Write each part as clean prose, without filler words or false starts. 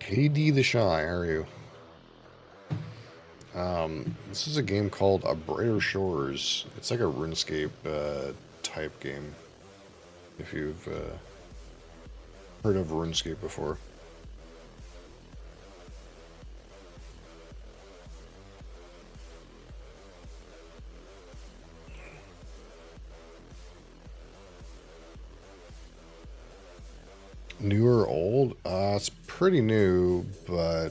KD the Shy, how are you? This is a game called A Brighter Shores. It's like a RuneScape type game. If you've heard of RuneScape before. New or old? It's pretty new, but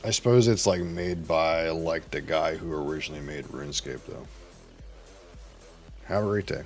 I suppose it's like made by like the guy who originally made RuneScape though. Have a great day.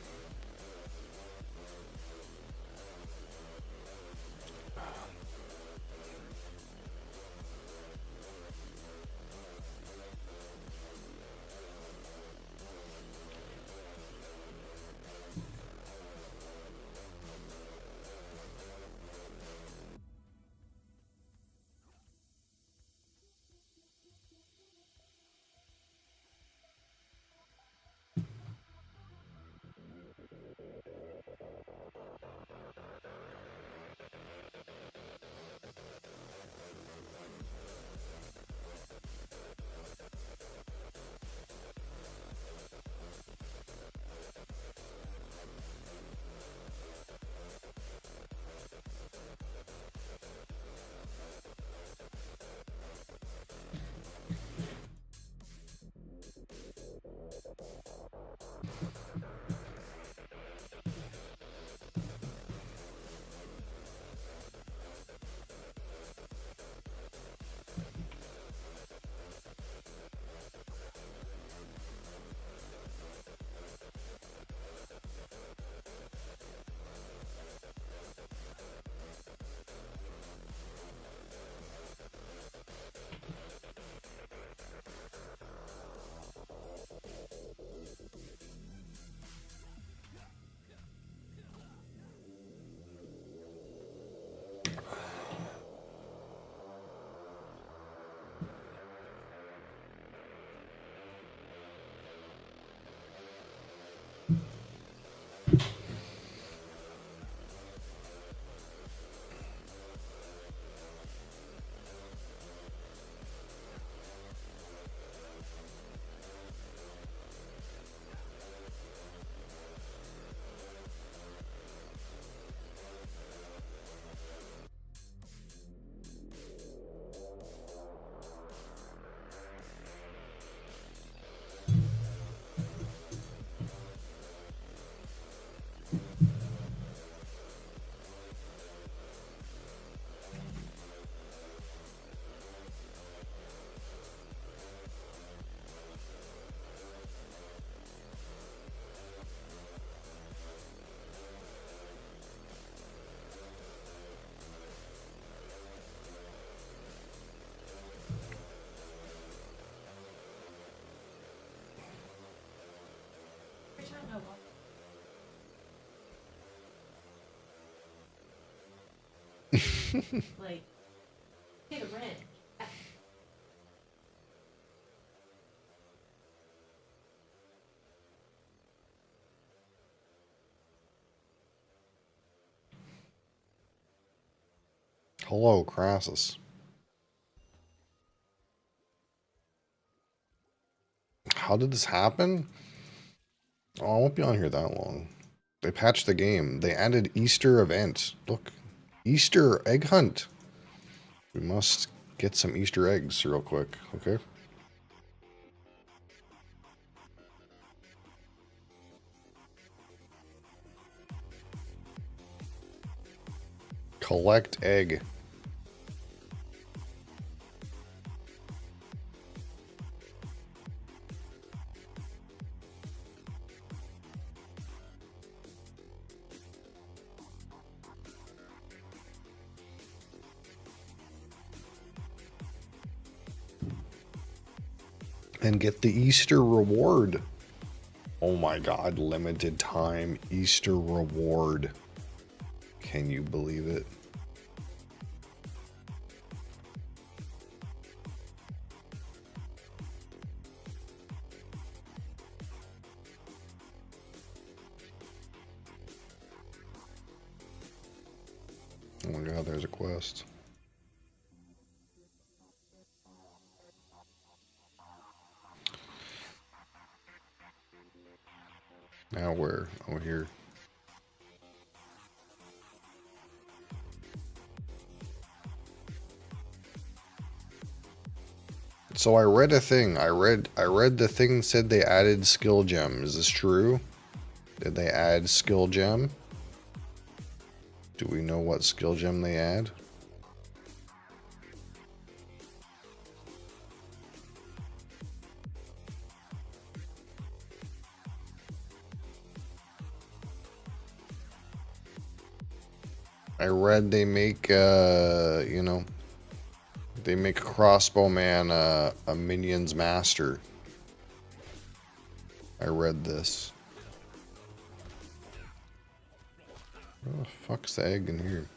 Hello, Crassus. How did this happen? Oh, I won't be on here that long. They patched the game. They added Easter event. Look, Easter egg hunt. We must get some Easter eggs real quick, okay? Collect egg. And get the Easter reward. Oh my god, limited time Easter reward. Can you believe it? Oh my god, there's a quest. Now where? Oh, here. So I read a thing. I read the thing said they added skill gem. Is this true? Did they add skill gem? Do we know what skill gem they add? I read they make, you know, they make a crossbow man a minion's master. I read this. What the fuck's the egg in here?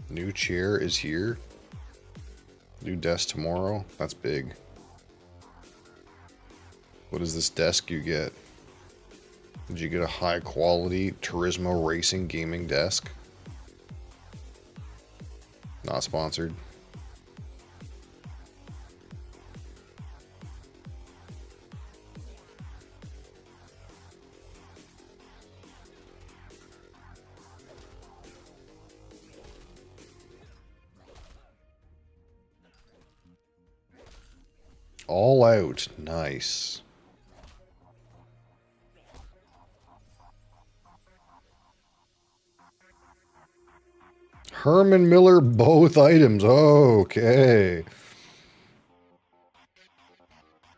New chair is here. New desk tomorrow. That's big. What is this desk you get? Did you get a high quality Turismo Racing gaming desk? Not sponsored. All out. Nice. Herman Miller, both items. Okay.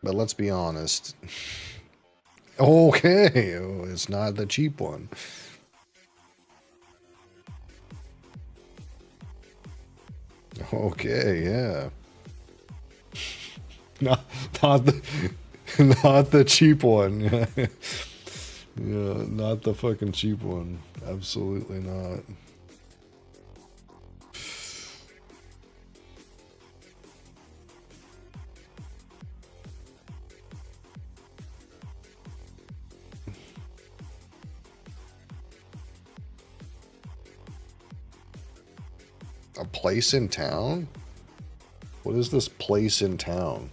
But let's be honest. Okay. Oh, it's not the cheap one. Okay, yeah. Not the not the cheap one. Yeah, not the fucking cheap one. Absolutely not. A place in town? What is this place in town?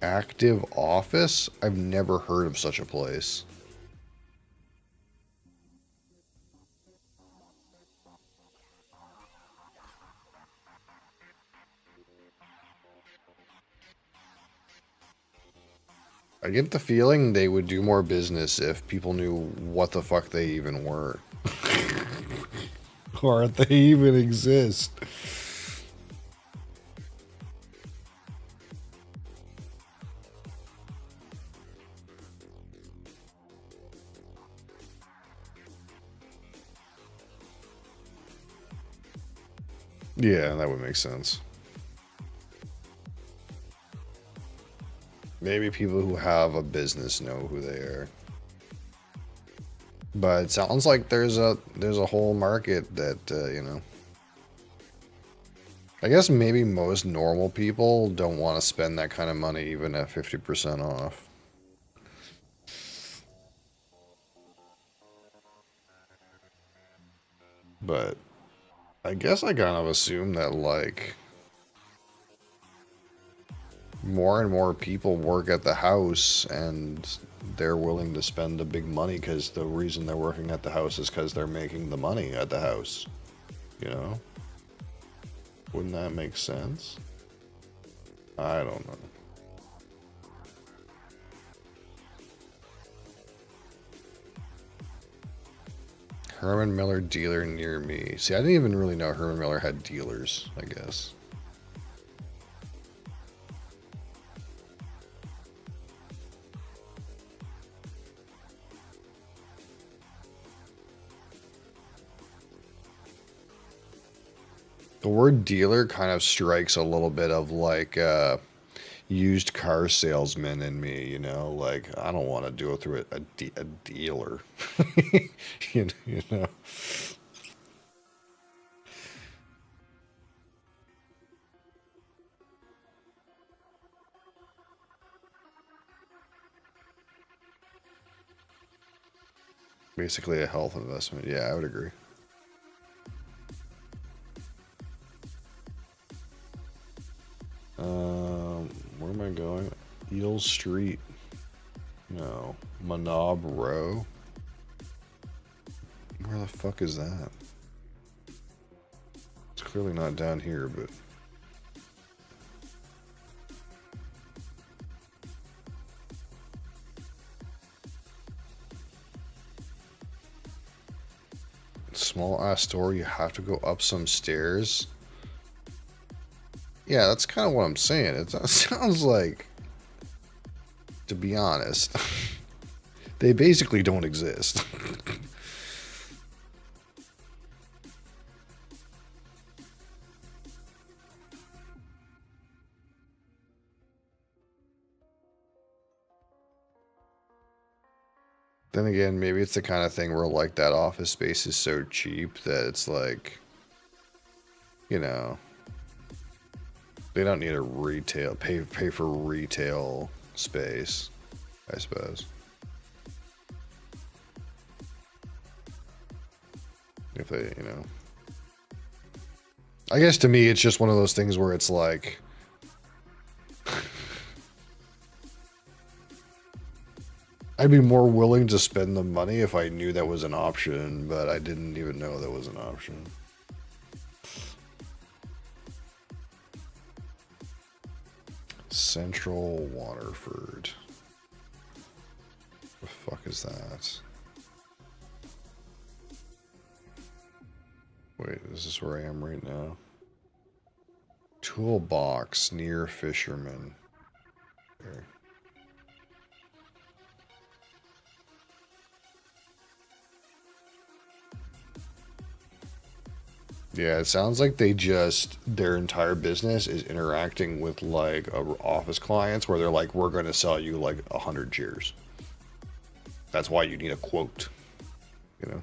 Active office? I've never heard of such a place. I get the feeling they would do more business if people knew what the fuck they even were. Or if they even exist. Yeah, that would make sense. Maybe people who have a business know who they are. But it sounds like there's a whole market that, you know. I guess maybe most normal people don't want to spend that kind of money even at 50% off. But I guess I kind of assume that, like, more and more people work at the house and they're willing to spend the big money because the reason they're working at the house is because they're making the money at the house. You know? Wouldn't that make sense? I don't know. Herman Miller dealer near me. See, I didn't even really know Herman Miller had dealers, I guess. The word dealer kind of strikes a little bit of like used car salesman in me, you know? Like, I don't want to do it through a dealer. You know? Basically a health investment. Yeah, I would agree. Where am I going? Eel Street. No. Manob Row. Where the fuck is that? It's clearly not down here, but... Small ass store, you have to go up some stairs. Yeah, that's kind of what I'm saying. It sounds like, to be honest, they basically don't exist. Then again, maybe it's the kind of thing where like that office space is so cheap that it's like, you know, they don't need a retail pay for retail space, I suppose. If they, you know, I guess to me it's just one of those things where it's like I'd be more willing to spend the money if I knew that was an option, but I didn't even know that was an option. Central Waterford. The fuck is that? Wait, is this where I am right now? Toolbox near Fisherman. Okay. Yeah, it sounds like they just, their entire business is interacting with like office clients where they're like, we're going to sell you like 100 chairs. That's why you need a quote, you know?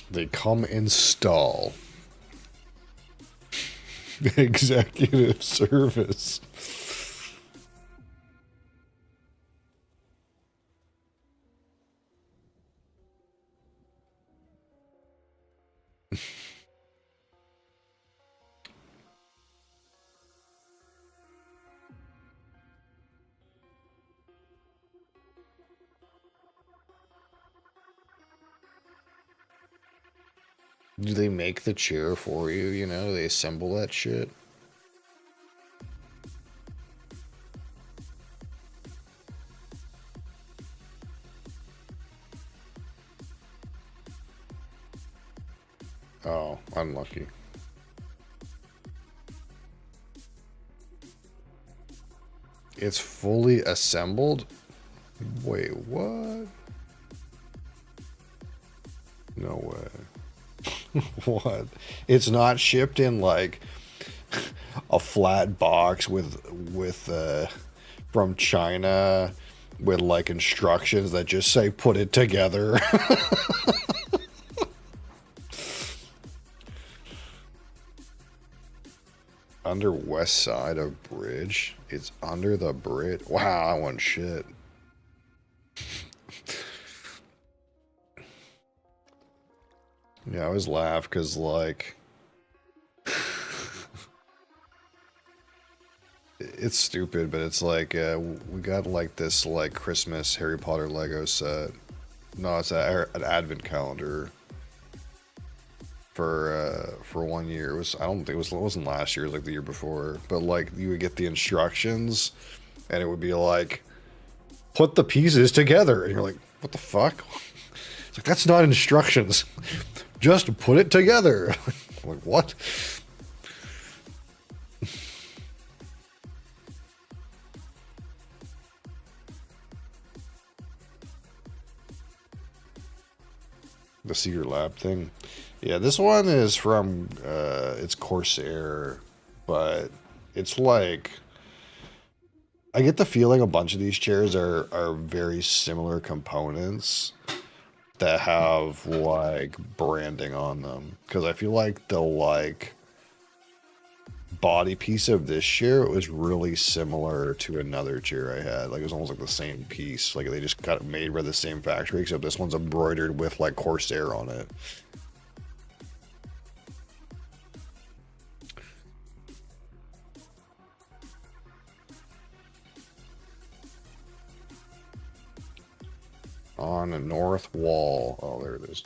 They come install. Executive service. Do they make the chair for you, you know? They assemble that shit? Oh, unlucky. It's fully assembled? Wait, what? No way. What? It's not shipped in like a flat box with from China with like instructions that just say put it together. Under west side of bridge. It's under the bridge. Wow, that one shit. Yeah, I always laugh because like it's stupid, but it's like we got like this like Christmas Harry Potter Lego set. No, it's an advent calendar for 1 year. It was, I don't think it wasn't last year, it was like the year before. But like you would get the instructions and it would be like put the pieces together and you're like, what the fuck? It's like, that's not instructions. Just put it together. I'm like, what? The Secret Lab thing. Yeah, this one is from, it's Corsair, but it's like, I get the feeling a bunch of these chairs are very similar components that have like branding on them. Because I feel like the like body piece of this chair was really similar to another chair I had. Like it was almost like the same piece. Like they just got it made by the same factory, except this one's embroidered with like Corsair on it. On the north wall. Oh, there it is.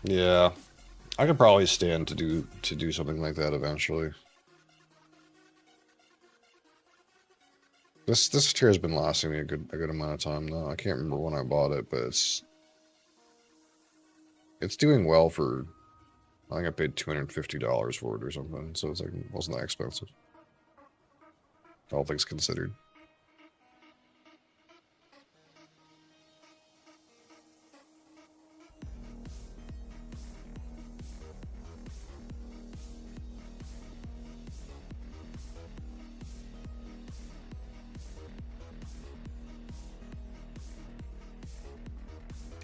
Yeah, I could probably stand to do something like that eventually. This chair has been lasting me a good amount of time now. I can't remember when I bought it, but it's doing well for. I think I paid $250 for it or something, so it's like it wasn't that expensive. All things considered.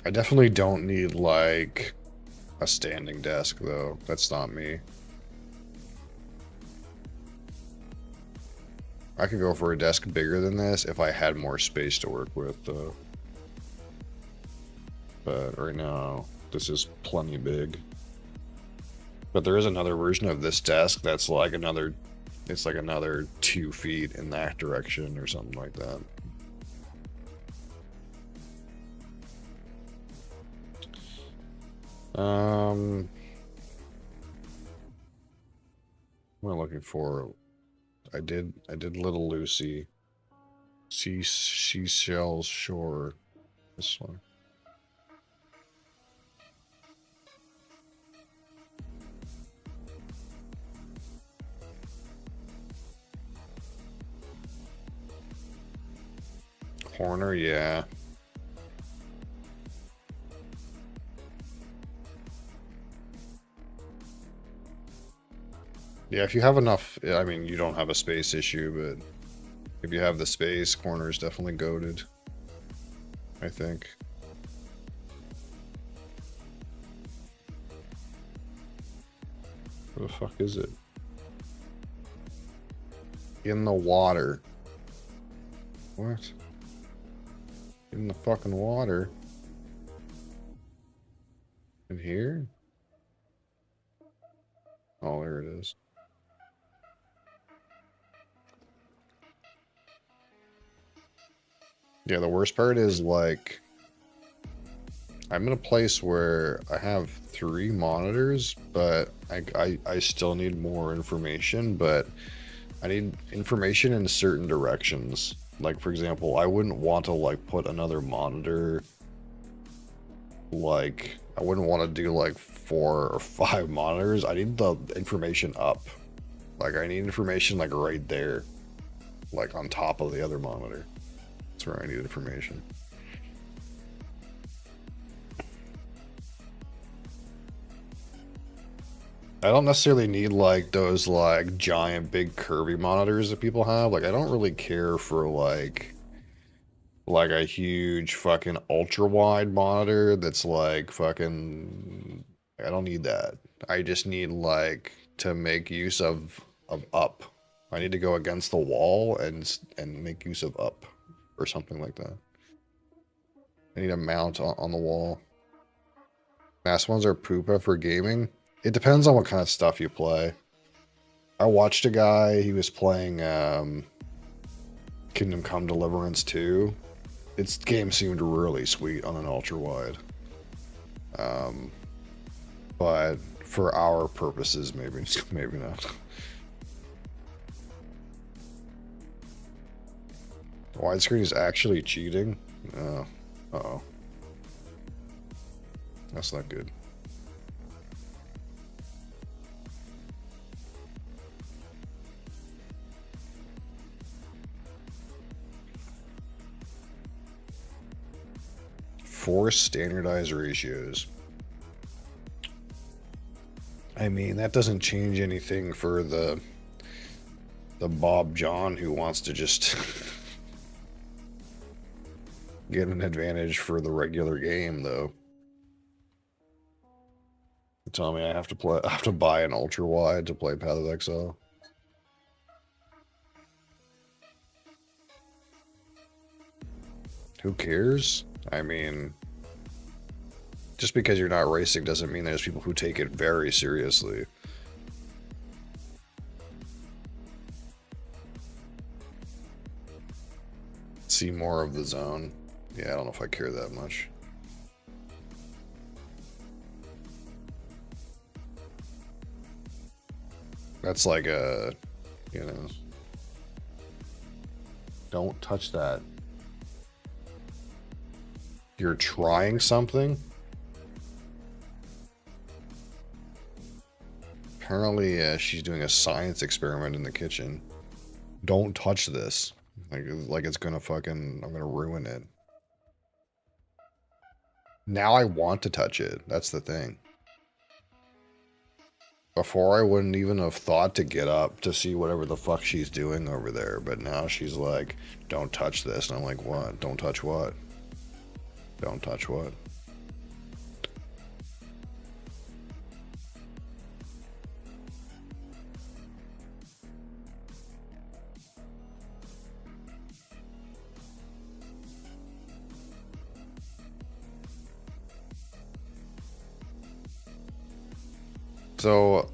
I definitely don't need like a standing desk though. That's not me. I could go for a desk bigger than this if I had more space to work with though. But right now, this is plenty big. But there is another version of this desk that's like another, it's like another 2 feet in that direction or something like that. What am I looking for? I did Little Lucy. Seashells Shore. This one. Corner, yeah. Yeah, if you have enough, I mean, you don't have a space issue, but if you have the space, corner is definitely goated, I think. Where the fuck is it? In the water. What? In the fucking water? In here? Oh, there it is. Yeah, the worst part is like I'm in a place where I have 3 monitors, but I still need more information, but I need information in certain directions. Like for example, I wouldn't want to like put another monitor, like I wouldn't want to do like 4 or 5 monitors. I need the information up. Like I need information like right there, like on top of the other monitor. That's where I need information. I don't necessarily need like those like giant big curvy monitors that people have. Like I don't really care for like a huge fucking ultra wide monitor that's like fucking, I don't need that. I just need like to make use of up. I need to go against the wall and make use of up or something like that. I need a mount on the wall. Mass ones are poopa for gaming. It depends on what kind of stuff you play. I watched a guy, he was playing Kingdom Come Deliverance 2. Its game seemed really sweet on an ultra wide. but for our purposes, maybe maybe not. Widescreen is actually cheating. Oh, uh-oh. That's not good. Four standardized ratios. I mean, that doesn't change anything for the Bob John who wants to just get an advantage for the regular game, though. You tell me I have to buy an ultra wide to play Path of Exile. Who cares? I mean, just because you're not racing doesn't mean there's people who take it very seriously. See more of the zone. Yeah, I don't know if I care that much. That's like a, you know, don't touch that. You're trying something? Apparently, she's doing a science experiment in the kitchen. Don't touch this. Like it's gonna fucking, I'm gonna ruin it. Now I want to touch it. That's the thing. Before I wouldn't even have thought to get up to see whatever the fuck she's doing over there. But now she's like, don't touch this. And I'm like, what? Don't touch what? Don't touch what? So,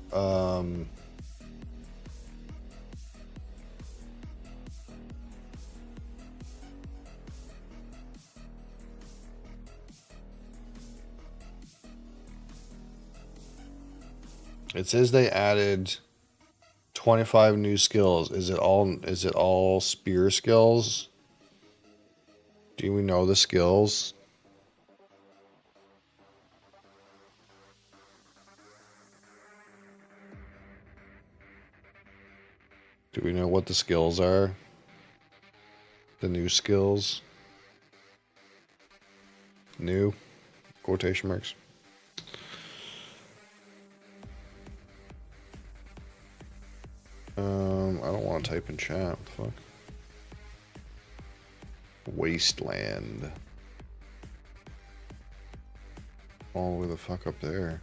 it says they added 25 new skills. Is it all spear skills? Do we know the skills? Do we know what the skills are? The new skills? New? Quotation marks. I don't want to type in chat. What the fuck? Wasteland. All the way the fuck up there.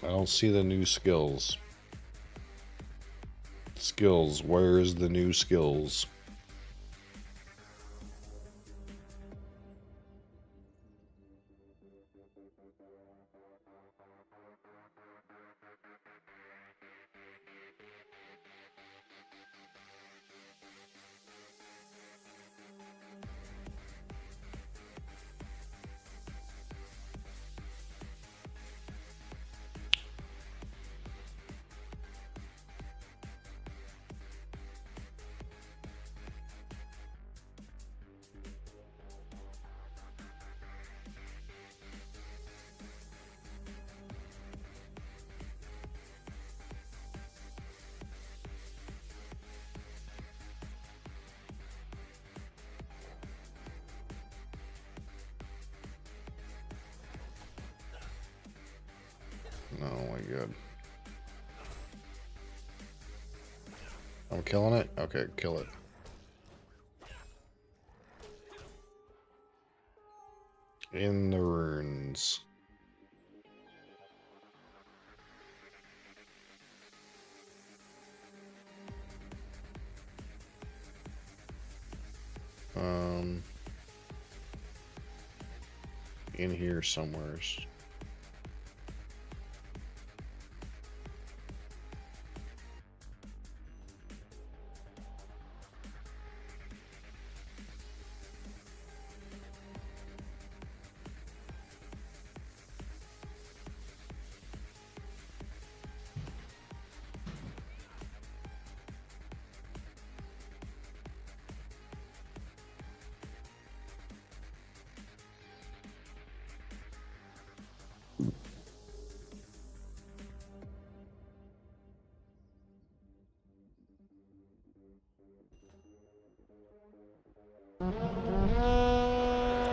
I don't see the new skills. Skills. Where's the new skills? Oh my god. I'm killing it? Okay, kill it. In the ruins. in here somewhere.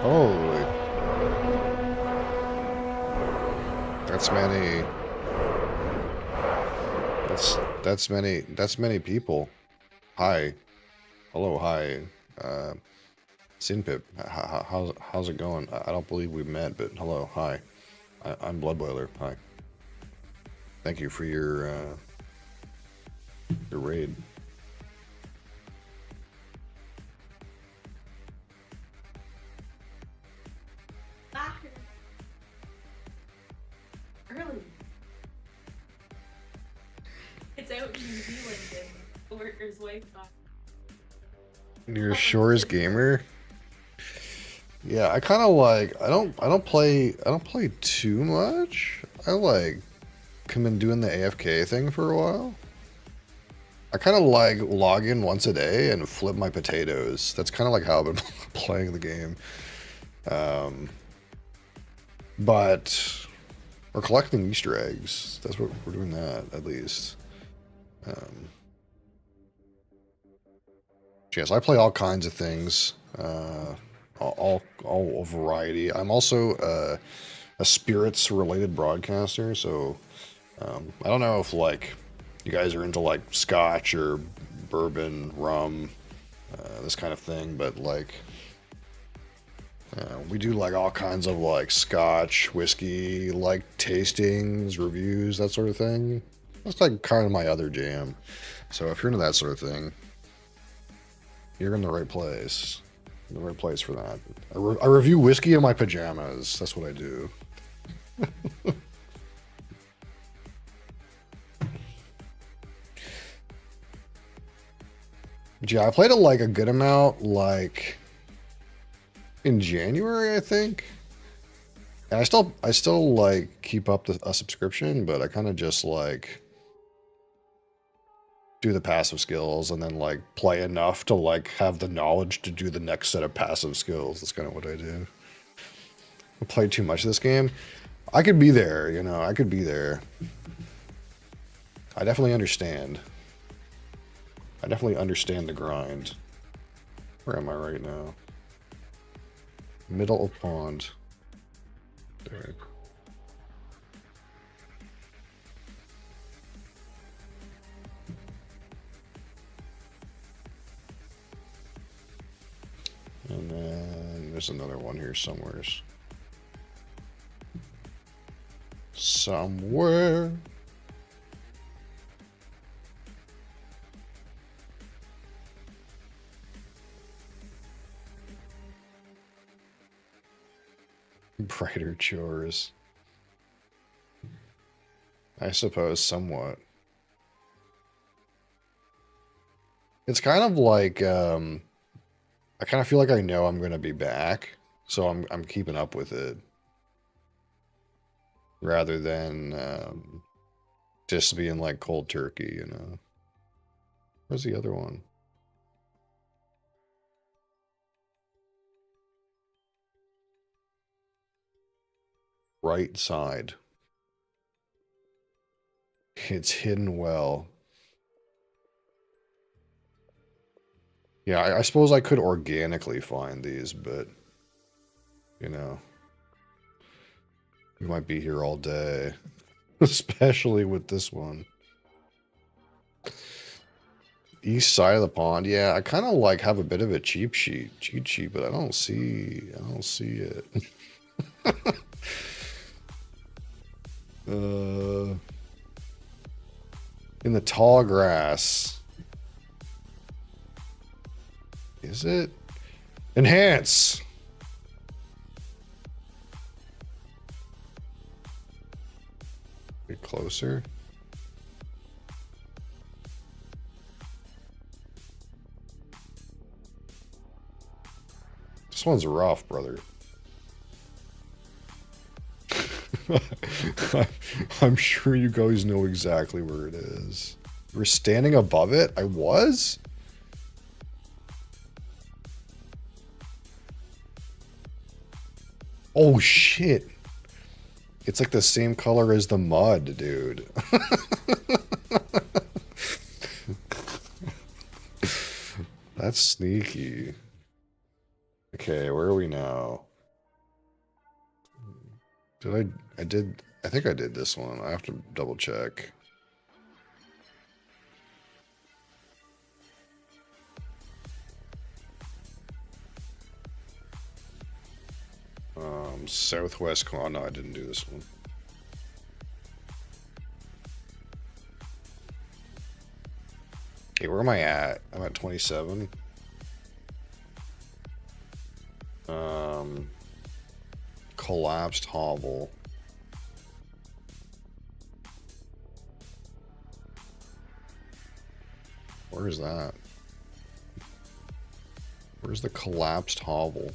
Holy. That's many. That's many people. Hi. Hello, hi. Sinpip. How's it going? I don't believe we met, but hello, hi. I'm Bloodboiler. Hi. Thank you for your raid. Early. It's out in New Zealand and the worker's wife got. Your Shores gamer. Yeah, I kind of like. I don't play too much. I like come in doing the AFK thing for a while. I kind of like log in once a day and flip my potatoes. That's kind of like how I've been playing the game. But we're collecting Easter eggs. That's what we're doing. That at least. Yes, I play all kinds of things. All variety. I'm also a spirits related broadcaster, so I don't know if like you guys are into like scotch or bourbon, rum, this kind of thing, but like we do like all kinds of like scotch, whiskey, like tastings, reviews, that sort of thing. That's like kind of my other jam. So if you're into that sort of thing, you're in the right place. The right place for that. I review whiskey in my pajamas. That's what I do. But yeah, I played it like a good amount, like in January, I think. And I still like keep up a subscription, but I kind of just like do the passive skills and then like play enough to like have the knowledge to do the next set of passive skills. That's kind of what I do. I played too much of this game. I could be there, you know, I could be there. I definitely understand. I definitely understand the grind. Where am I right now? Middle of pond. There. And then there's another one here somewhere. Somewhere. Brighter chores. I suppose somewhat. It's kind of like I kind of feel like I know I'm gonna be back, so I'm keeping up with it rather than just being like cold turkey, you know. Where's the other one? Right side. It's hidden well. Yeah, I suppose I could organically find these, but you know, we might be here all day, especially with this one. East side of the pond. Yeah, I kind of like have a bit of a cheat sheet, but I don't see it. In the tall grass. Is it? Enhance. closer. This one's rough, brother. I'm sure you guys know exactly where it is. You were standing above it? I was? Oh, shit. It's like the same color as the mud, dude. That's sneaky. Okay, where are we now? I think I did this one. I have to double check. Southwest corner. No, I didn't do this one. Okay, where am I at? I'm at 27. Collapsed hovel. Where is that? Where's the collapsed hovel?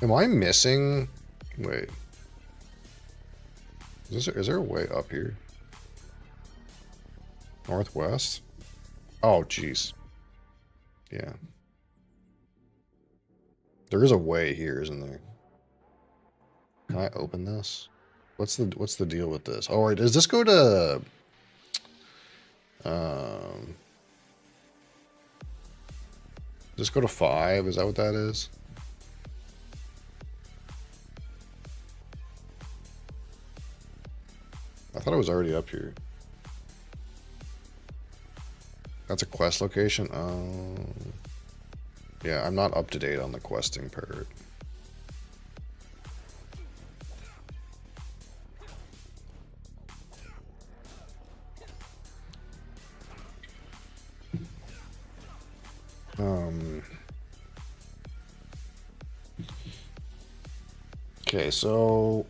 Am I missing? Wait. Is there a way up here? Northwest? Oh, jeez. Yeah. There is a way here, isn't there? Can I open this? What's the deal with this? Oh, wait, does this go to does this go to 5? Is that what that is? I thought I was already up here. That's a quest location? Oh. Yeah, I'm not up to date on the questing part. Okay, so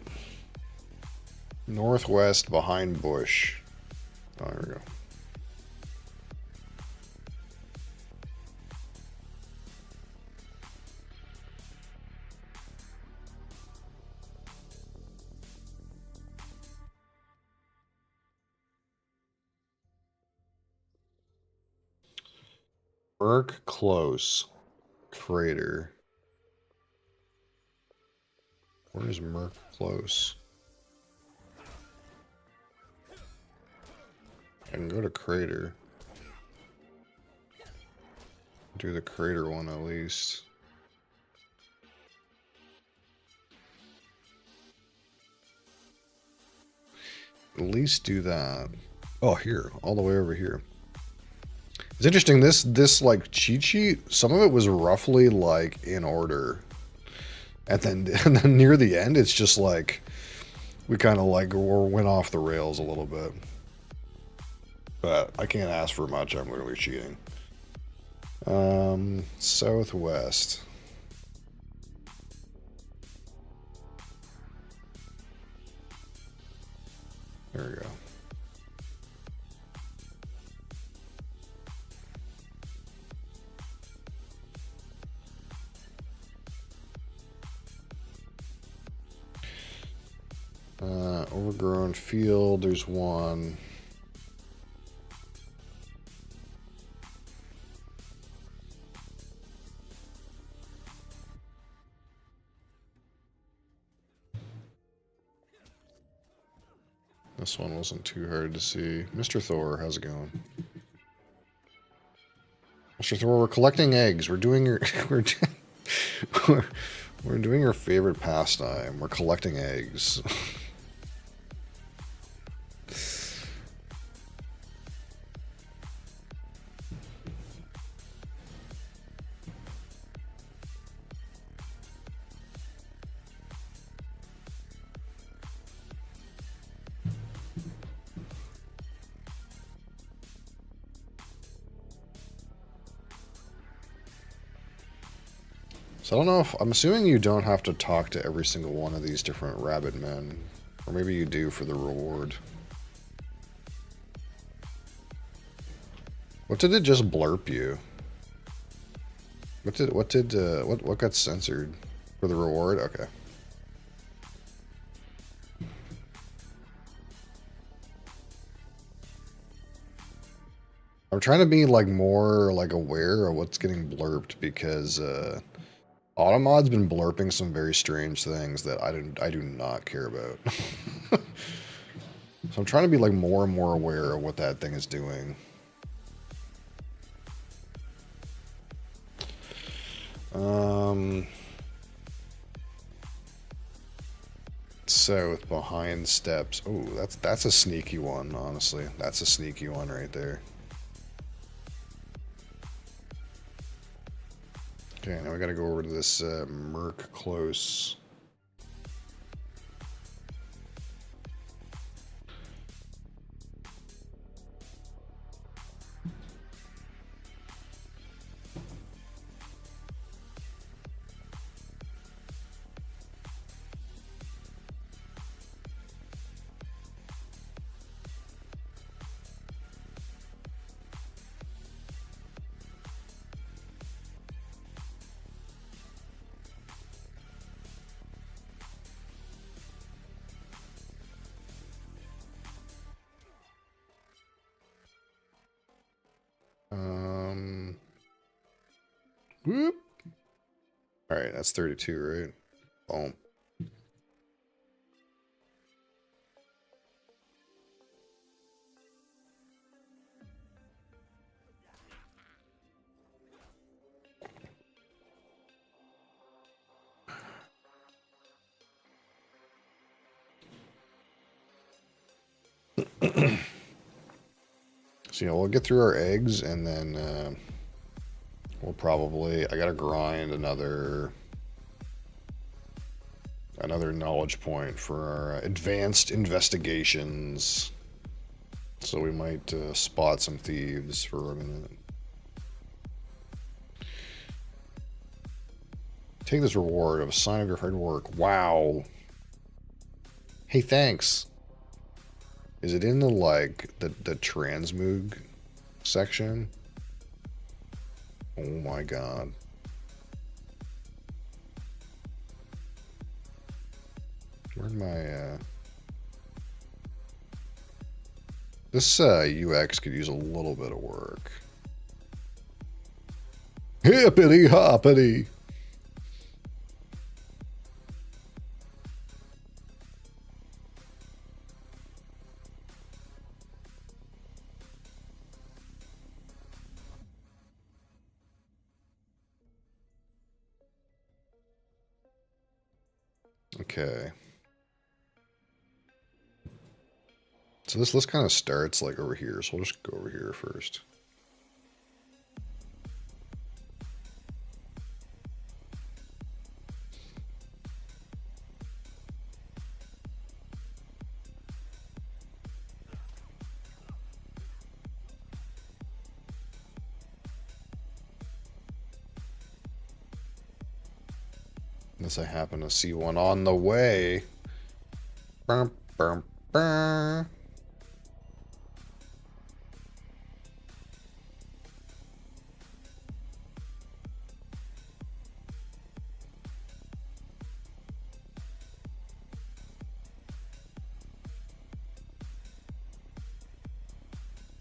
northwest behind bush. Oh, there we go. Merc close. Crater. Where's Merc close? I can go to crater. Do the crater one at least. At least do that. Oh, here. All the way over here. It's interesting, this like cheat sheet, some of it was roughly like in order. And then near the end, it's just like we kind of like went off the rails a little bit. But I can't ask for much. I'm literally cheating. Southwest. There we go. Overgrown field, there's one. This one wasn't too hard to see. Mr. Thor, how's it going? Mr. Thor, we're collecting eggs. We're doing your we're doing your favorite pastime. We're collecting eggs. So I don't know if... I'm assuming you don't have to talk to every single one of these different rabbit men. Or maybe you do for the reward. What did it just blurp you? What got censored? For the reward? Okay. I'm trying to be like more like aware of what's getting blurped because Automod's been blurping some very strange things that I do not care about. So I'm trying to be like more and more aware of what that thing is doing. South behind steps. Oh, that's a sneaky one, honestly. That's a sneaky one right there. Okay, now we gotta go over to this Merc close. Whoop. All right, that's 32, right? Boom. So, we'll get through our eggs and then we'll probably... I gotta grind another knowledge point for our advanced investigations. So we might spot some thieves for a minute. Take this reward of a sign of your hard work. Wow. Hey, thanks. Is it in the, like, the transmog section? Oh my god. Where'd my, This, UX could use a little bit of work. Hippity hoppity! Okay. So this list kind of starts like over here, so we'll just go over here first. Unless I happen to see one on the way. Bum, bum, bum.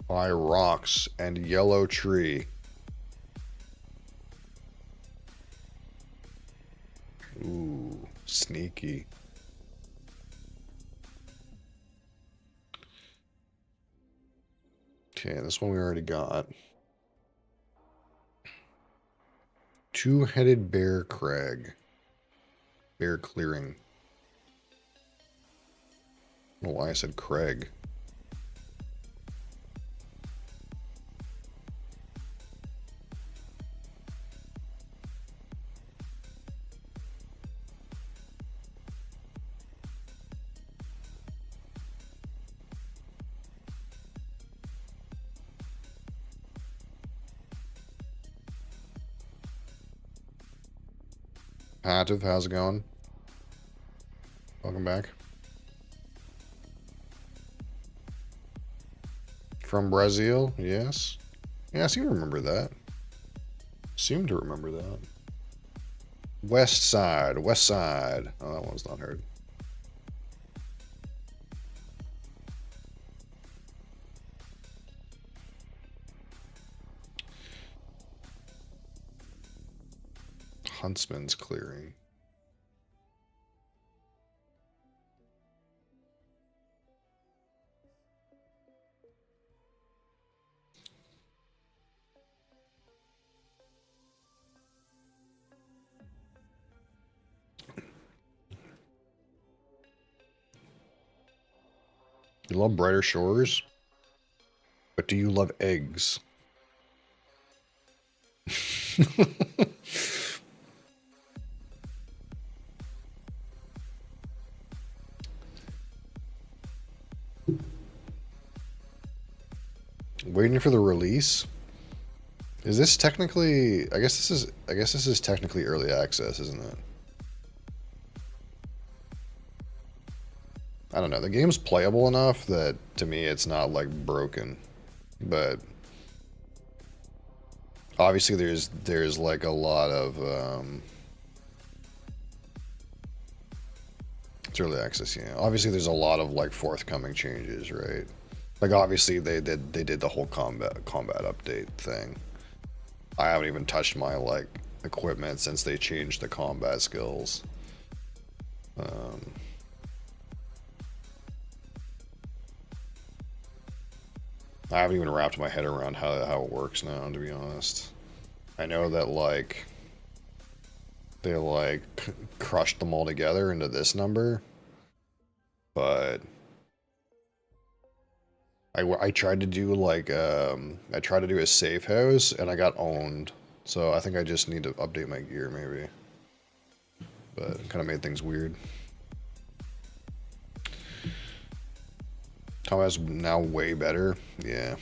By rocks and yellow tree. Ooh, sneaky. Okay, this one we already got. Two-headed bear crag. Bear clearing. I don't know why I said Craig. Pativ, how's it going? Welcome back. From Brazil, yes. Yeah, I seem to remember that. Seem to remember that. West Side, West Side. Oh, that one's not heard. Huntsman's Clearing. You love Brighter Shores, but do you love eggs? Waiting for the release. Is this technically? I guess this is. I guess this is technically early access, isn't it? I don't know. The game's playable enough that to me it's not like broken, but obviously there's like a lot of it's early access. Yeah, obviously there's a lot of like forthcoming changes, right? Like obviously they did the whole combat update thing. I haven't even touched my like equipment since they changed the combat skills. I haven't even wrapped my head around how it works now, to be honest. I know that like they like crushed them all together into this number, but I tried to do like I tried to do a safe house and I got owned. So I think I just need to update my gear maybe. But it kind of made things weird. Combat's now way better. Yeah.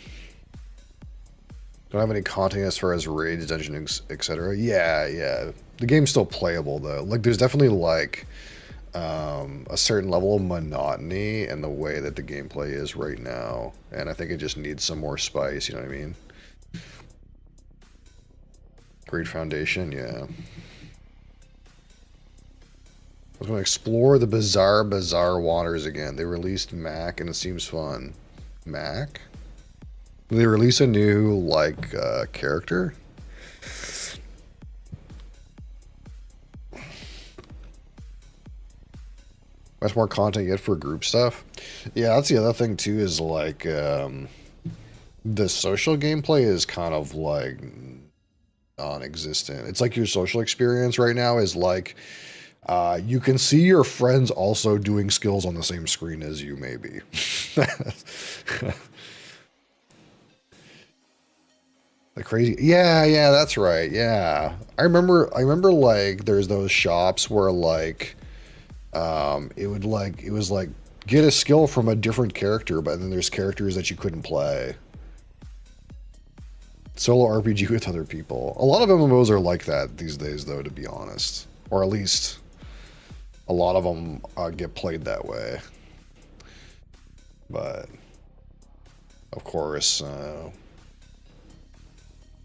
Don't have any content as far as raids, dungeons, etc. Yeah. The game's still playable though. Like there's definitely like a certain level of monotony in the way that the gameplay is right now, and I think it just needs some more spice. You know what I mean? Great Foundation, yeah. I was going to explore the bizarre waters again. They released Mac, and it seems fun. Mac? Did they release a new, like, character? Much more content yet for group stuff? Yeah, that's the other thing, too, is, like, the social gameplay is kind of, like, non-existent. It's like your social experience right now is, like, you can see your friends also doing skills on the same screen as you, maybe. The crazy, yeah, that's right. Yeah, I remember like there's those shops where like, it was like get a skill from a different character, but then there's characters that you couldn't play. Solo RPG with other people. A lot of MMOs are like that these days, though, to be honest, or at least a lot of them get played that way. But of course,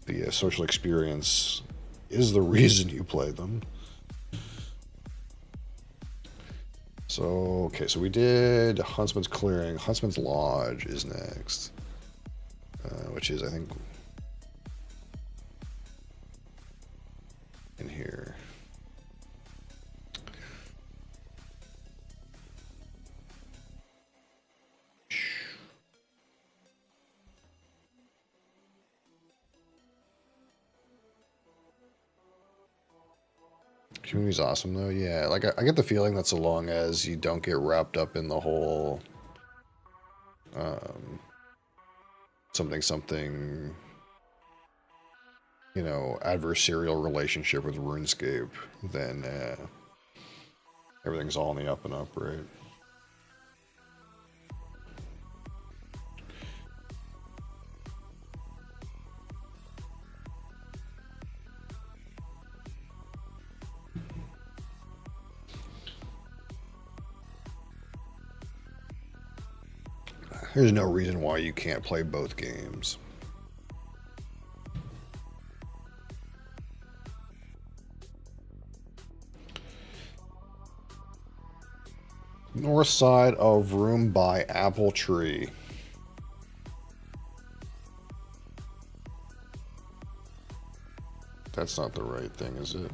the social experience is the reason you play them. So, okay, so we did Huntsman's Clearing. Huntsman's Lodge is next, which is, I think, in here. Community's awesome though. Yeah, like I get the feeling that so long as you don't get wrapped up in the whole um, something, adversarial relationship with RuneScape, then everything's all on the up and up, right? There's no reason why you can't play both games. North side of room by apple tree. That's not the right thing, is it?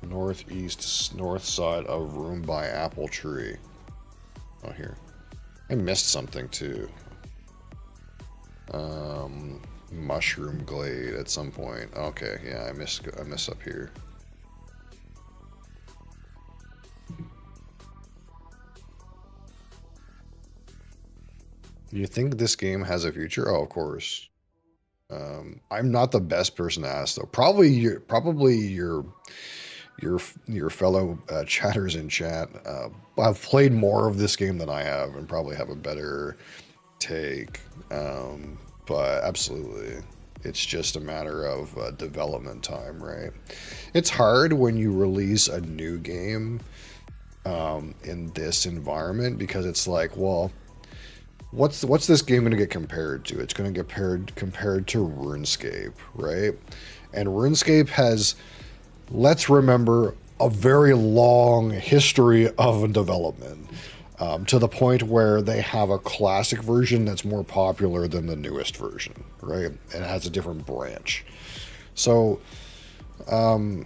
Northeast, north side of room by apple tree. Oh, here. I missed something too. Mushroom glade at some point. Okay, yeah, I miss up here. You think this game has a future? Oh, of course. I'm not the best person to ask though. Probably your fellow chatters in chat. I've played more of this game than I have, and probably have a better take. But absolutely, it's just a matter of development time, right? It's hard when you release a new game in this environment because it's like, well, what's this game going to get compared to? It's going to get compared to RuneScape, right? And RuneScape has, let's remember, a very long history of development, to the point where they have a classic version that's more popular than the newest version, right? And it has a different branch. So, one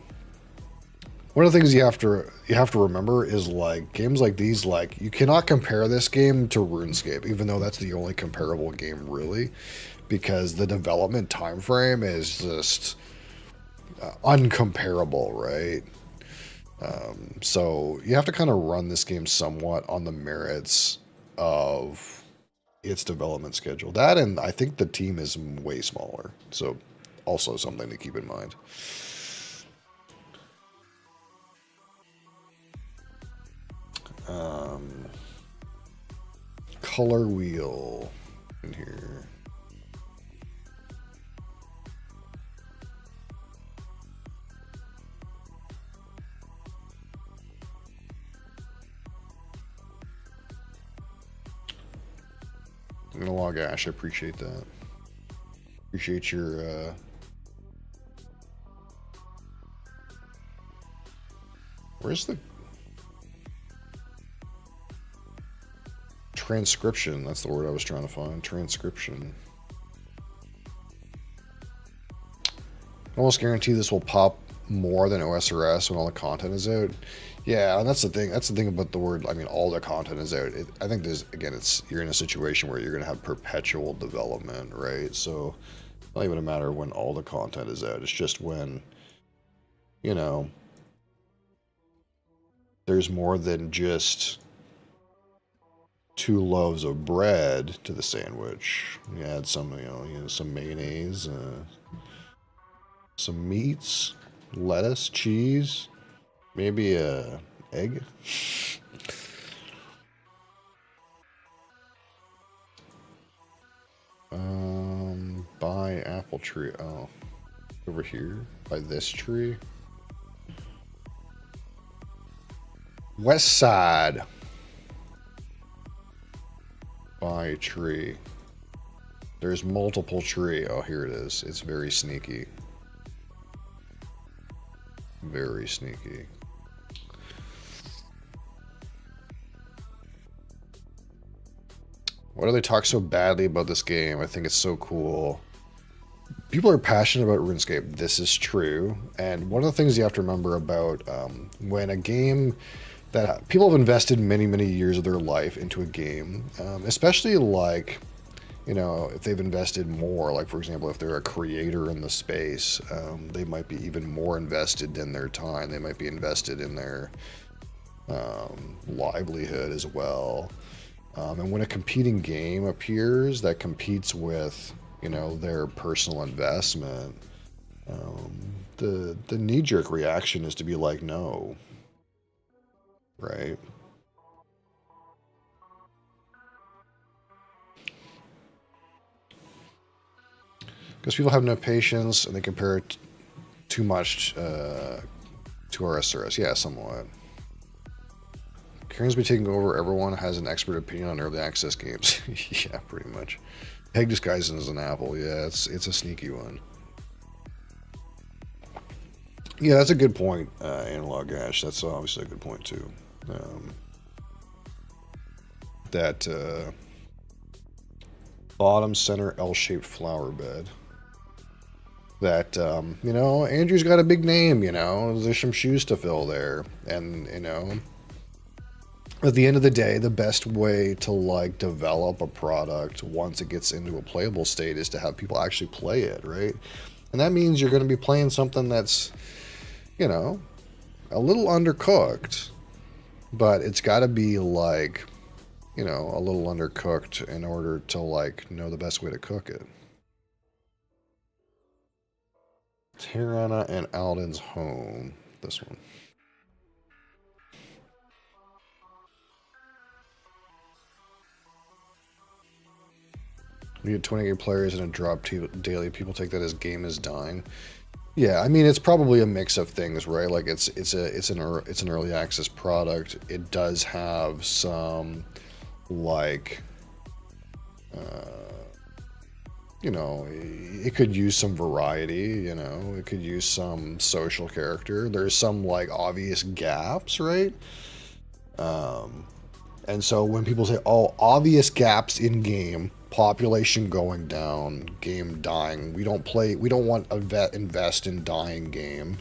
of the things you have to remember is, like, games like these, like, you cannot compare this game to RuneScape, even though that's the only comparable game really, because the development time frame is just uncomparable, right? So you have to kind of run this game somewhat on the merits of its development schedule. That, and I think the team is way smaller, so also something to keep in mind. Color wheel in here. I'm gonna log Ash. I appreciate that. Appreciate your where's the transcription? That's the word I was trying to find. Transcription. Almost guarantee this will pop more than OSRS when all the content is out. Yeah, and that's the thing. That's the thing about the word. I mean, all the content is out. I think there's, again, you're in a situation where you're going to have perpetual development, right? So it's not even a matter of when all the content is out. It's just when, you know, there's more than just 2 loaves of bread to the sandwich. You add some, some mayonnaise, some meats, lettuce, cheese, maybe a egg. By apple tree. Oh, over here by this tree. West side. By tree. There's multiple tree. Oh, here it is. It's very sneaky. Very sneaky. Why do they talk so badly about this game? I think it's so cool. People are passionate about RuneScape. This is true. And one of the things you have to remember about when a game that people have invested many, many years of their life into a game, especially like, if they've invested more, like for example, if they're a creator in the space, they might be even more invested in their time. They might be invested in their livelihood as well. And when a competing game appears that competes with, their personal investment, the knee-jerk reaction is to be like, no, right? Because people have no patience and they compare it too much to our SRS. Yeah, somewhat. Karen's been taking over. Everyone has an expert opinion on early access games. Yeah, pretty much. Peg disguised as an apple. Yeah, it's a sneaky one. Yeah, that's a good point, Analog Ash. That's obviously a good point too. That bottom center L-shaped flower bed. That you know, Andrew's got a big name. You know, there's some shoes to fill there, and you know, at the end of the day, the best way to like develop a product once it gets into a playable state is to have people actually play it, right? And that means you're going to be playing something that's, you know, a little undercooked, but it's got to be like, you know, a little undercooked in order to like know the best way to cook it. Tirana and Alden's home. This one. We had 28 players and a drop daily. People take that as game is dying. Yeah, I mean it's probably a mix of things, right? Like it's an early access product. It does have some like you know, it could use some variety, you know, it could use some social character. There's some like obvious gaps, right? And so when people say, oh, obvious gaps in game, population going down, game dying, we don't want to invest in dying game.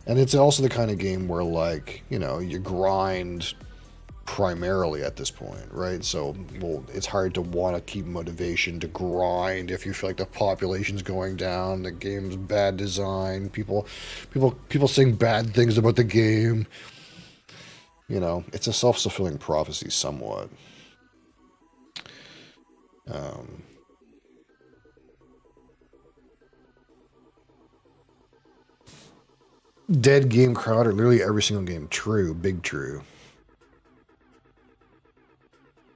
And it's also the kind of game where like, you know, you grind primarily at this point, right? So, well, it's hard to want to keep motivation to grind if you feel like the population's going down, the game's bad design, people saying bad things about the game. You know, it's a self-fulfilling prophecy somewhat. Dead game crowd or literally every single game. True, big true.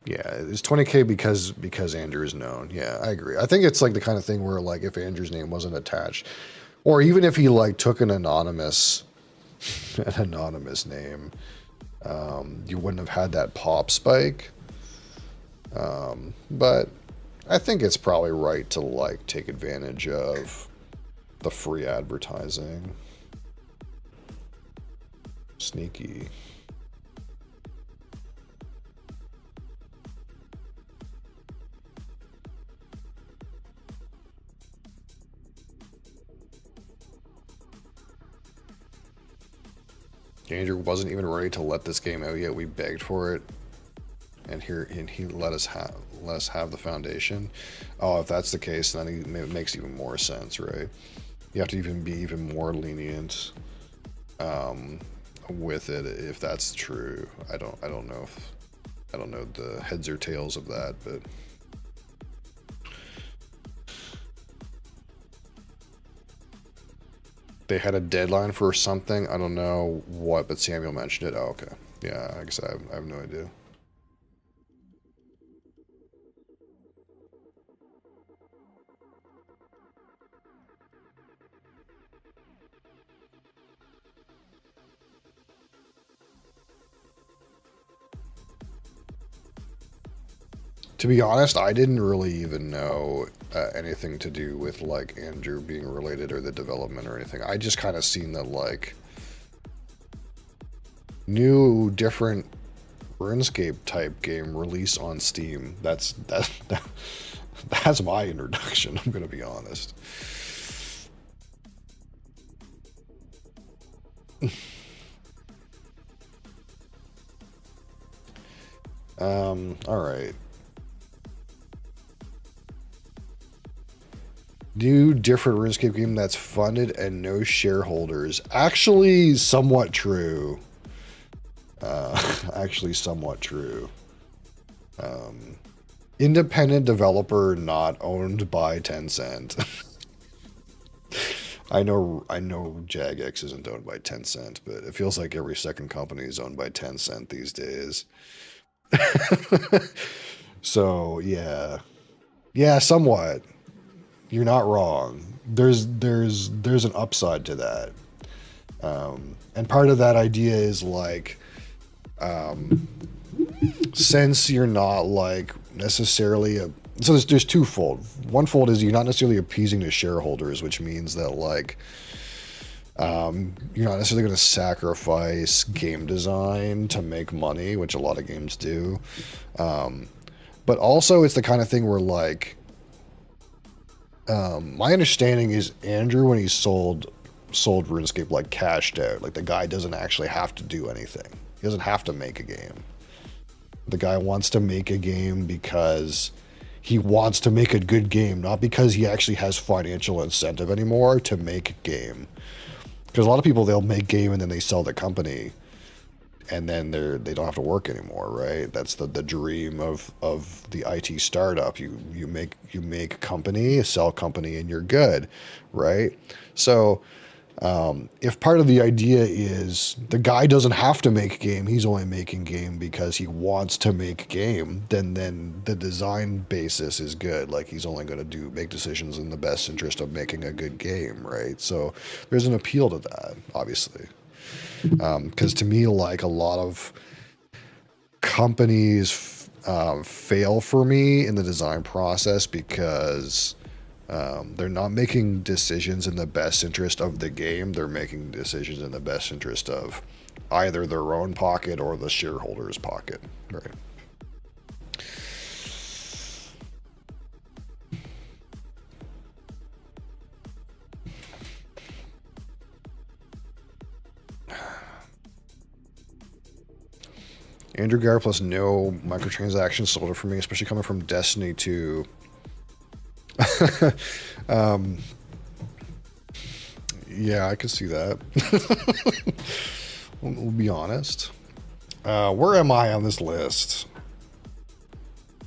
Yeah, it's 20K because Andrew is known. Yeah, I agree. I think it's like the kind of thing where like if Andrew's name wasn't attached, or even if he like took an anonymous name, you wouldn't have had that pop spike. But I think it's probably right to like take advantage of the free advertising. Sneaky. Andrew wasn't even ready to let this game out yet. We begged for it, and he let us have the foundation. Oh, if that's the case, then it makes even more sense, right? You have to even be even more lenient with it if that's true. I don't know the heads or tails of that, but. They had a deadline for something. I don't know what, but Samuel mentioned it. Oh, okay. Yeah, I guess I have no idea. To be honest, I didn't really even know anything to do with like Andrew being related or the development or anything. I just kind of seen that like new different RuneScape type game release on Steam. That's my introduction. I'm gonna be honest. All right. New different RuneScape game that's funded and no shareholders. Actually, somewhat true. Actually, somewhat true. Independent developer not owned by Tencent. I know Jagex isn't owned by Tencent, but it feels like every second company is owned by Tencent these days. So yeah. Yeah, somewhat. You're not wrong. There's an upside to that. And part of that idea is like Since you're not like necessarily a so there's twofold. One fold is you're not necessarily appeasing the shareholders, which means that like you're not necessarily going to sacrifice game design to make money, which a lot of games do. But also, it's the kind of thing where like my understanding is Andrew when he sold RuneScape like cashed out. Like the guy doesn't actually have to do anything. He doesn't have to make a game. The guy wants to make a game because he wants to make a good game, not because he actually has financial incentive anymore to make a game. Because a lot of people, they'll make game and then they sell the company and then they don't have to work anymore, right? That's the dream of the IT startup. You make company, sell company, and you're good, right? So if part of the idea is the guy doesn't have to make game, he's only making game because he wants to make game, then the design basis is good. Like he's only going to make decisions in the best interest of making a good game, right? So there's an appeal to that, obviously. Because to me, like a lot of companies fail for me in the design process because they're not making decisions in the best interest of the game. They're making decisions in the best interest of either their own pocket or the shareholders' pocket. Right. Andrew Gar plus no microtransactions sold it for me, especially coming from Destiny 2. Yeah, I can see that. We'll be honest. Where am I on this list?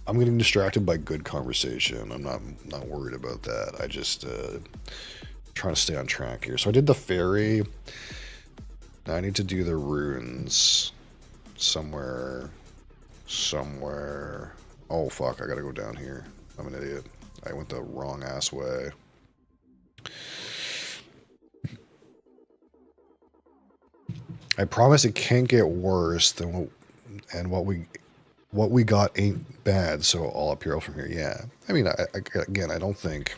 I'm getting distracted by good conversation. I'm not worried about that. I just trying to stay on track here. So I did the fairy. Now I need to do the runes somewhere. Oh fuck! I gotta go down here. I'm an idiot. I went the wrong ass way. I promise it can't get worse than what we got ain't bad. So all uphill from here. Yeah. I mean, again, I don't think.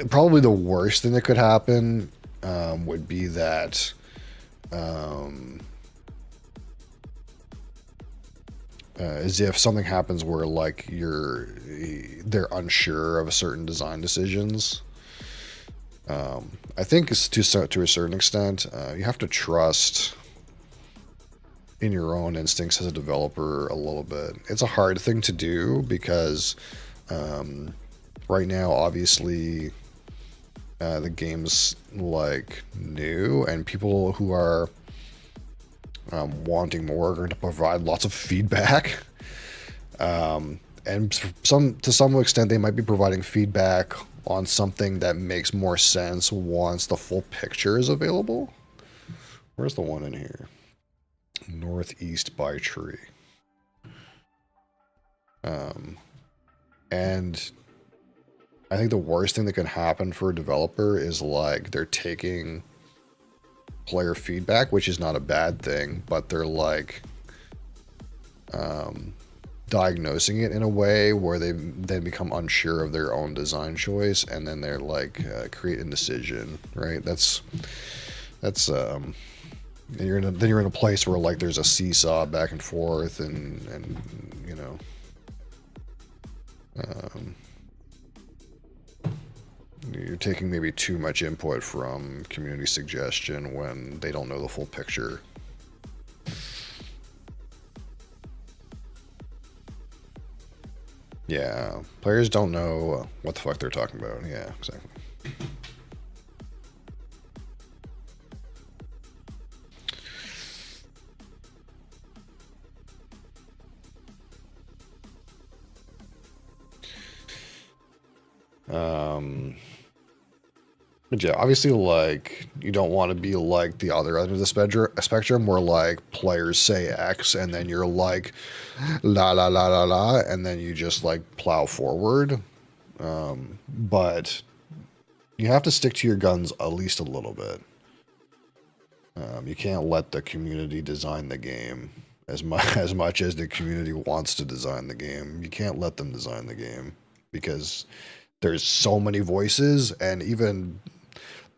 Probably the worst thing that could happen would be that. As if something happens where like they're unsure of certain design decisions. I think it's to a certain extent, you have to trust in your own instincts as a developer a little bit. It's a hard thing to do because right now, obviously, the game's like new, and people who are wanting more are going to provide lots of feedback. And to some extent, they might be providing feedback on something that makes more sense once the full picture is available. Where's the one in here? Northeast by tree. And I think the worst thing that can happen for a developer is like they're taking player feedback, which is not a bad thing, but they're like diagnosing it in a way where they then become unsure of their own design choice, and then they're like create indecision, right? That's and you're in a place where like there's a seesaw back and forth, and you know, you're taking maybe too much input from community suggestion when they don't know the full picture. Yeah, players don't know what the fuck they're talking about. Yeah, exactly. But yeah, obviously, like, you don't want to be like the other end of the spectrum where, like, players say X and then you're like, la la la la la, and then you just, like, plow forward. But you have to stick to your guns at least a little bit. You can't let the community design the game as much as the community wants to design the game. You can't let them design the game because there's so many voices, and even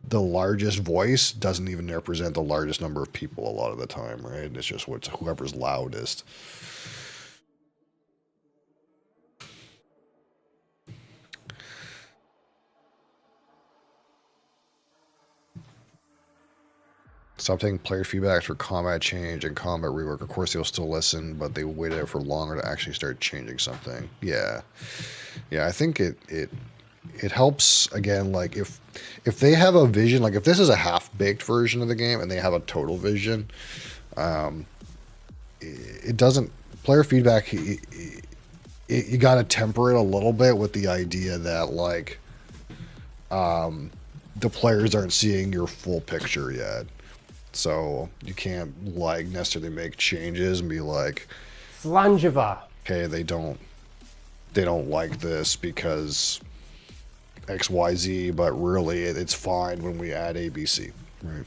the largest voice doesn't even represent the largest number of people a lot of the time, right? It's just whoever's loudest. Stop taking player feedback for combat change and combat rework. Of course, they'll still listen, but they waited for longer to actually start changing something. Yeah, yeah. I think it helps again. Like if they have a vision, like if this is a half baked version of the game and they have a total vision, it doesn't player feedback. You got to temper it a little bit with the idea that like the players aren't seeing your full picture yet. So you can't like necessarily make changes and be like, Slanjava. okay, they don't like this because XYZ, but really it's fine when we add ABC, right?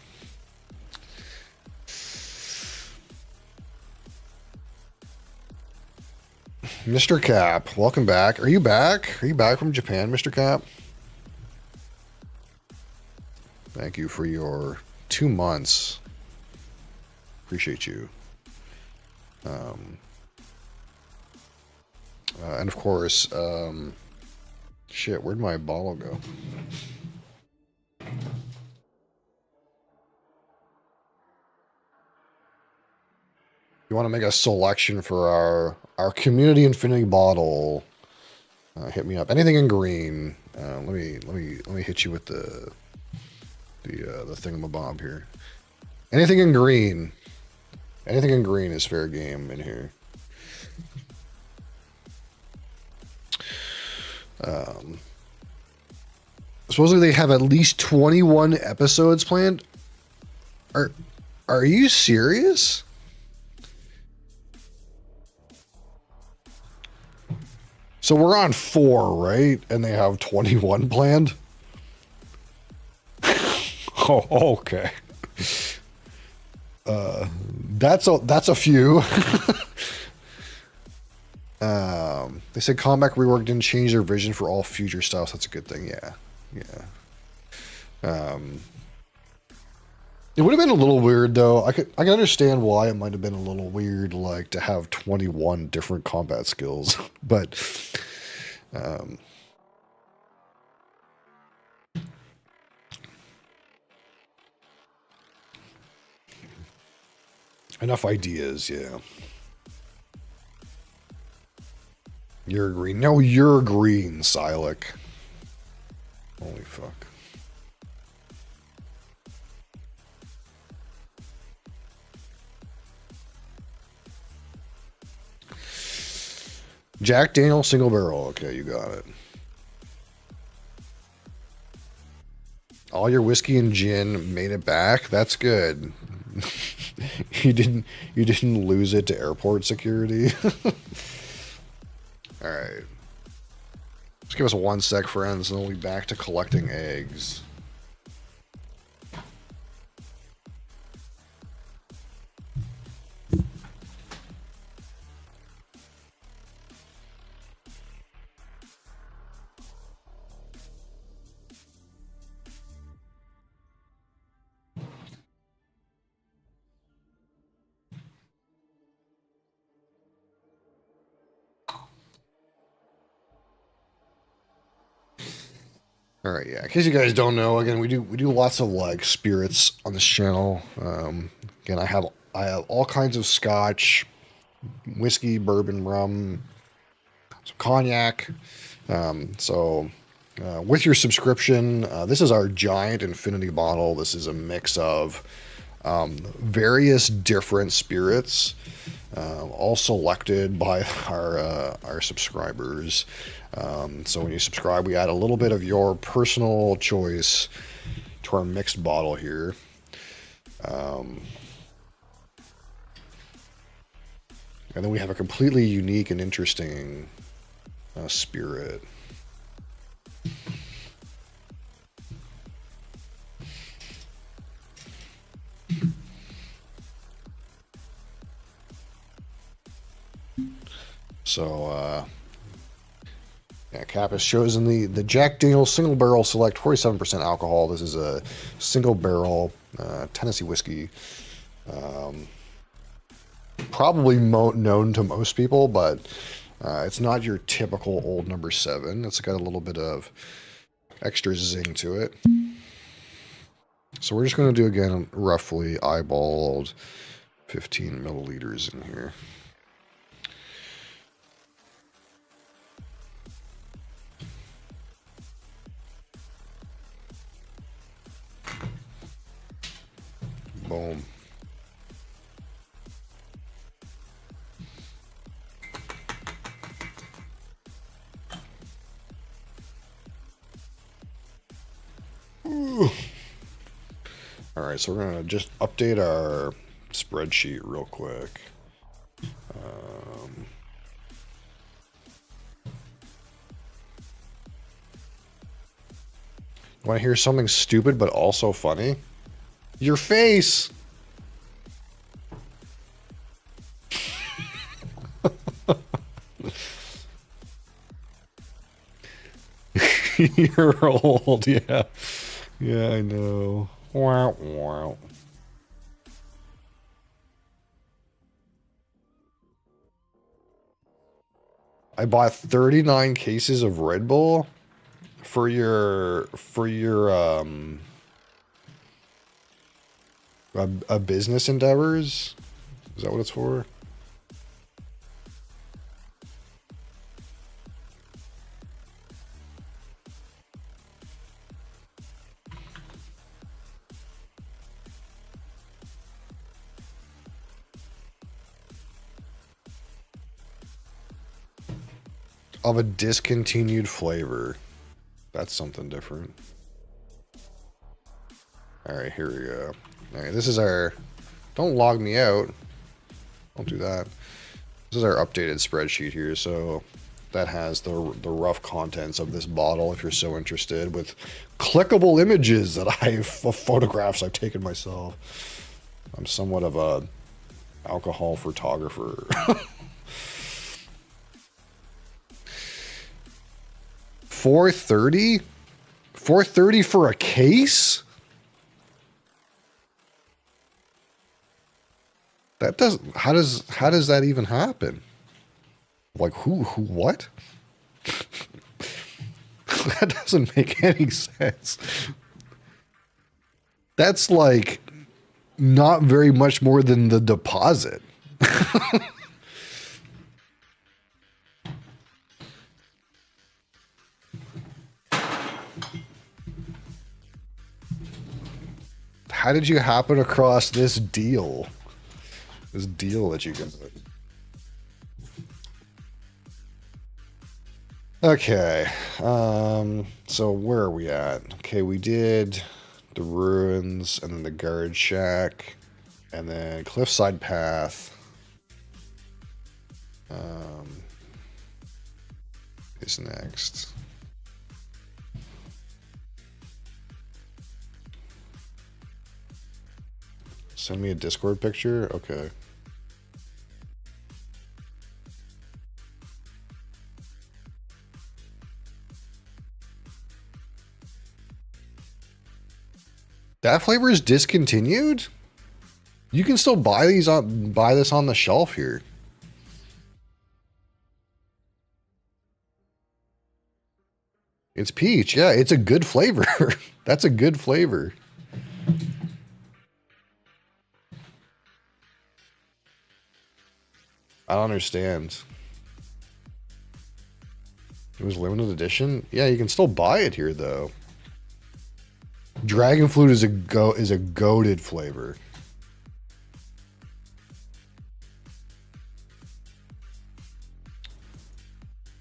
Mr. Cap, welcome back. Are you back? Are you back from Japan, Mr. Cap? Thank you for your 2 months. Appreciate you. And of course, shit, where'd my bottle go? You want to make a selection for our community infinity bottle? Hit me up. Anything in green. Let me hit you with the thingamabob here. Anything in green. Anything in green is fair game in here. Supposedly they have at least 21 episodes planned. Are you serious? So we're on 4, right? And they have 21 planned? Oh, okay. That's a few. They said Comeback Rework didn't change their vision for all future stuff, so that's a good thing. Yeah. It would have been a little weird though. I can understand why it might have been a little weird, like to have 21 different combat skills, but enough ideas, yeah. You're green. No, you're green, Silik. Holy fuck. Jack Daniel single barrel. Okay, you got it. All your whiskey and gin made it back. That's good. you didn't lose it to airport security. All right. Just give us 1 sec, friends, and then we'll be back to collecting eggs. All right, yeah. In case you guys don't know, again, we do lots of like spirits on this channel. Again, I have all kinds of scotch, whiskey, bourbon, rum, some cognac. With your subscription, this is our giant infinity bottle. This is a mix of various different spirits, all selected by our subscribers. So when you subscribe, we add a little bit of your personal choice to our mixed bottle here. And then we have a completely unique and interesting spirit. So, yeah, Kappas shows in the Jack Daniel's Single Barrel Select 47% alcohol. This is a single barrel Tennessee whiskey. Probably known to most people, but it's not your typical old number 7. It's got a little bit of extra zing to it. So we're just going to do, again, roughly eyeballed 15 milliliters in here. Boom. Ooh. All right, so we're going to just update our spreadsheet real quick. Want to hear something stupid but also funny? Your face! You're old, yeah. Yeah, I know. Wow, wow. I bought 39 cases of Red Bull for your business endeavors. Is that what it's for? Of a discontinued flavor. That's something different. Alright, here we go. Alright, this is our... Don't log me out. Don't do that. This is our updated spreadsheet here, so that has the rough contents of this bottle, if you're so interested, with clickable images that photographs I've taken myself. I'm somewhat of a alcohol photographer. $4.30? $4.30 for a case? That doesn't. How does that even happen? Like who what? That doesn't make any sense. That's like not very much more than the deposit. How did you happen across this deal? This deal that you can... Okay. So where are we at? Okay, we did the ruins and then the guard shack and then cliffside path. Is next. Send me a Discord picture? Okay. That flavor is discontinued? You can still buy this on the shelf here. It's peach. Yeah, it's a good flavor. That's a good flavor. I don't understand. It was limited edition? Yeah, you can still buy it here though. Dragon fruit is a goated flavor.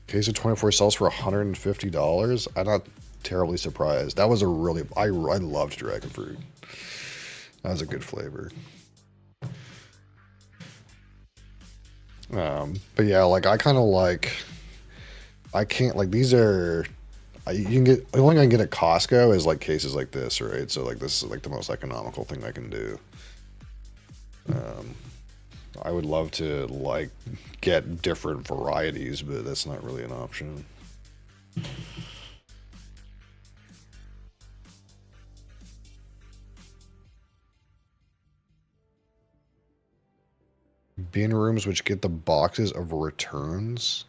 Case of 24 sells for $150. I'm not terribly surprised. That was a really... I loved dragon fruit. That was a good flavor. But yeah, like I kind of like... I can't... Like these are... you can get... The only thing I can get at Costco is like cases like this, right? So like this is like the most economical thing I can do. I would love to, like, get different varieties, but that's not really an option. Bin rooms which get the boxes of returns.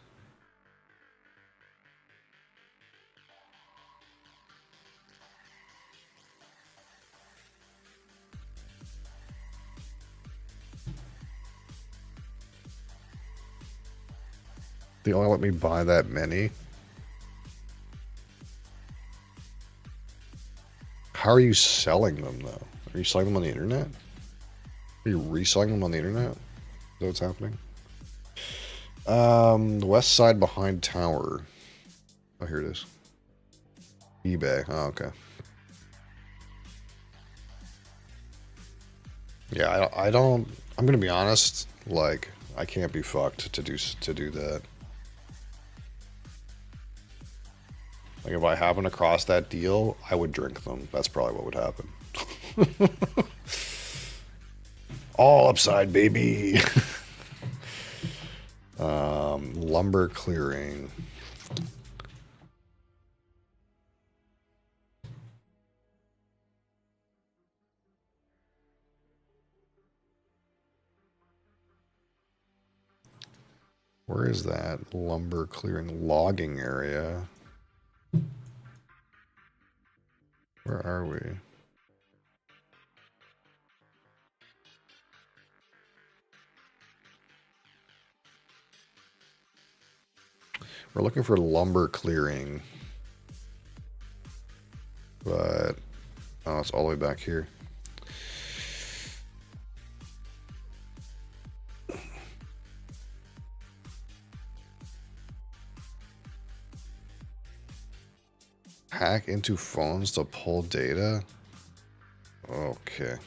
They only let me buy that many. How are you selling them, though? Are you selling them on the internet? Are you reselling them on the internet? Is that what's happening? The west side behind tower. Oh, here it is. eBay. Oh, okay. Yeah, I don't. I'm gonna be honest. Like, I can't be fucked to do that. Like, if I happen across that deal, I would drink them. That's probably what would happen. All upside, baby. Lumber clearing. Where is that? Lumber clearing logging area. Where are we? We're looking for lumber clearing. But, oh, it's all the way back here. Hack into phones to pull data? Okay.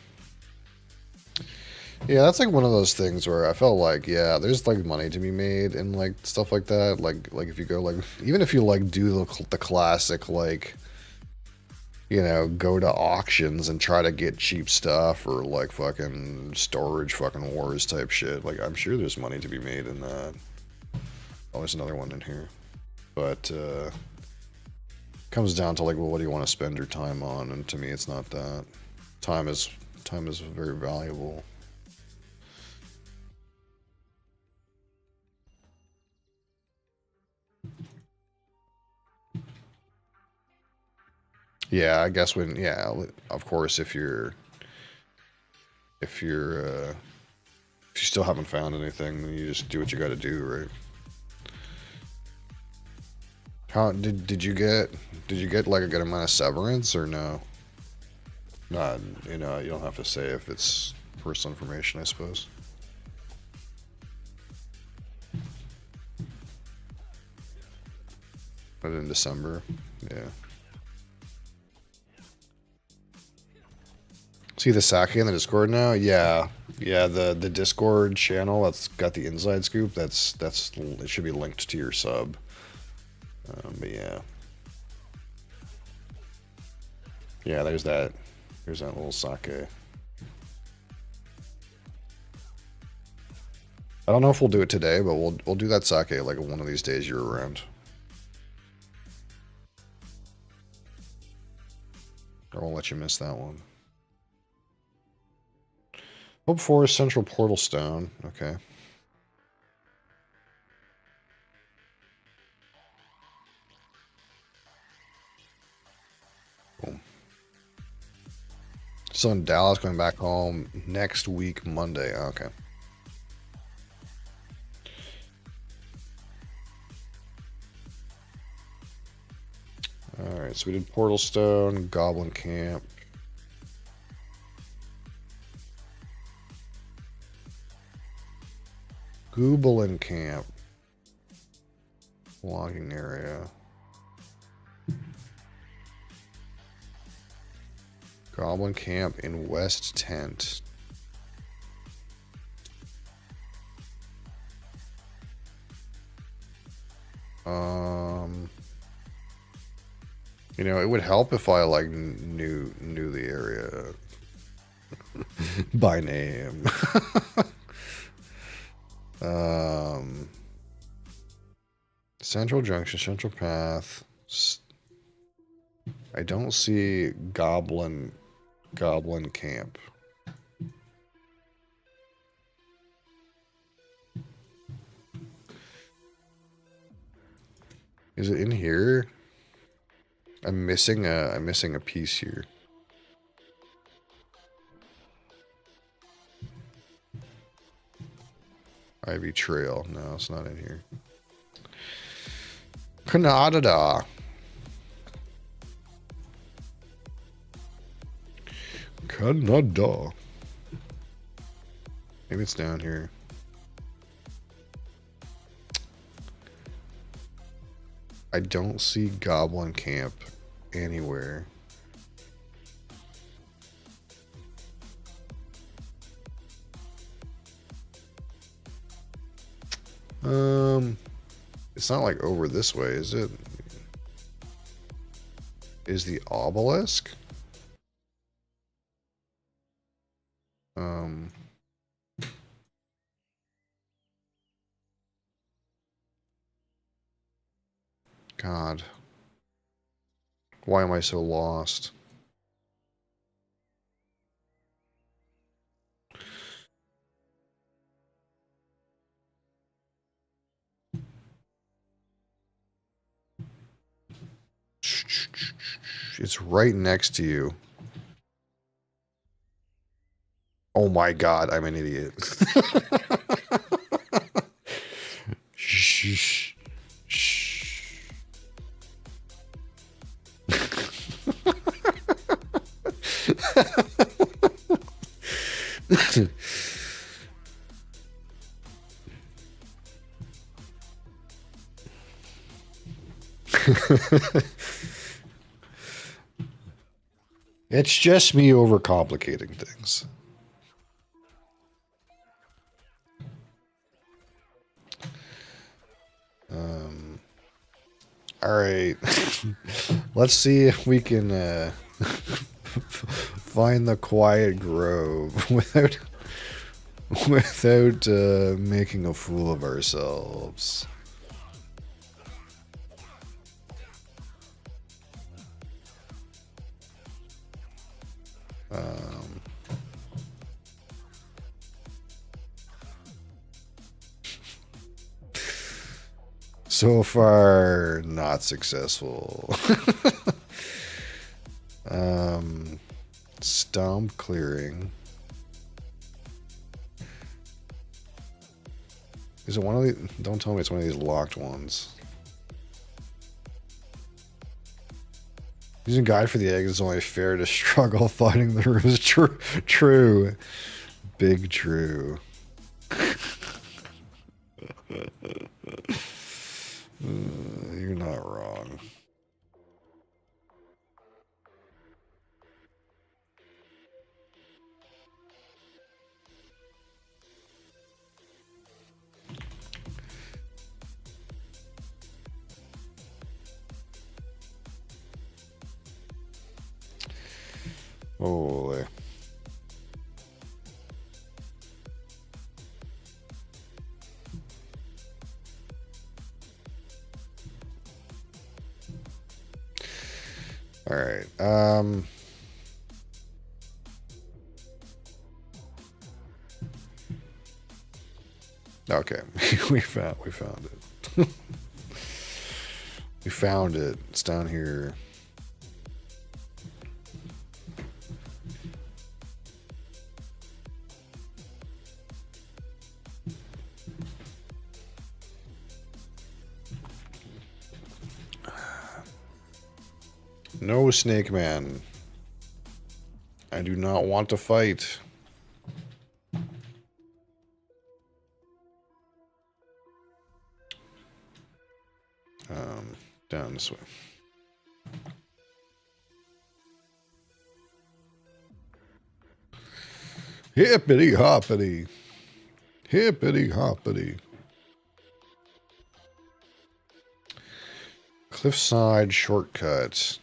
Yeah, that's like one of those things where I felt like, yeah, there's like money to be made and like stuff like that. Like if you go like, even if you like do the classic like, you know, go to auctions and try to get cheap stuff or like fucking storage fucking wars type shit. Like I'm sure there's money to be made in that. Oh, there's another one in here. But comes down to like, well, what do you want to spend your time on? And to me, it's not that. Time is very valuable. Yeah, I guess when, yeah, of course, if you still haven't found anything, then you just do what you got to do, right? How did you get like a good amount of severance or no? Not, you know, you don't have to say if it's personal information, I suppose. But in December, yeah. See the sake in the Discord now? Yeah, yeah. The Discord channel that's got the inside scoop. That's it should be linked to your sub. But yeah, yeah. There's that. There's that little sake. I don't know if we'll do it today, but we'll do that sake like one of these days you're around. I won't let you miss that one. Hope for Central Portal Stone. Okay. Boom. So in Dallas, going back home next week, Monday. Okay. Alright, so we did Portal Stone, Goblin Camp. Goblin Camp. Logging area. Goblin Camp in West Tent. You know, it would help if I like knew the area by name. Central Junction, Central Path. I don't see Goblin Camp. Is it in here? I'm missing a piece here. Ivy Trail. No, it's not in here. Canada. Canada. Maybe it's down here. I don't see Goblin Camp anywhere. It's not like over this way, is it? Is the obelisk? God. Why am I so lost? It's right next to you. Oh my God, I'm an idiot. Shh. Shh. It's just me overcomplicating things. All right. Let's see if we can find the quiet grove without making a fool of ourselves. So far, not successful. Stomp clearing. Is it one of these? Don't tell me it's one of these locked ones. Using guide for the eggs is only fair to struggle fighting the room is true. Big true. You're not wrong. Holy. All right. Okay. we found it. We found it. It's down here. No, Snake Man. I do not want to fight. Down this way. Hippity hoppity. Hippity hoppity. Cliffside shortcuts.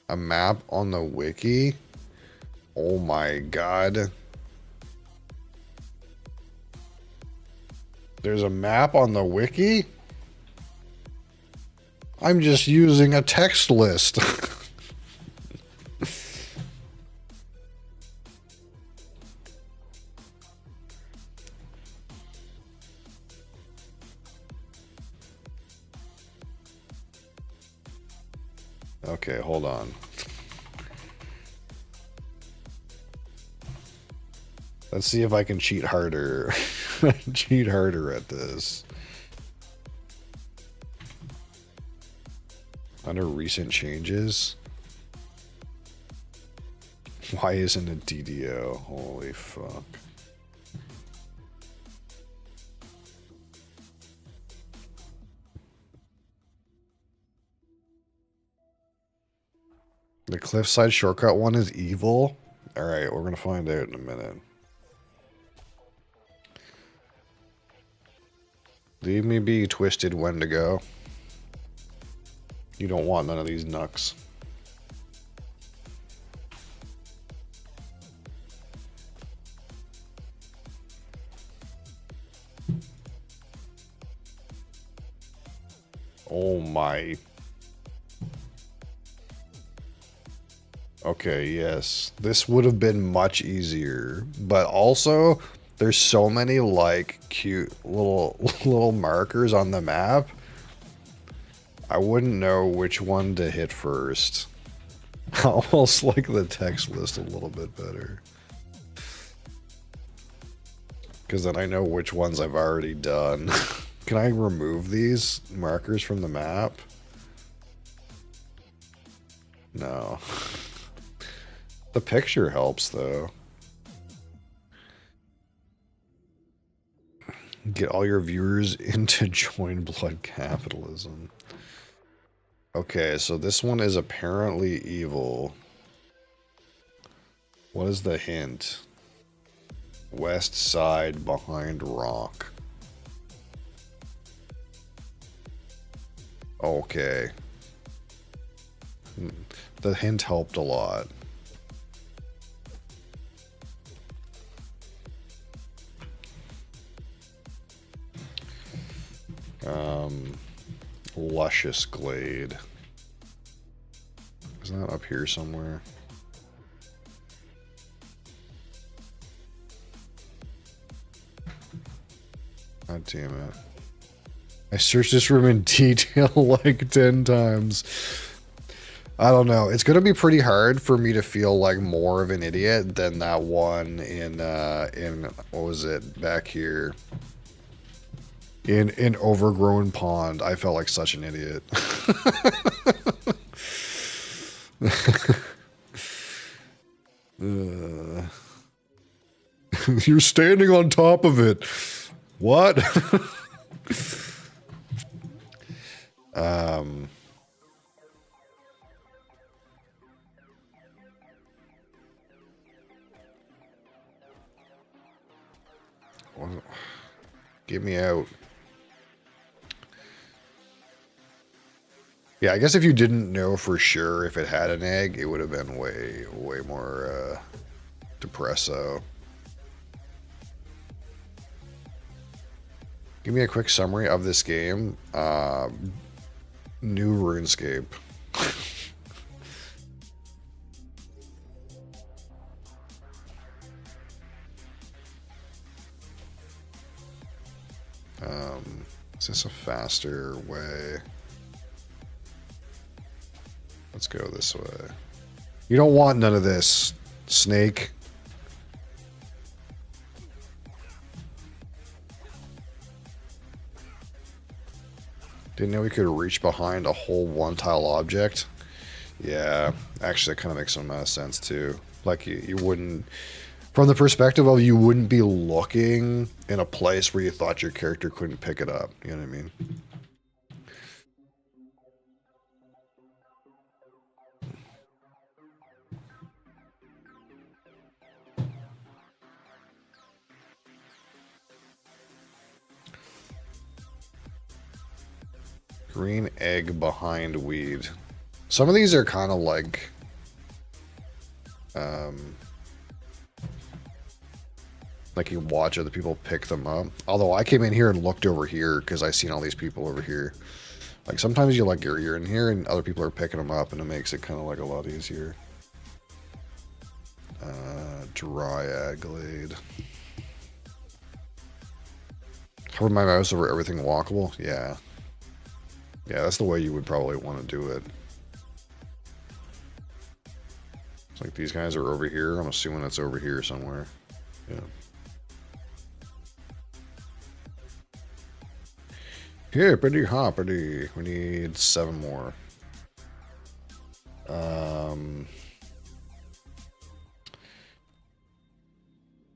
A map on the wiki? Oh my God. There's a map on the wiki? I'm just using a text list. Okay, hold on. Let's see if I can cheat harder. Cheat harder at this. Under recent changes. Why isn't it DDO? Holy fuck. The cliffside shortcut one is evil? Alright, we're gonna find out in a minute. Leave me be, Twisted Wendigo. You don't want none of these nucks. Oh my. Okay, yes. This would have been much easier. But also, there's so many, like, cute little markers on the map. I wouldn't know which one to hit first. I almost like the text list a little bit better. Because then I know which ones I've already done. Can I remove these markers from the map? No. The picture helps, though. Get all your viewers into join blood capitalism. Okay, so this one is apparently evil. What is the hint? West side behind rock. Okay. The hint helped a lot. Luscious Glade. Isn't that up here somewhere? God damn it. I searched this room in detail like 10 times. I don't know. It's going to be pretty hard for me to feel like more of an idiot than that one in what was it, back here? In Overgrown Pond. I felt like such an idiot. You're standing on top of it. What? Get me out. Yeah, I guess if you didn't know for sure if it had an egg, it would have been way more depresso. Give me a quick summary of this game. New RuneScape. Is this a faster way? Let's go this way. You don't want none of this, snake. Didn't know we could reach behind a whole one-tile object. Yeah, actually that kind of makes some amount of sense too. Like you wouldn't, from the perspective of you wouldn't be looking in a place where you thought your character couldn't pick it up. You know what I mean? Green egg behind weed. Some of these are kind of like Like you watch other people pick them up. Although I came in here and looked over here because I seen all these people over here. Like sometimes you like you're in here and other people are picking them up and it makes it kind of like a lot easier. Dryad Glade. Hover my mouse over everything walkable? Yeah. Yeah, that's the way you would probably want to do it. It's like these guys are over here. I'm assuming it's over here somewhere. Yeah. Hippity hoppity. We need 7 more.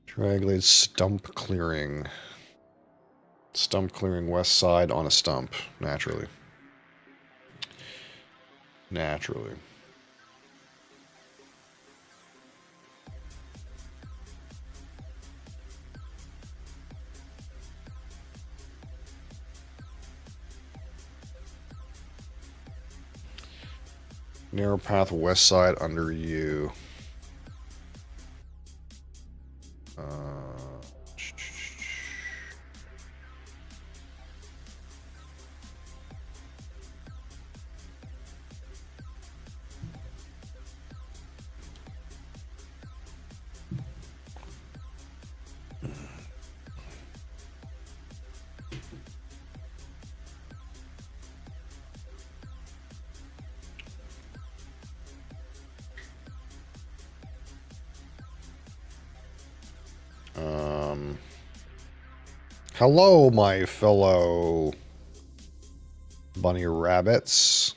Draglade stump clearing. Stump clearing west side on a stump. Naturally. Naturally. Narrow path west side under you. Hello, my fellow bunny rabbits.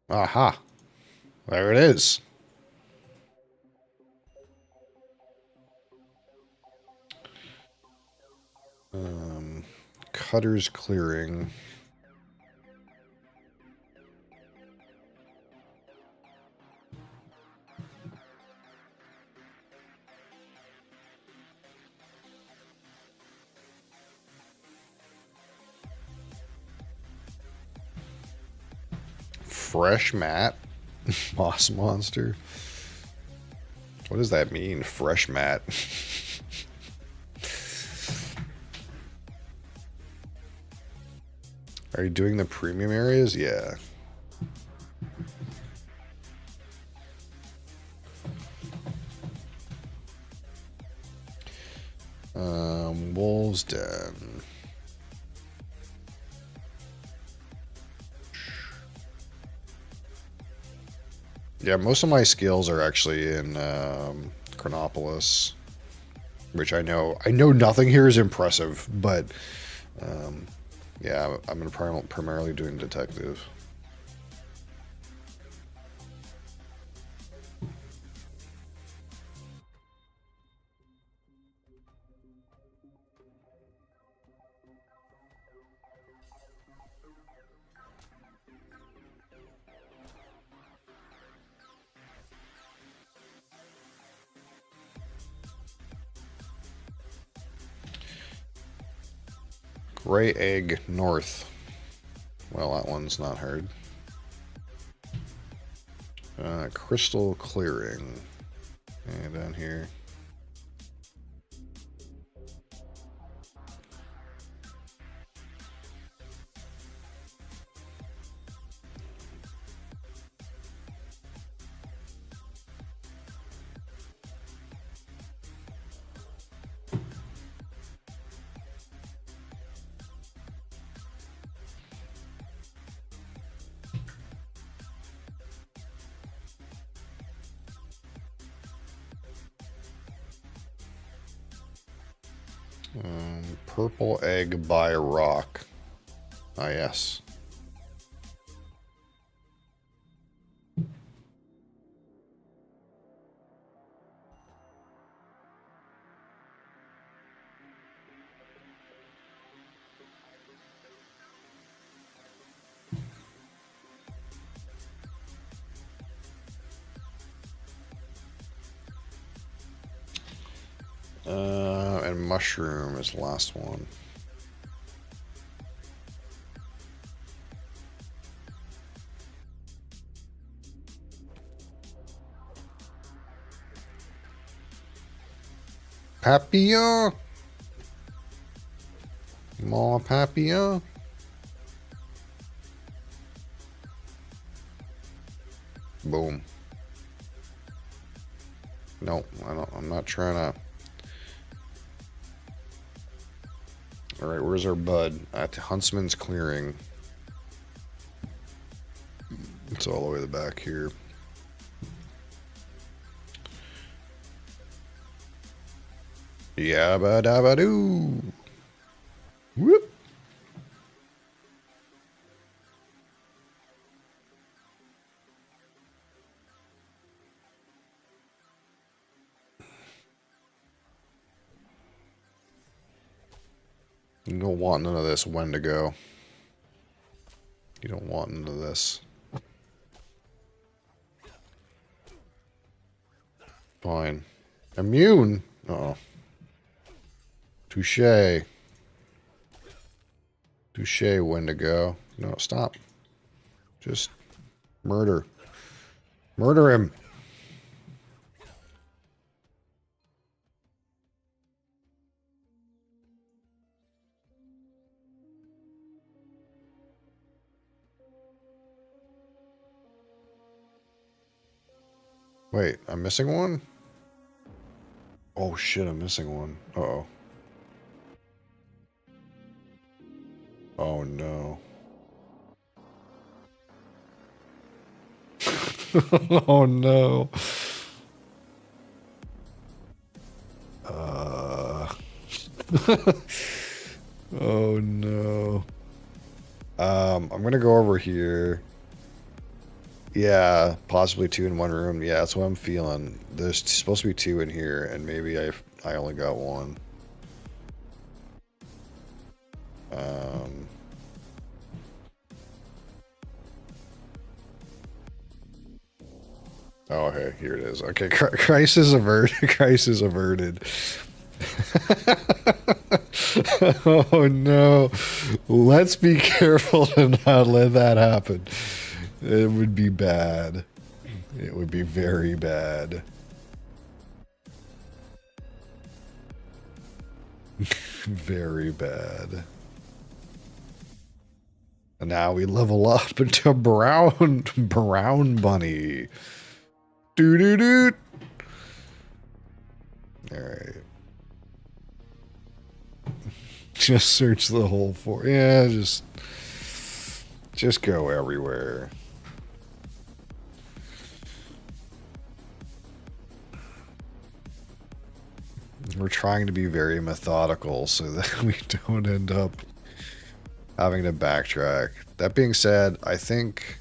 Aha. There it is. Cutter's clearing. Fresh mat? Moss monster? What does that mean, fresh mat? Are you doing the premium areas? Yeah. Wolves Den. Yeah, most of my skills are actually in Chronopolis, which I know nothing here is impressive, but yeah, I'm primarily doing detective. Gray Egg North. Well, that one's not hard. Crystal Clearing. And down here. Purple egg by rock. Ah, yes. And mushroom is the last one. Papillon. More papillon. Boom. No, I'm not trying to. All right, where's our bud? At Huntsman's Clearing. It's all the way to the back here. Yabba dabba doo. Whoop. You don't want none of this when to go. You don't want none of this. Fine. Immune? Uh-oh. Touche. Touche, when to go. No, stop. Just murder. Murder him. Wait, I'm missing one? Oh shit, I'm missing one. Uh-oh. Oh no. Oh no. Oh no. I'm gonna go over here. Yeah, possibly two in one room. Yeah, that's what I'm feeling. There's supposed to be two in here, and maybe I only got one. Oh, okay, here it is. Okay, crisis averted. Crisis averted. Oh no. Let's be careful to not let that happen. It would be bad. It would be very bad. Very bad. And now we level up into brown bunny. Doo doo doo. Alright. Just search the whole for yeah, just go everywhere. We're trying to be very methodical so that we don't end up having to backtrack. That being said, I think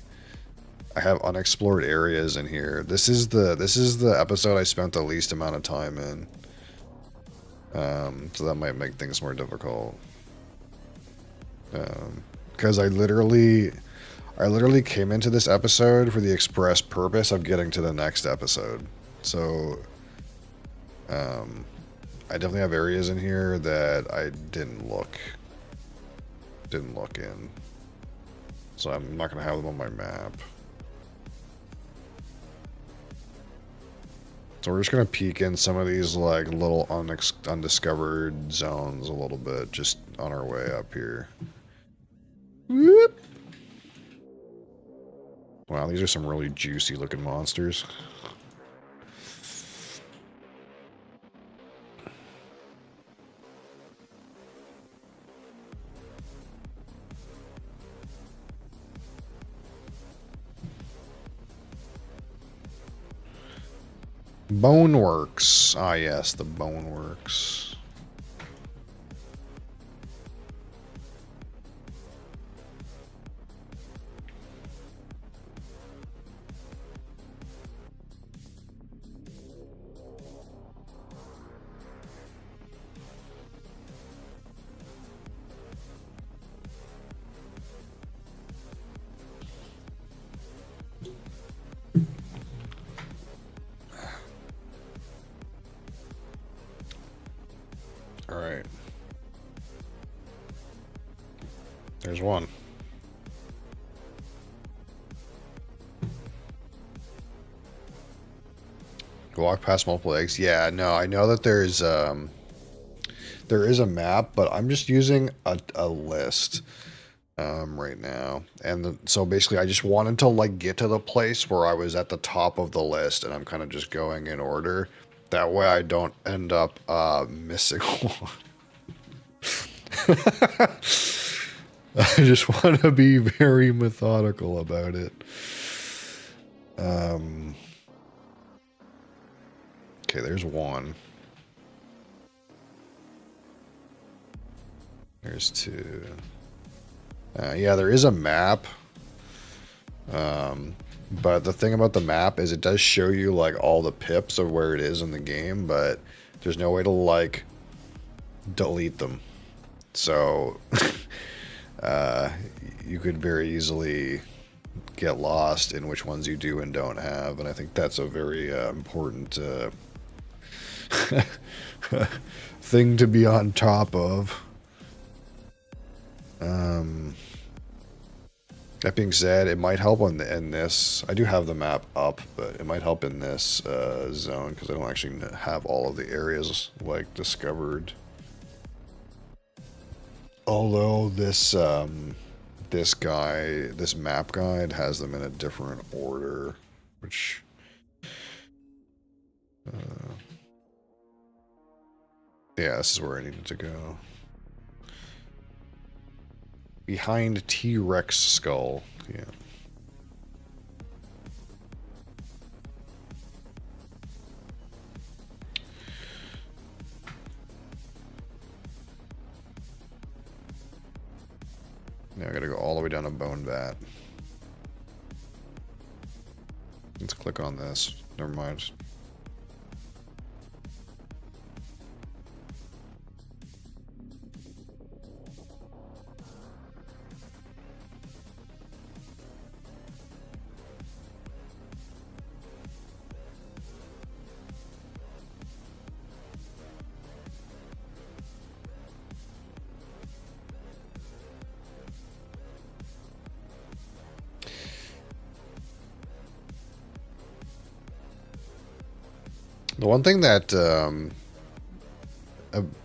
I have unexplored areas in here. This is the episode I spent the least amount of time in. So that might make things more difficult. Because I literally came into this episode for the express purpose of getting to the next episode. So, I definitely have areas in here that I didn't look in. So I'm not going to have them on my map. So we're just going to peek in some of these like little undiscovered zones a little bit just on our way up here. Whoop. Wow, these are some really juicy looking monsters. Boneworks. Ah, yes, the Boneworks. All right. There's one. walk past multiple eggs. Yeah, no, I know that there is a map, but I'm just using a list right now. And so basically I just wanted to like get to the place where I was at the top of the list, and I'm kind of just going in order. That way I don't end up missing one. I just want to be very methodical about it. Okay, there's one. There's two. Yeah, there is a map. But the thing about the map is it does show you like all the pips of where it is in the game, but there's no way to like delete them. So you could very easily get lost in which ones you do and don't have, and I think that's a very important thing to be on top of. That being said, it might help in this. I do have the map up, but it might help in this zone because I don't actually have all of the areas like discovered. Although this this map guide has them in a different order, which yeah, this is where I needed to go. Behind T-Rex skull. Yeah. Now I gotta go all the way down to Bone Vat. Let's click on this. Never mind. The one thing that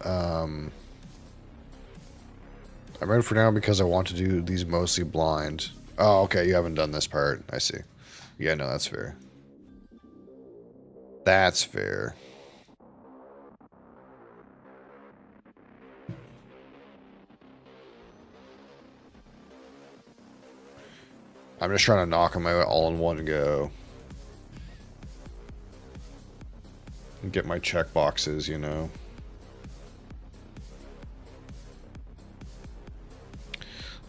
I'm ready for now because I want to do these mostly blind. Oh, okay, you haven't done this part. I see. Yeah, no, that's fair. That's fair. I'm just trying to knock them out all in one go. And get my check boxes, you know.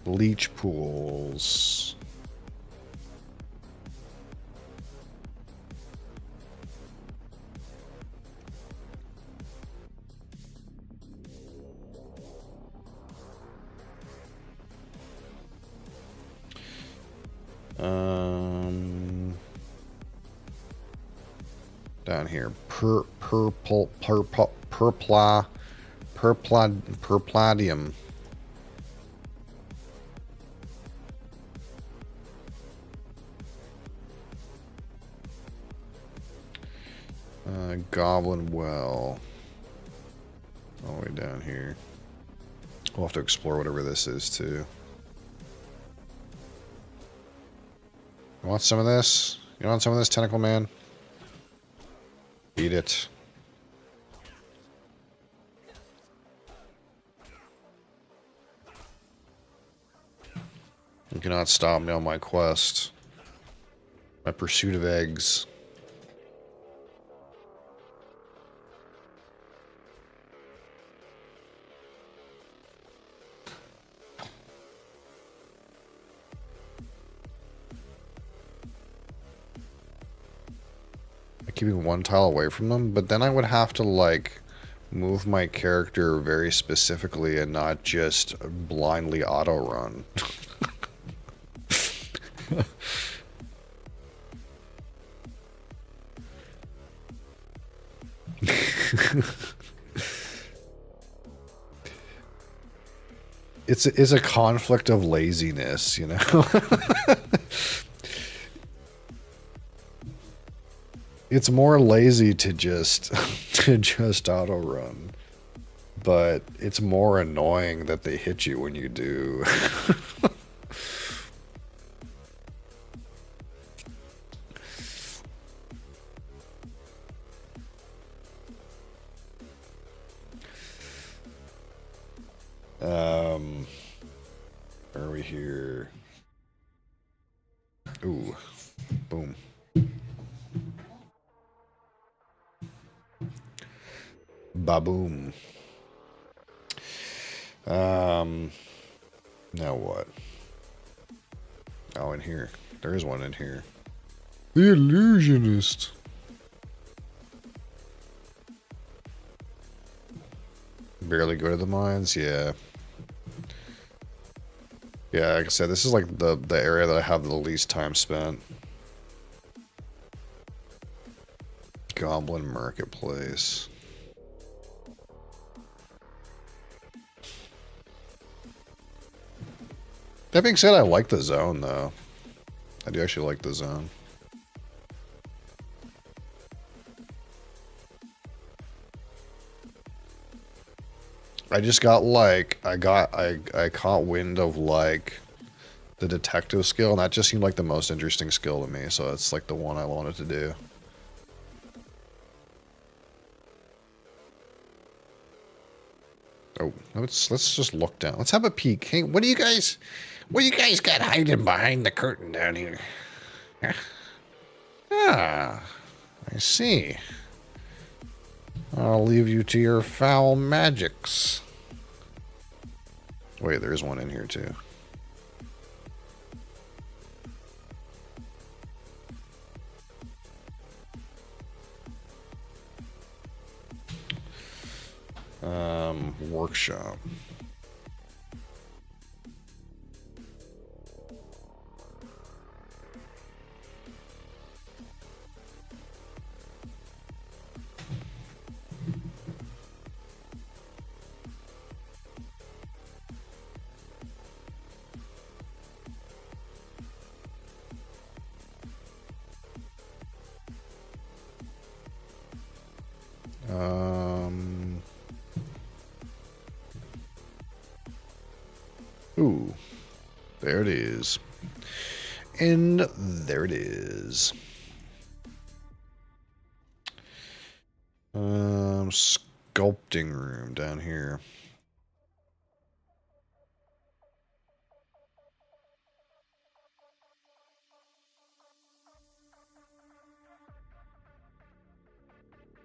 Leech pools. Down here, purpladium. Goblin well. All the way down here. We'll have to explore whatever this is too. You want some of this? You want some of this, Tentacle Man? Eat it. You cannot stop me on my quest. My pursuit of eggs. Keeping one tile away from them, but then I would have to like move my character very specifically and not just blindly auto run. It's a conflict of laziness, you know. It's more lazy to just to just auto run, but it's more annoying that they hit you when you do. Where are we here? Ooh, boom. Ba-boom. Now what? Oh, in here. There is one in here. The Illusionist. Barely go to the mines? Yeah. Yeah, like I said, this is like the area that I have the least time spent. Goblin Marketplace. That being said, I like the zone, though. I do actually like the zone. I just got like, I caught wind of like the detective skill, and that just seemed like the most interesting skill to me, so it's like the one I wanted to do. Oh, let's just look down. Let's have a peek. Hey, what do you guys got hiding behind the curtain down here? Ah, I see. I'll leave you to your foul magics. Wait, there's one in here too. Workshop. Ooh, there it is. And there it is. Sculpting room down here.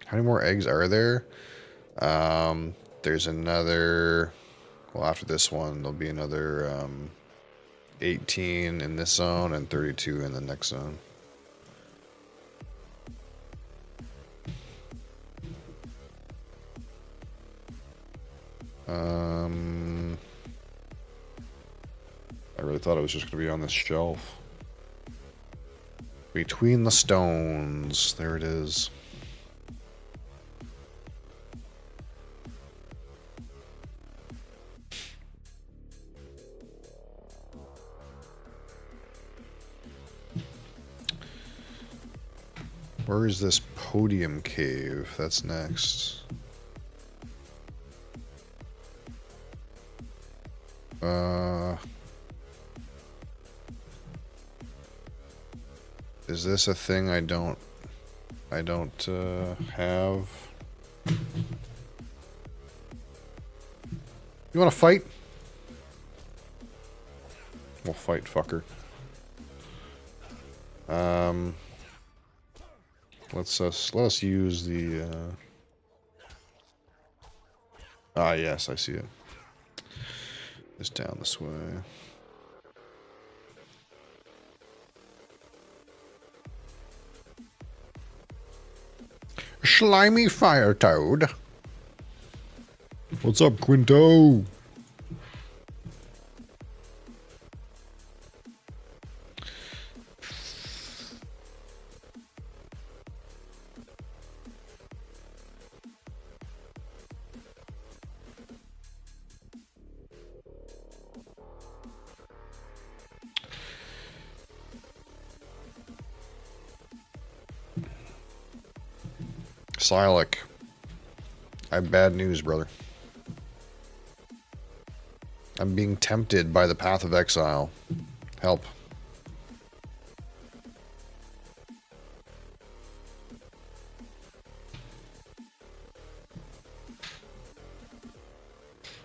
How many more eggs are there? There's another, well, after this one, there'll be another 18 in this zone and 32 in the next zone. I really thought it was just going to be on this shelf. Between the stones. There it is. Where is this podium cave? That's next. Is this a thing I don't have? You want to fight? We'll fight, fucker. Let us use the. Ah, yes, I see it. It's down this way. Slimy fire toad. What's up, Quinto? Silik. I have bad news, brother. I'm being tempted by the path of exile. Help.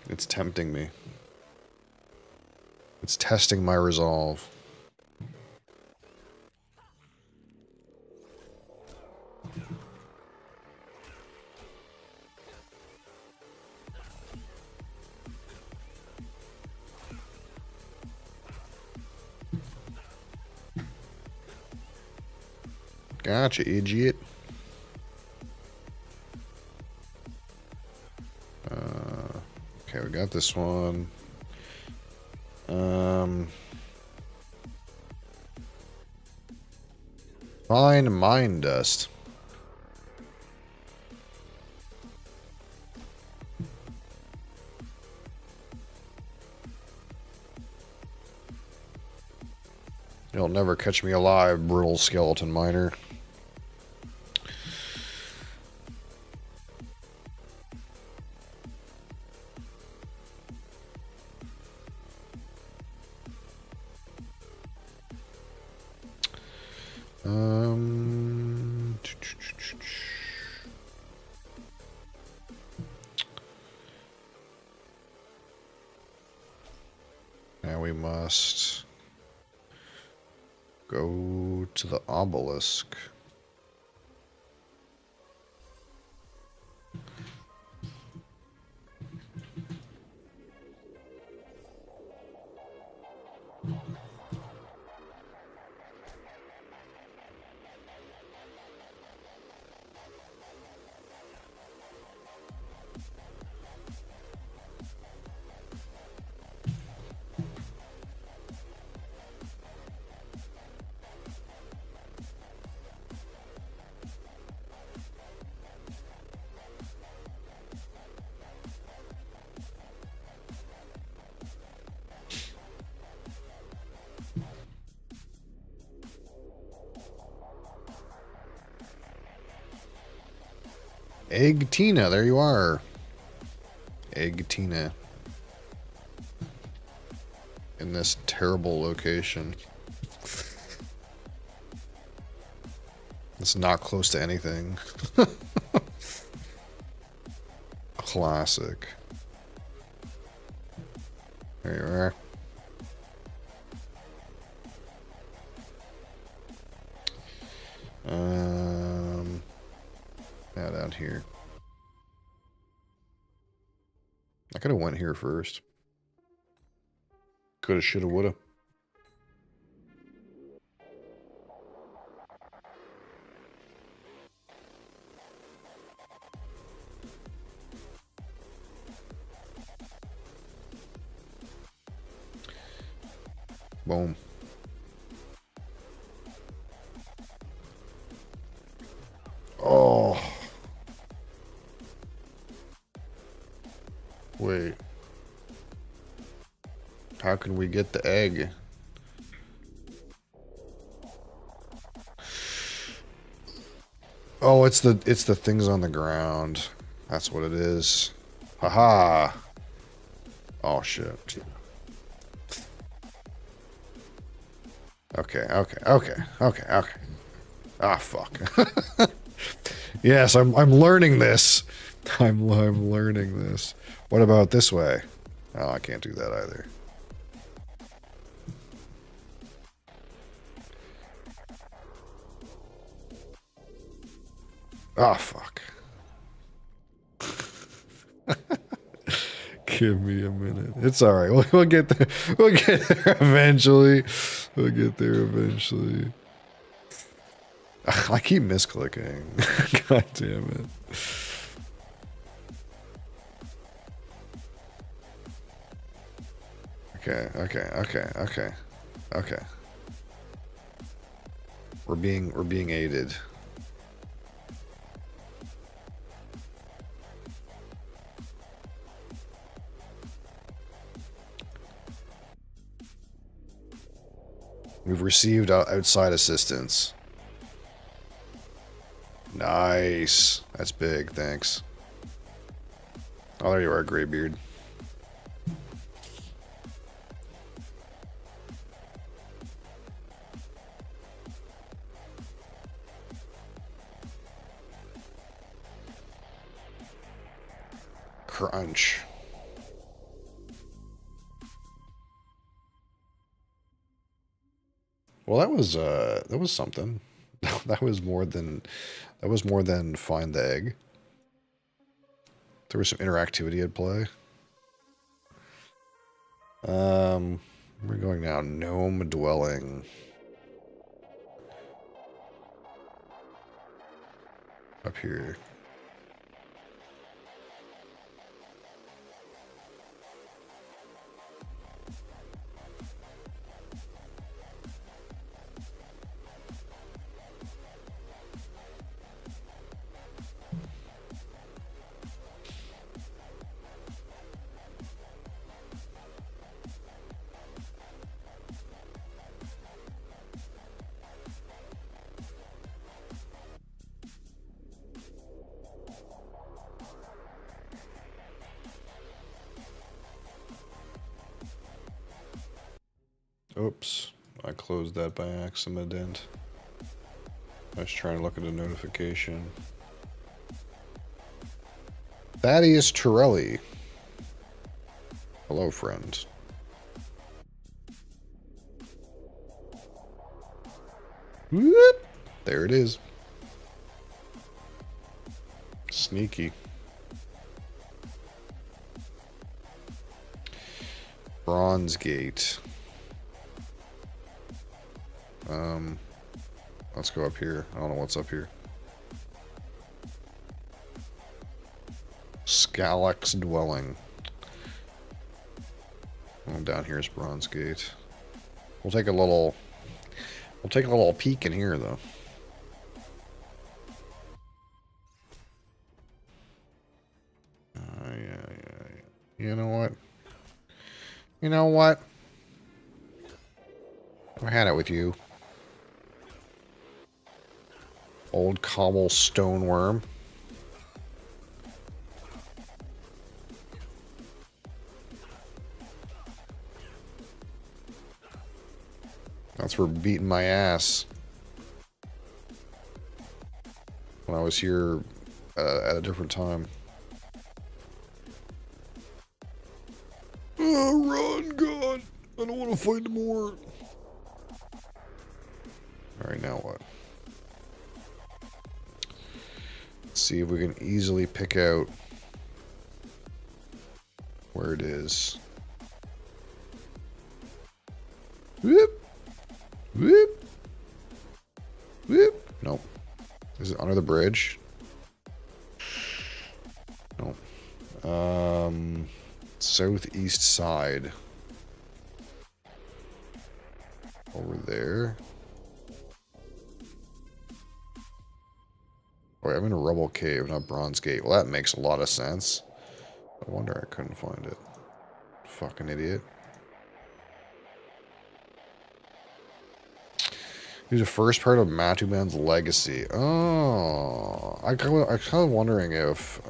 It's tempting me. It's testing my resolve. Gotcha, idiot. Okay, we got this one. Fine mine dust. You'll never catch me alive, brittle skeleton miner. Now we must go to the obelisk. Egg Tina, there you are. Egg Tina. In this terrible location. It's not close to anything. Classic. There you are. Yeah, down here. I could have went here first. Coulda, shoulda, woulda. Boom. Oh. Wait. How can we get the egg? Oh, it's the things on the ground. That's what it is. Haha. Oh shit. Okay. Ah, fuck. Yes, I'm learning this. I'm learning this. What about this way? Oh, I can't do that either. Oh, fuck. Give me a minute. It's all right. We'll get there. We'll get there eventually. We'll get there eventually. Ugh, I keep misclicking. God damn it. Okay. We're being aided. We've received outside assistance. Nice. That's big, thanks. Oh, there you are, Greybeard. Crunch. Well, that was something. That was more than find the egg. There was some interactivity at play. We're going now. Gnome dwelling. Up here. Oops, I closed that by accident. I was trying to look at a notification. Thaddeus Torelli. Hello, friend. Whoop. There it is. Sneaky. Bronze Gate. Let's go up here. I don't know what's up here. Scalax Dwelling. Oh, down here is Bronze Gate. We'll take a little peek in here though. Yeah. You know what? You know what? I had it with you. Old cobble stoneworm. That's for beating my ass when I was here at a different time. Run, God! I don't want to fight more. Alright, now what? Let's see if we can easily pick out where it is. Whoop! Whoop! Whoop! Nope. Is it under the bridge? Nope. Southeast side. Over there. Oh, I'm in a rubble cave, not Bronze Gate. Well, that makes a lot of sense. I wonder I couldn't find it. Fucking idiot. He's the first part of Matuban's legacy. Oh, I kind of wondering if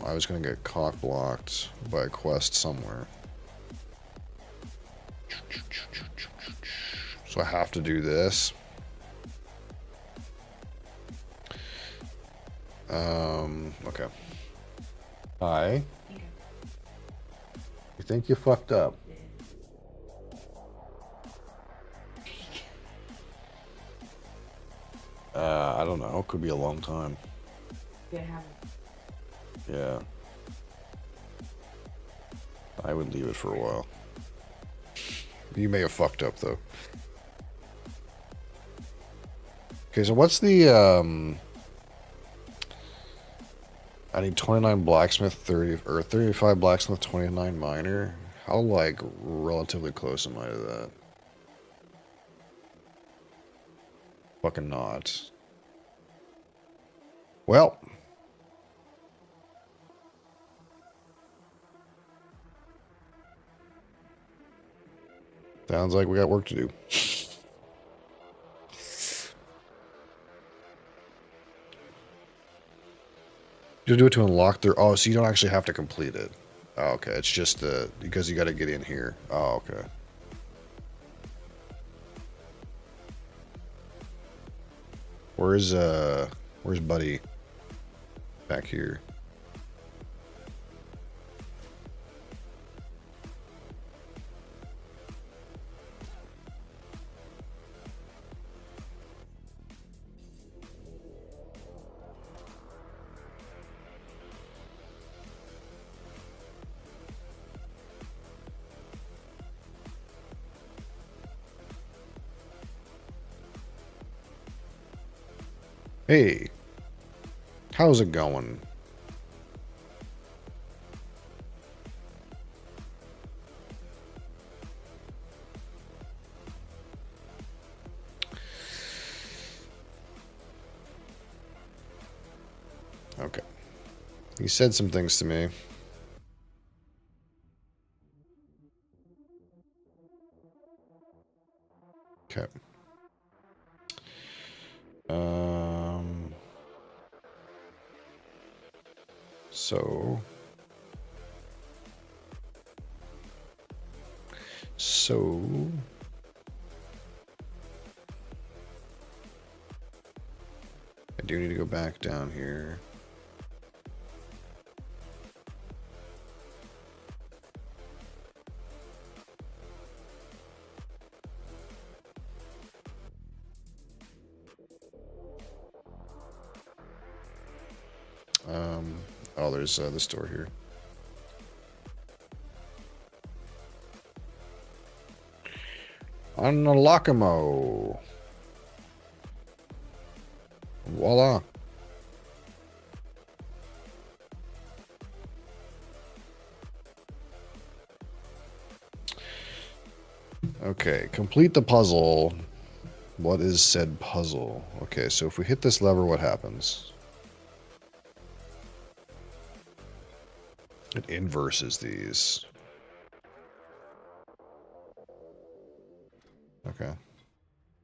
I was going to get cock blocked by a quest somewhere. So I have to do this. Okay. Hi. You think you fucked up? I don't know. Could be a long time. Yeah. I would leave it for a while. You may have fucked up, though. Okay, so what's the, I need 29 blacksmith, 35 blacksmith, 29 miner. How, like, relatively close am I to that? Fucking not. Well. Sounds like we got work to do. You do it to unlock their... Oh, so you don't actually have to complete it. Oh, okay. It's just because you got to get in here. Oh, okay. Where's Buddy? Back here. Hey, how's it going? Okay. He said some things to me. Okay. So... I do need to go back down here. Oh, there's this door here. Unlockamo. Voila. Okay, complete the puzzle. What is said puzzle? Okay, so if we hit this lever, what happens? It inverses these. Okay.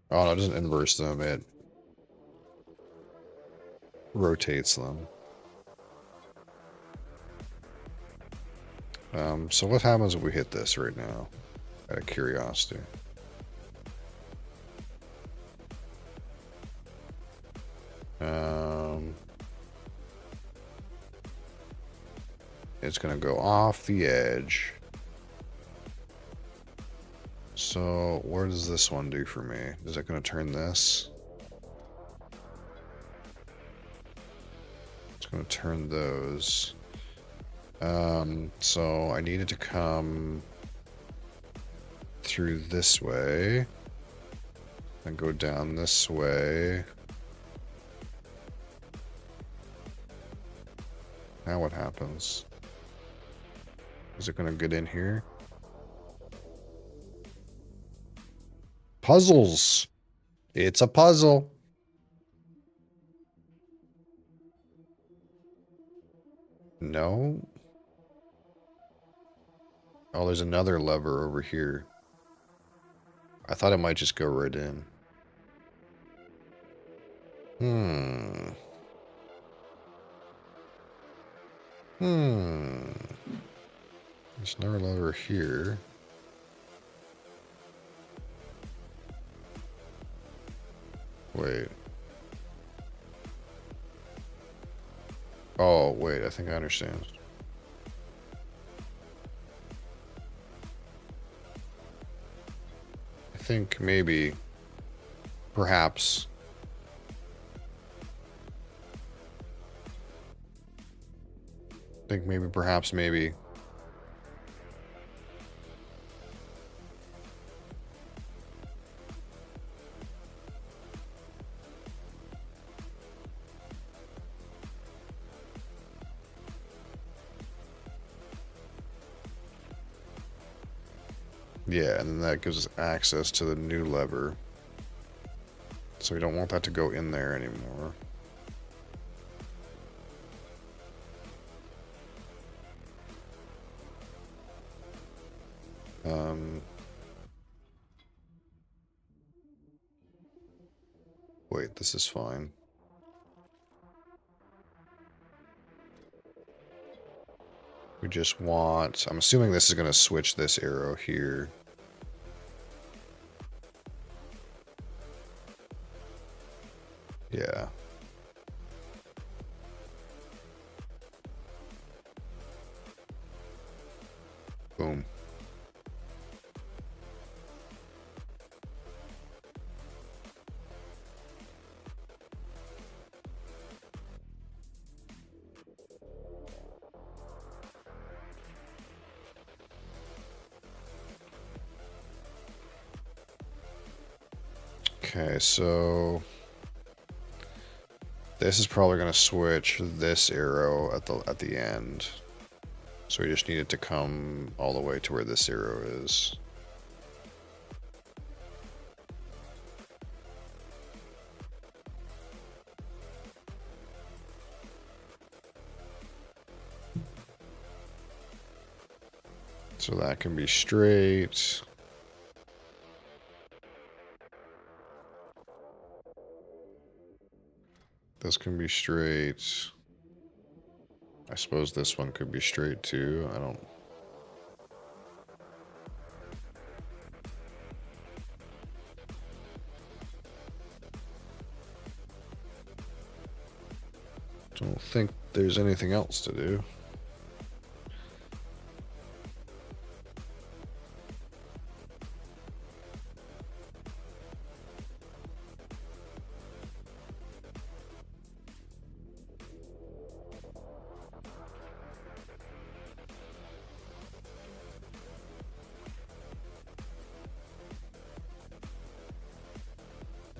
Oh, no, it doesn't inverse them. It rotates them. So what happens if we hit this right now? Out of curiosity. It's gonna go off the edge. So what does this one do for me? Is it gonna turn this? It's gonna turn those. So I needed to come through this way and go down this way. Now what happens? Is it gonna get in here? Puzzles! It's a puzzle! No? Oh, there's another lever over here. I thought it might just go right in. There's another lever here. Wait. Oh, wait, I think I understand. I think maybe, perhaps. I think maybe, perhaps, maybe. Yeah, and then that gives us access to the new lever. So we don't want that to go in there anymore. Wait, this is fine. We just want... I'm assuming this is going to switch this arrow here. Yeah. Boom. Okay, so this is probably going to switch this arrow at the end. So we just need it to come all the way to where this arrow is. So that can be straight. This can be straight. I suppose this one could be straight too. I don't... Don't think there's anything else to do.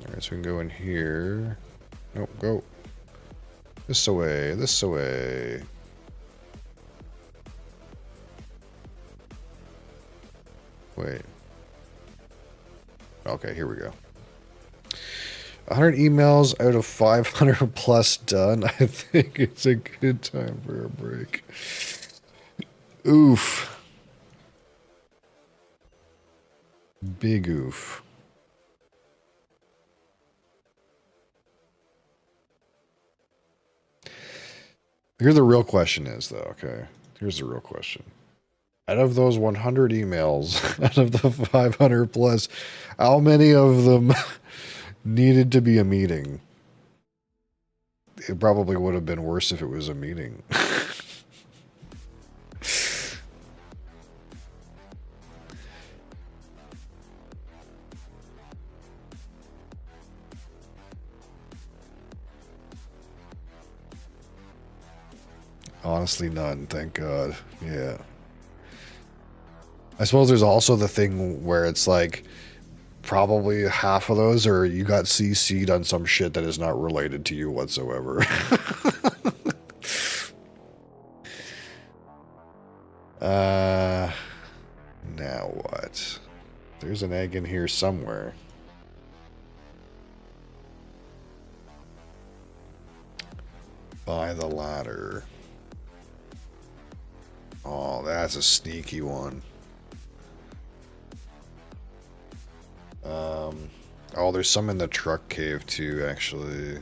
Alright, so we can go in here. Nope, go. This away, this away. Wait. Okay, here we go. 100 emails out of 500 plus done. I think it's a good time for a break. Oof. Big oof. Here the real question is, though, okay? Here's the real question. Out of those 100 emails, out of the 500 plus, how many of them needed to be a meeting? It probably would have been worse if it was a meeting. Honestly, none, thank God. Yeah. I suppose there's also the thing where it's like, probably half of those are you got CC'd on some shit that is not related to you whatsoever. Now what? There's an egg in here somewhere. By the ladder. Oh, that's a sneaky one. Oh, there's some in the truck cave too, actually.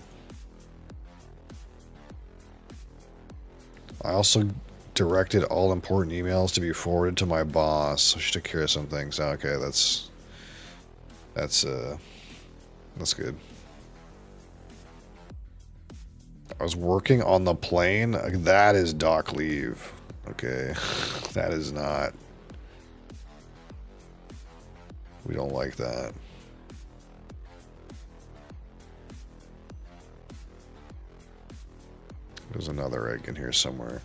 I also directed all important emails to be forwarded to my boss, so she took care of some things. Okay, that's good. I was working on the plane. That is dock leave. Okay, that is not. We don't like that. There's another egg in here somewhere.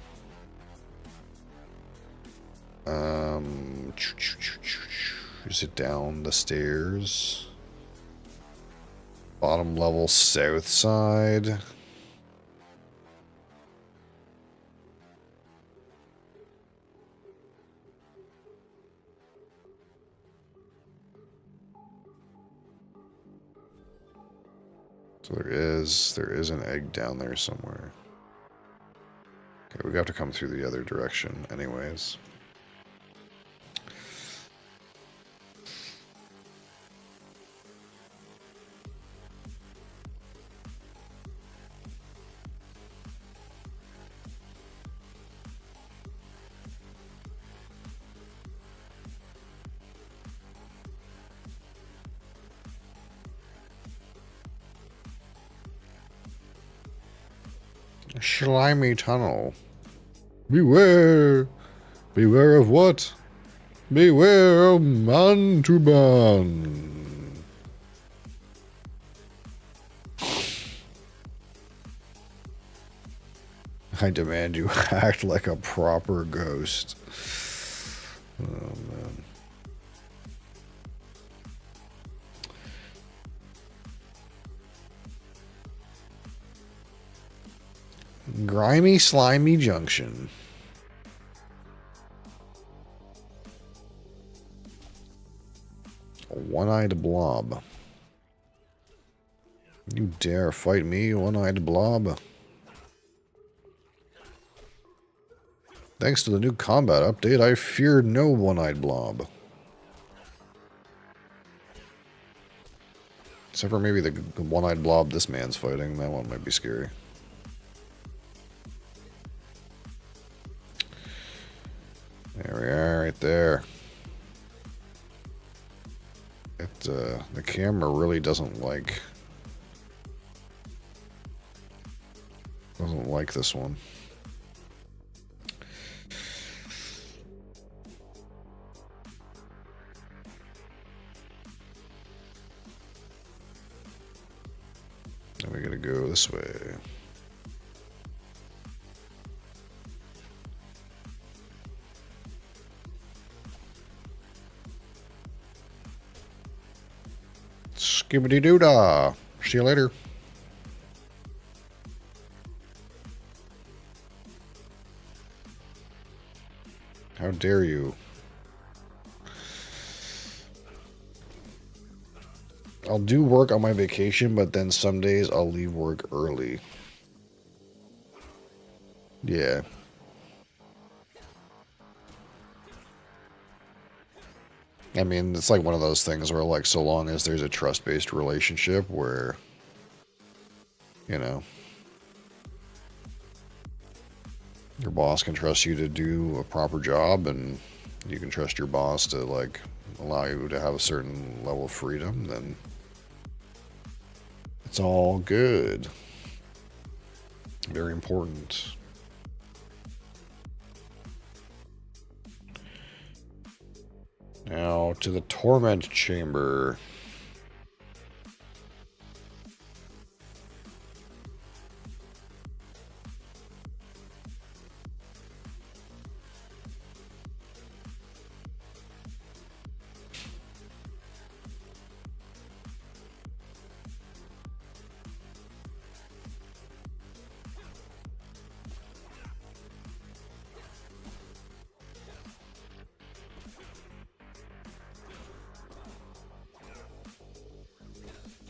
Is it down the stairs? Bottom level south side. So there is an egg down there somewhere. Okay, we have to come through the other direction anyways. Slimy tunnel. Beware! Beware of what? Beware of Mantuban. I demand you act like a proper ghost. Oh, man. Grimy, slimy junction. A one-eyed blob. You dare fight me, one-eyed blob? Thanks to the new combat update, I fear no one-eyed blob. Except for maybe the one-eyed blob this man's fighting. That one might be scary. There we are, right there. The camera really doesn't like this one. And we gotta go this way. Skibbity doo dah. See you later. How dare you? I'll do work on my vacation, but then some days I'll leave work early. Yeah. I mean, it's like one of those things where, like, so long as there's a trust-based relationship where, you know, your boss can trust you to do a proper job, and you can trust your boss to, like, allow you to have a certain level of freedom, then it's all good. Very important. Now to the torment chamber.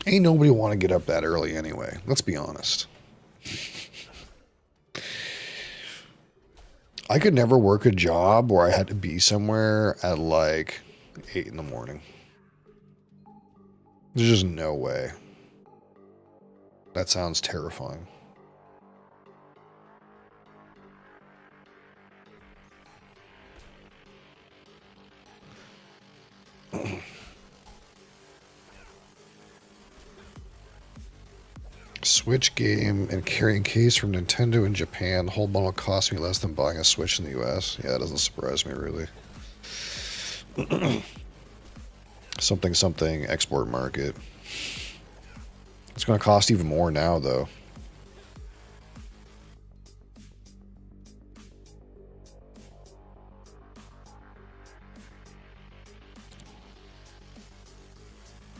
Ain't nobody want to get up that early anyway. Let's be honest. I could never work a job where I had to be somewhere at like 8 in the morning. There's just no way. That sounds terrifying. Switch game and carrying case from Nintendo in Japan. Whole bundle cost me less than buying a Switch in the US. Yeah, that doesn't surprise me really. Something export market. It's going to cost even more now though.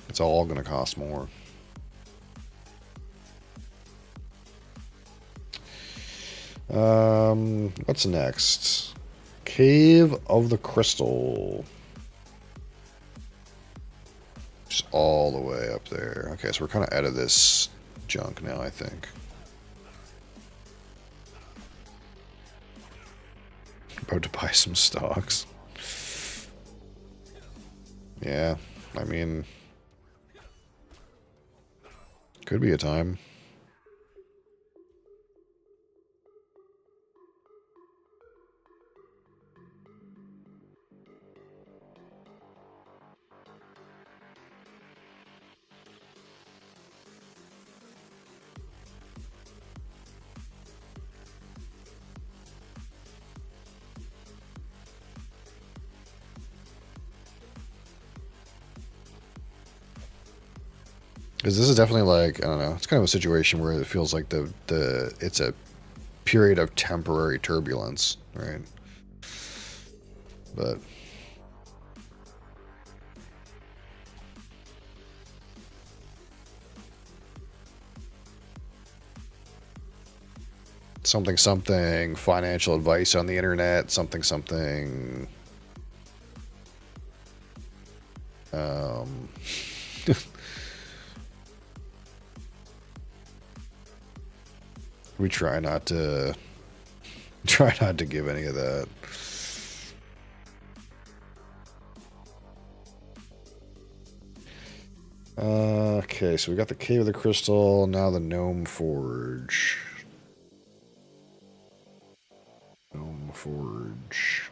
It's all going to cost more. What's next? Cave of the Crystal. Just all the way up there. Okay, so we're kind of out of this junk now, I think. About to buy some stocks. Yeah, I mean, could be a time. Because this is definitely like, I don't know, it's kind of a situation where it feels like it's a period of temporary turbulence, right? But something something financial advice on the internet, something something. Um, we try not to give any of that. Okay, so we got the Cave of the Crystal, now the Gnome Forge. Gnome Forge.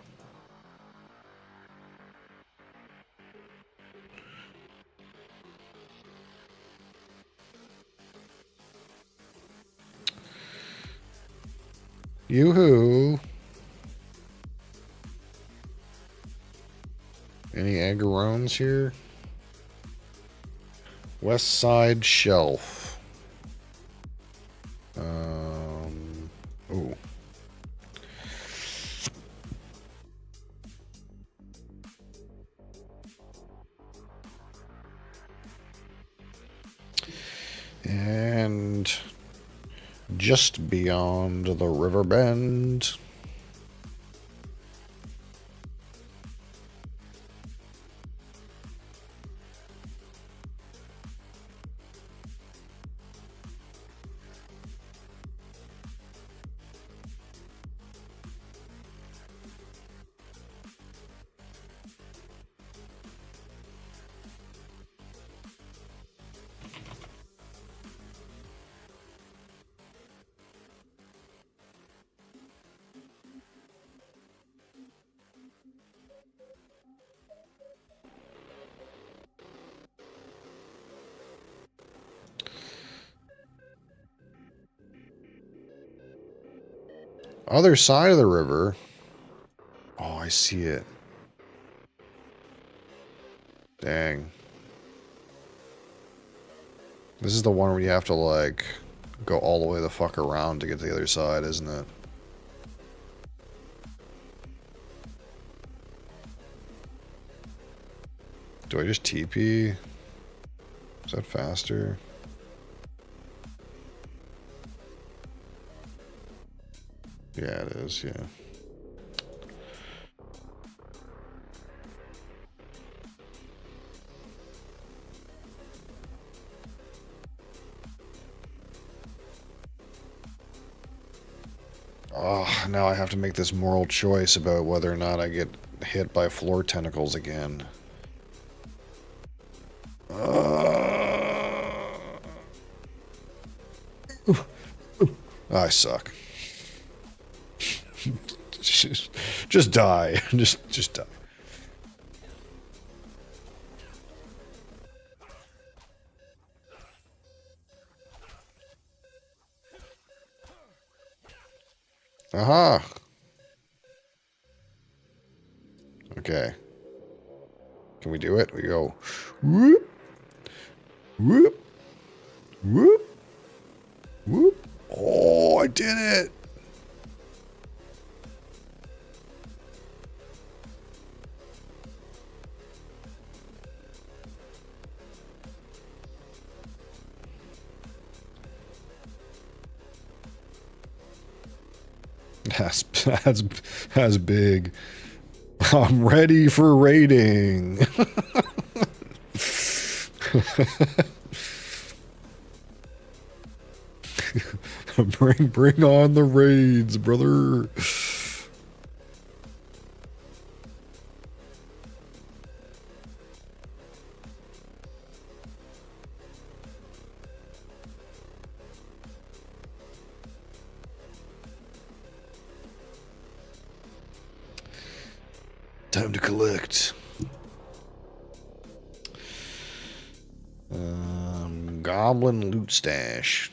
Yoo-hoo! Any Agarones here? West Side Shelf. Ooh. And just beyond the river bend. Other side of the river. Oh, I see it. Dang. This is the one where you have to, like, go all the way the fuck around to get to the other side, isn't it? Do I just TP? Is that faster? Yeah, it is, yeah. Oh, now I have to make this moral choice about whether or not I get hit by floor tentacles again. I suck. Just die. Just die. Aha. Okay. Can we do it? We go whoop, whoop, whoop, whoop. Oh, I did it. That's big. I'm ready for raiding. Bring on the raids, brother. Time to collect. Goblin loot stash.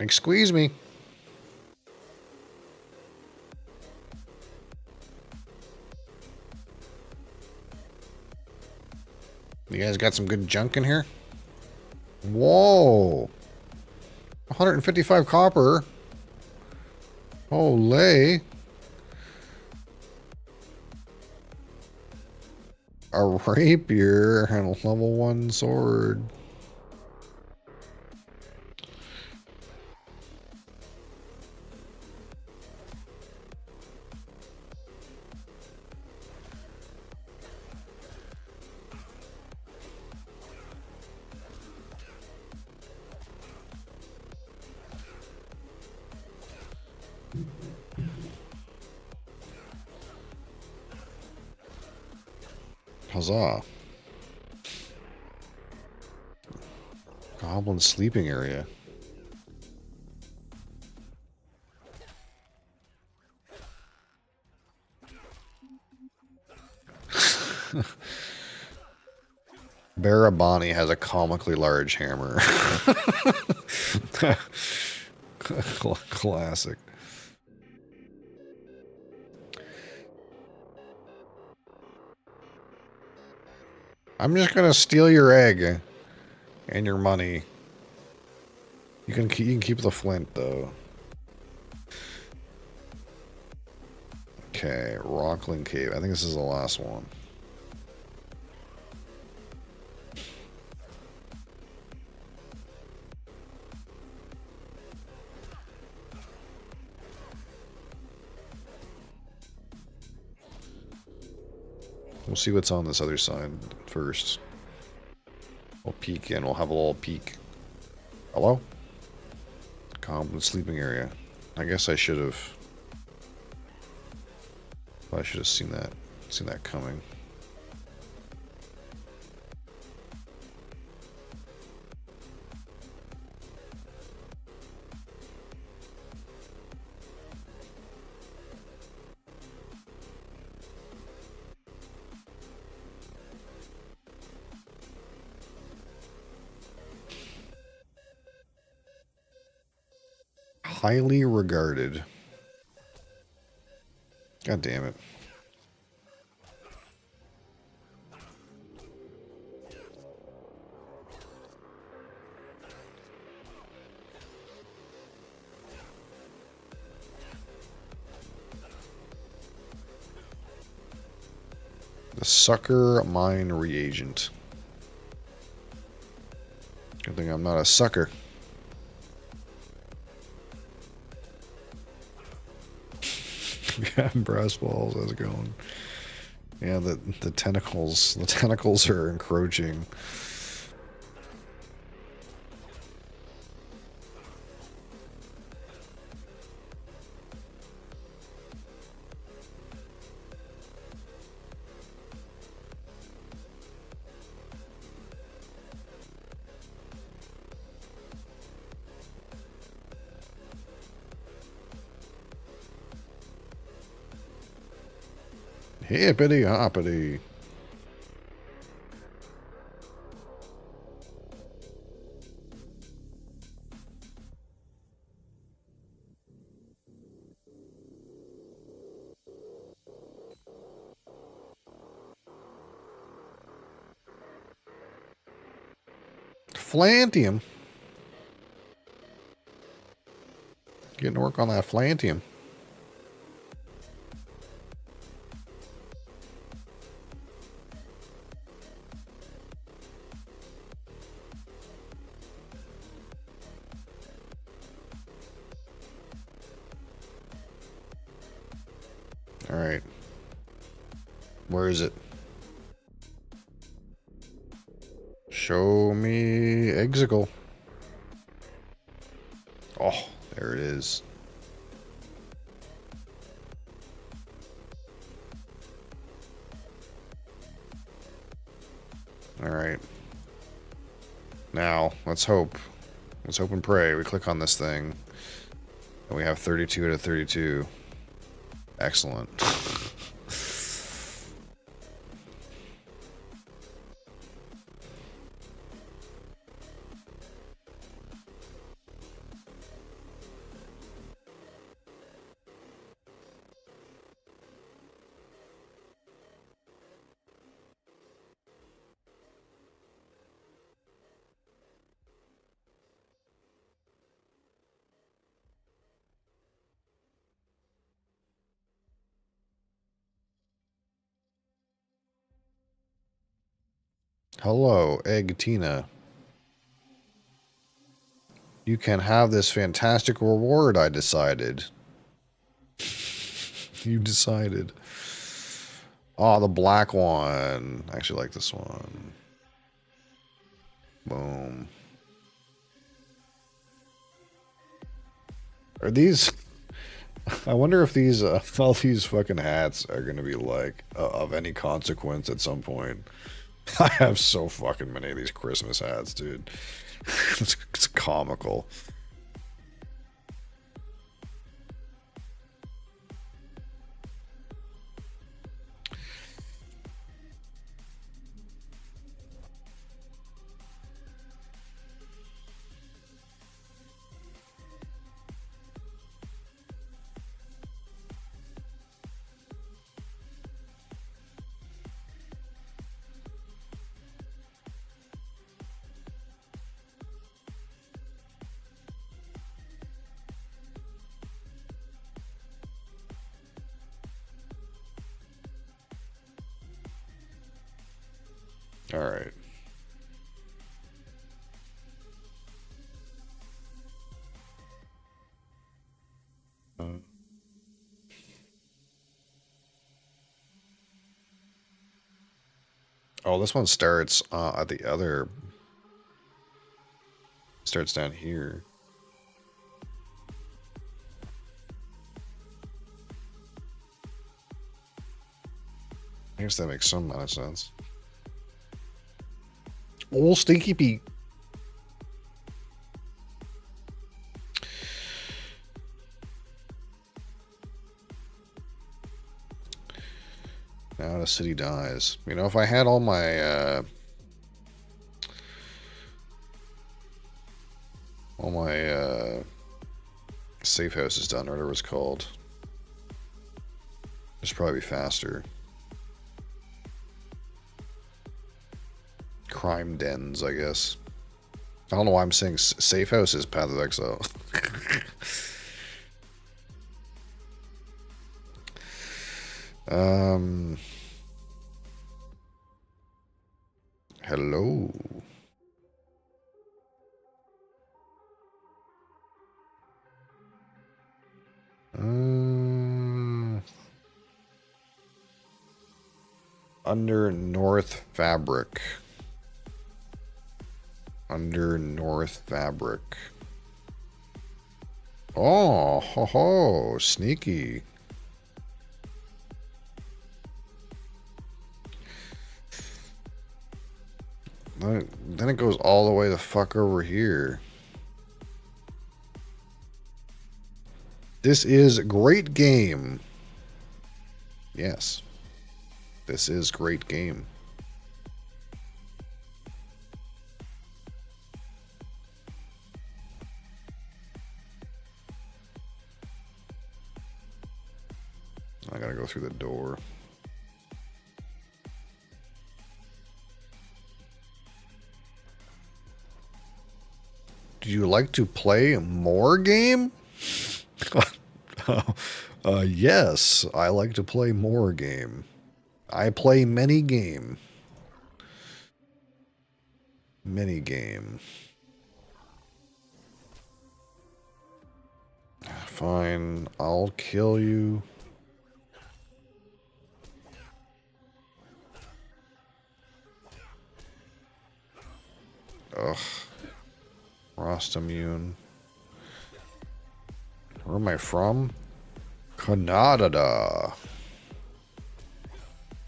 Like, squeeze me. You guys got some good junk in here? Whoa. 155 copper. Olay. A rapier and a level 1 sword. Huzzah. Goblin sleeping area. Barabani has a comically large hammer. Classic. I'm just gonna steal your egg and your money. You can keep the flint though. Okay, Rockland Cave. I think this is the last one. We'll see what's on this other side first. We'll peek in. We'll have a little peek. Hello? Goblin sleeping area. I guess I should have. I should have seen that coming. Highly regarded. God damn it. The sucker mine reagent. Good thing I'm not a sucker. Yeah, brass balls, how's it going? Yeah, the tentacles are encroaching. Hippity hoppity. Flantium. Getting to work on that flantium. All right. Where is it? Show me Exicle. Oh, there it is. All right. Now, let's hope. Let's hope and pray. We click on this thing. And we have 32 out of 32. Excellent. Hello, Egg Tina. You can have this fantastic reward, I decided. You decided. Oh, the black one. I actually like this one. Boom. Are these... I wonder if these, all these fucking hats are gonna be like, of any consequence at some point. I have so fucking many of these Christmas hats, dude. It's comical. All right. Oh, this one starts at the other. Starts down here. I guess that makes some amount of sense. Old Stinky Pete. Now the city dies. You know, if I had all my safe houses done, or whatever it's called, it's probably faster. Crime dens, I guess. I don't know why I'm saying safe house is Path of Exile. Hello. Under North Fabric. Under North Fabric. Oh, ho ho, sneaky. Then it goes all the way the fuck over here. This is great game. Yes. This is great game. I gotta go through the door. Do you like to play more game? Yes, I like to play more game. I play many game. Many game. Fine, I'll kill you. Ugh. Frost immune. Where am I from? Canada.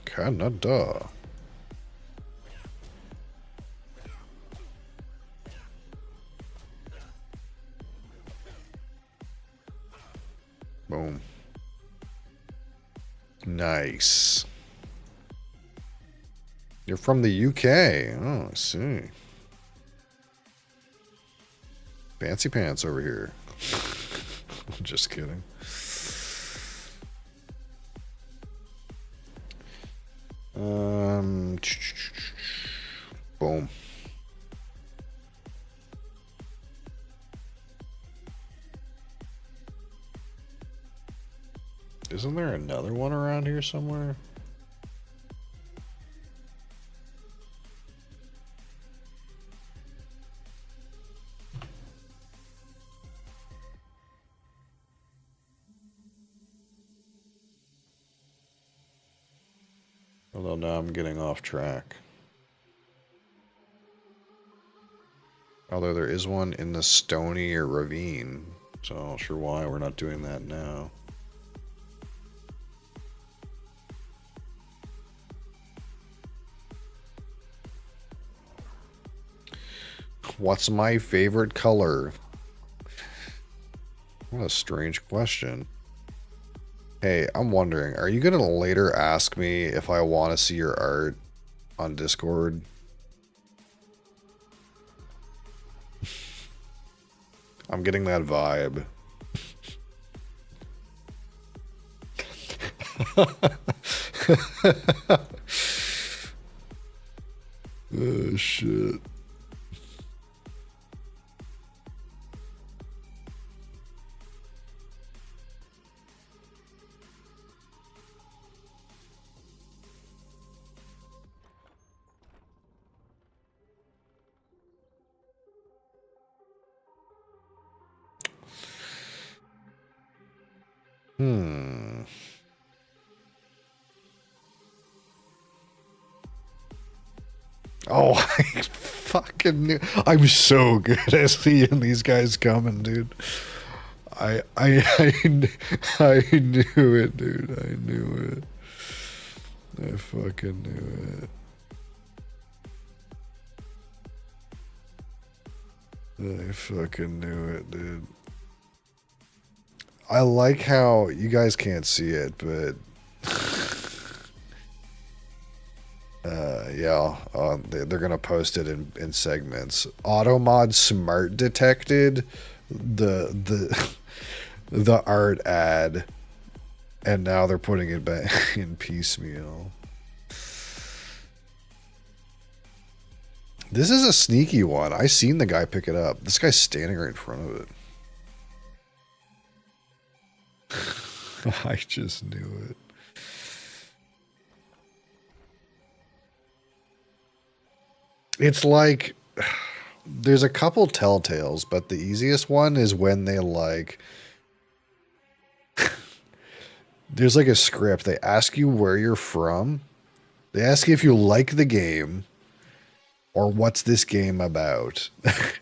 Canada. Boom. Nice. You're from the UK. Oh, I see. Fancy pants over here. Just kidding. Boom. Isn't there another one around here somewhere? now I'm getting off track. Although there is one in the Stony or Ravine, so I'm not sure why we're not doing that now. What's my favorite color? What a strange question. Hey, I'm wondering, are you gonna later ask me if I want to see your art on Discord? I'm getting that vibe. Oh, shit. Oh, I fucking knew. I'm so good at seeing these guys coming, dude. I knew it, dude. I knew it. I fucking knew it. I fucking knew it, dude. I like how you guys can't see it, but yeah, they're gonna post it in segments. Automod Smart detected the the art ad, and now they're putting it back in piecemeal. This is a sneaky one. I seen the guy pick it up. This guy's standing right in front of it. I just knew it. It's like there's a couple telltales, but the easiest one is when they like there's like a script. They ask you where you're from. They ask you if you like the game or what's this game about.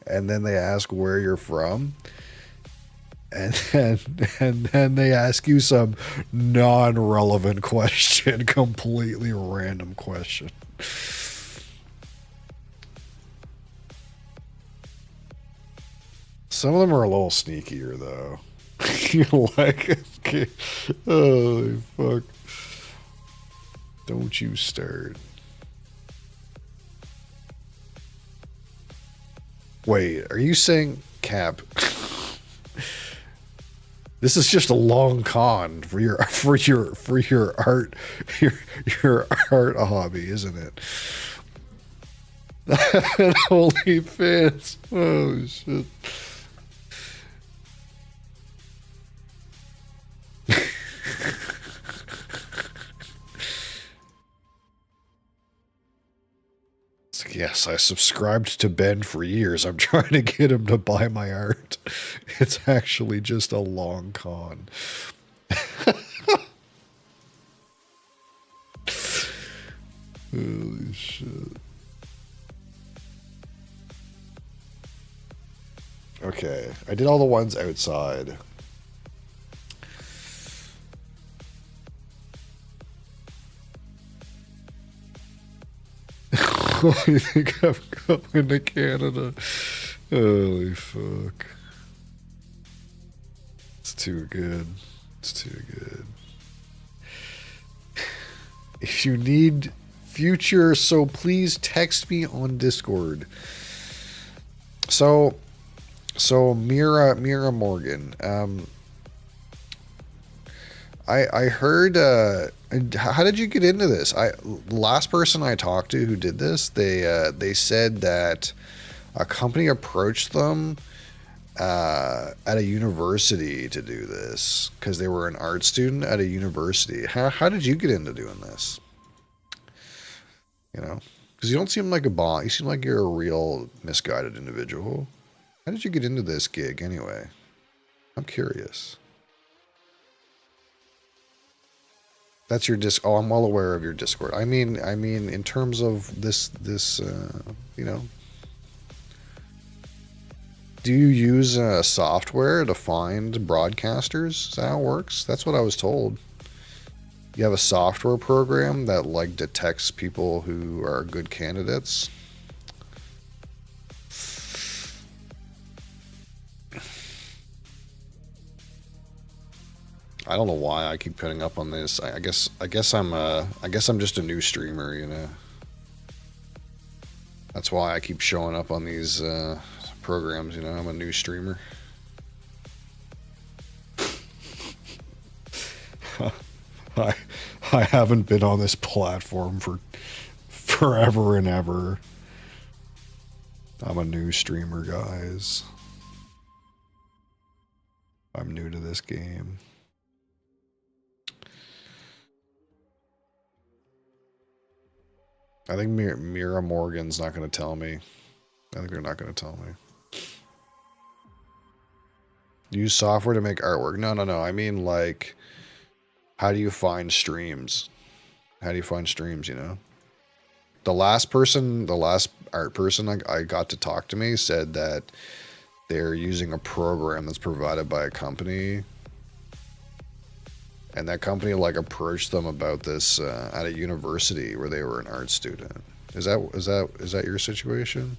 And then they ask where you're from. And then they ask you some non-relevant question, completely random question. Some of them are a little sneakier, though. You like it? Holy fuck. Don't you start. Wait, are you saying, Cap? This is just a long con for your art your art hobby, isn't it? OnlyFans. Oh shit. Yes, I subscribed to Ben for years. I'm trying to get him to buy my art. It's actually just a long con. Holy shit. Okay, I did all the ones outside. I think I'm going to Canada. Holy fuck. It's too good. It's too good. If you need future, so please text me on Discord. So Mira Morgan. I heard. How did you get into this? The last person I talked to who did this, they said that a company approached them at a university to do this because they were an art student at a university. How did you get into doing this? You know, because you don't seem like a bot. You seem like you're a real misguided individual. How did you get into this gig anyway? I'm curious. That's your disc. Oh, I'm well aware of your Discord. I mean, in terms of this, you know, do you use software to find broadcasters? Is that how it works? That's what I was told. You have a software program that like detects people who are good candidates. I don't know why I keep putting up on this. I guess I'm just a new streamer, you know. That's why I keep showing up on these programs, you know. I'm a new streamer. I I haven't been on this platform for forever and ever. I'm a new streamer, guys. I'm new to this game. I think Mira Morgan's not going to tell me. I think they're not going to tell me. Use software to make artwork. No. I mean, like, how do you find streams? How do you find streams, you know? The last art person I got to talk to me said that they're using a program that's provided by a company. And that company, like, approached them about this at a university where they were an art student. Is that your situation?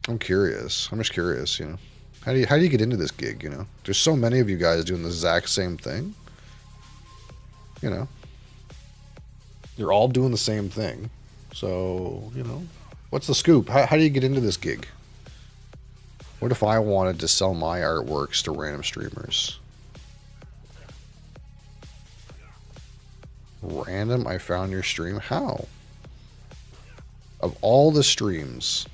I'm curious. I'm just curious, you know. How do you get into this gig, you know? There's so many of you guys doing the exact same thing. You know. You're all doing the same thing. So, you know, what's the scoop? How do you get into this gig? What if I wanted to sell my artworks to random streamers? Random? I found your stream? How? Of all the streams.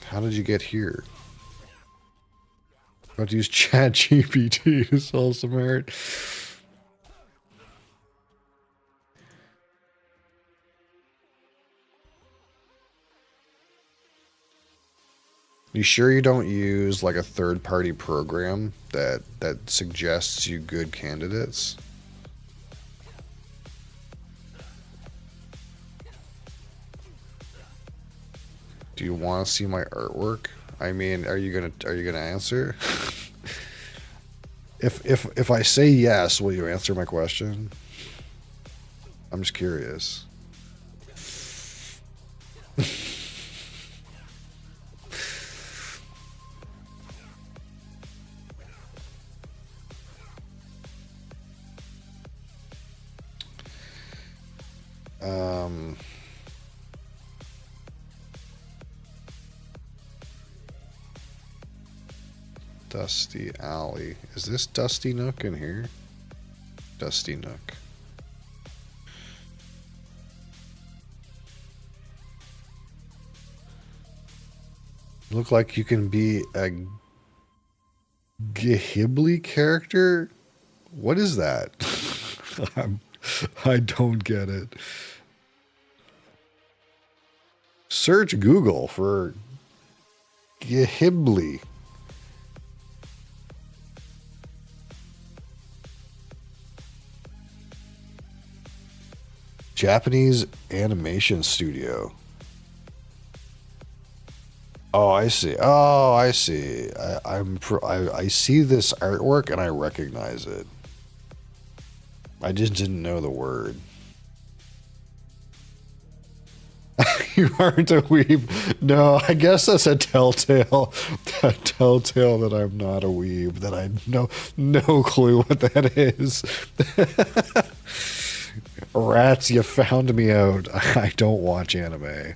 How did you get here? About to use Chat GPT to sell some art. You sure you don't use like a third-party program that suggests you good candidates? Do you want to see my artwork? I mean, are you gonna answer? If I say yes, will you answer my question? I'm just curious. Dusty Alley. Is this Dusty Nook in here? Dusty Nook. Look like you can be a Ghibli character? What is that? I don't get it. Search Google for Ghibli. Japanese animation studio. Oh, I see. Oh, I see. I see this artwork and I recognize it. I just didn't know the word. You aren't a weeb. No, I guess that's a telltale. A telltale that I'm not a weeb. That I no clue what that is. Rats, you found me out. I don't watch anime.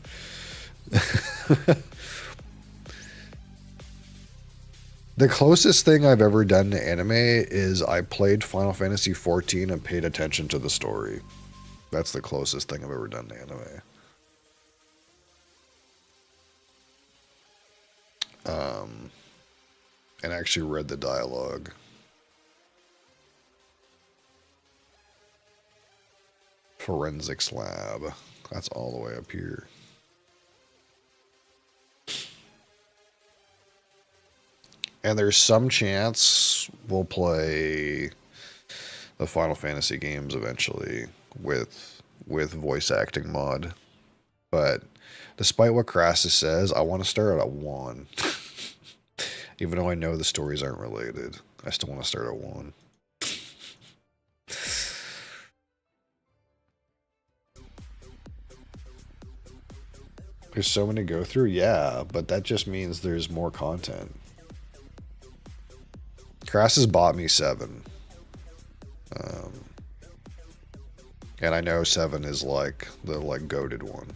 The closest thing I've ever done to anime is I played Final Fantasy XIV and paid attention to the story. That's the closest thing I've ever done to anime. And actually read the dialogue. Forensics lab. That's all the way up here. And there's some chance we'll play the Final Fantasy games eventually with voice acting mod. But despite what Crassus says, I want to start at 1. Even though I know the stories aren't related, I still want to start at 1. There's so many to go through, yeah, but that just means there's more content. Crassus bought me 7. And I know 7 is like the goated one.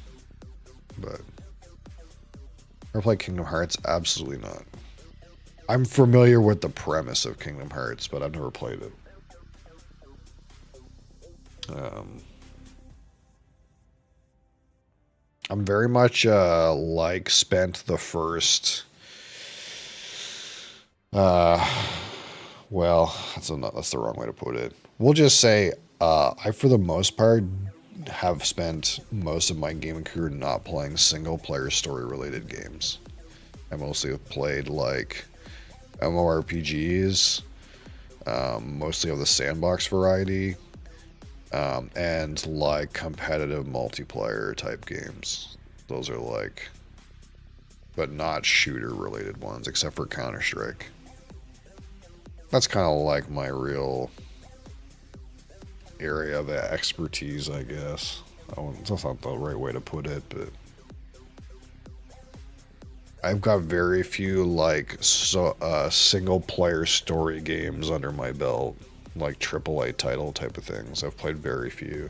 But ever played Kingdom Hearts? Absolutely not. I'm familiar with the premise of Kingdom Hearts, but I've never played it. I'm very much like spent the first well, that's the wrong way to put it. We'll just say I for the most part have spent most of my gaming career not playing single player story related games. I mostly have played like MMORPGs, mostly of the sandbox variety, and like competitive multiplayer type games. Those are like, but not shooter related ones, except for Counter-Strike. That's kind of like my real area of expertise, I guess. That's not the right way to put it, but I've got very few like single player story games under my belt, like AAA title type of things. I've played very few.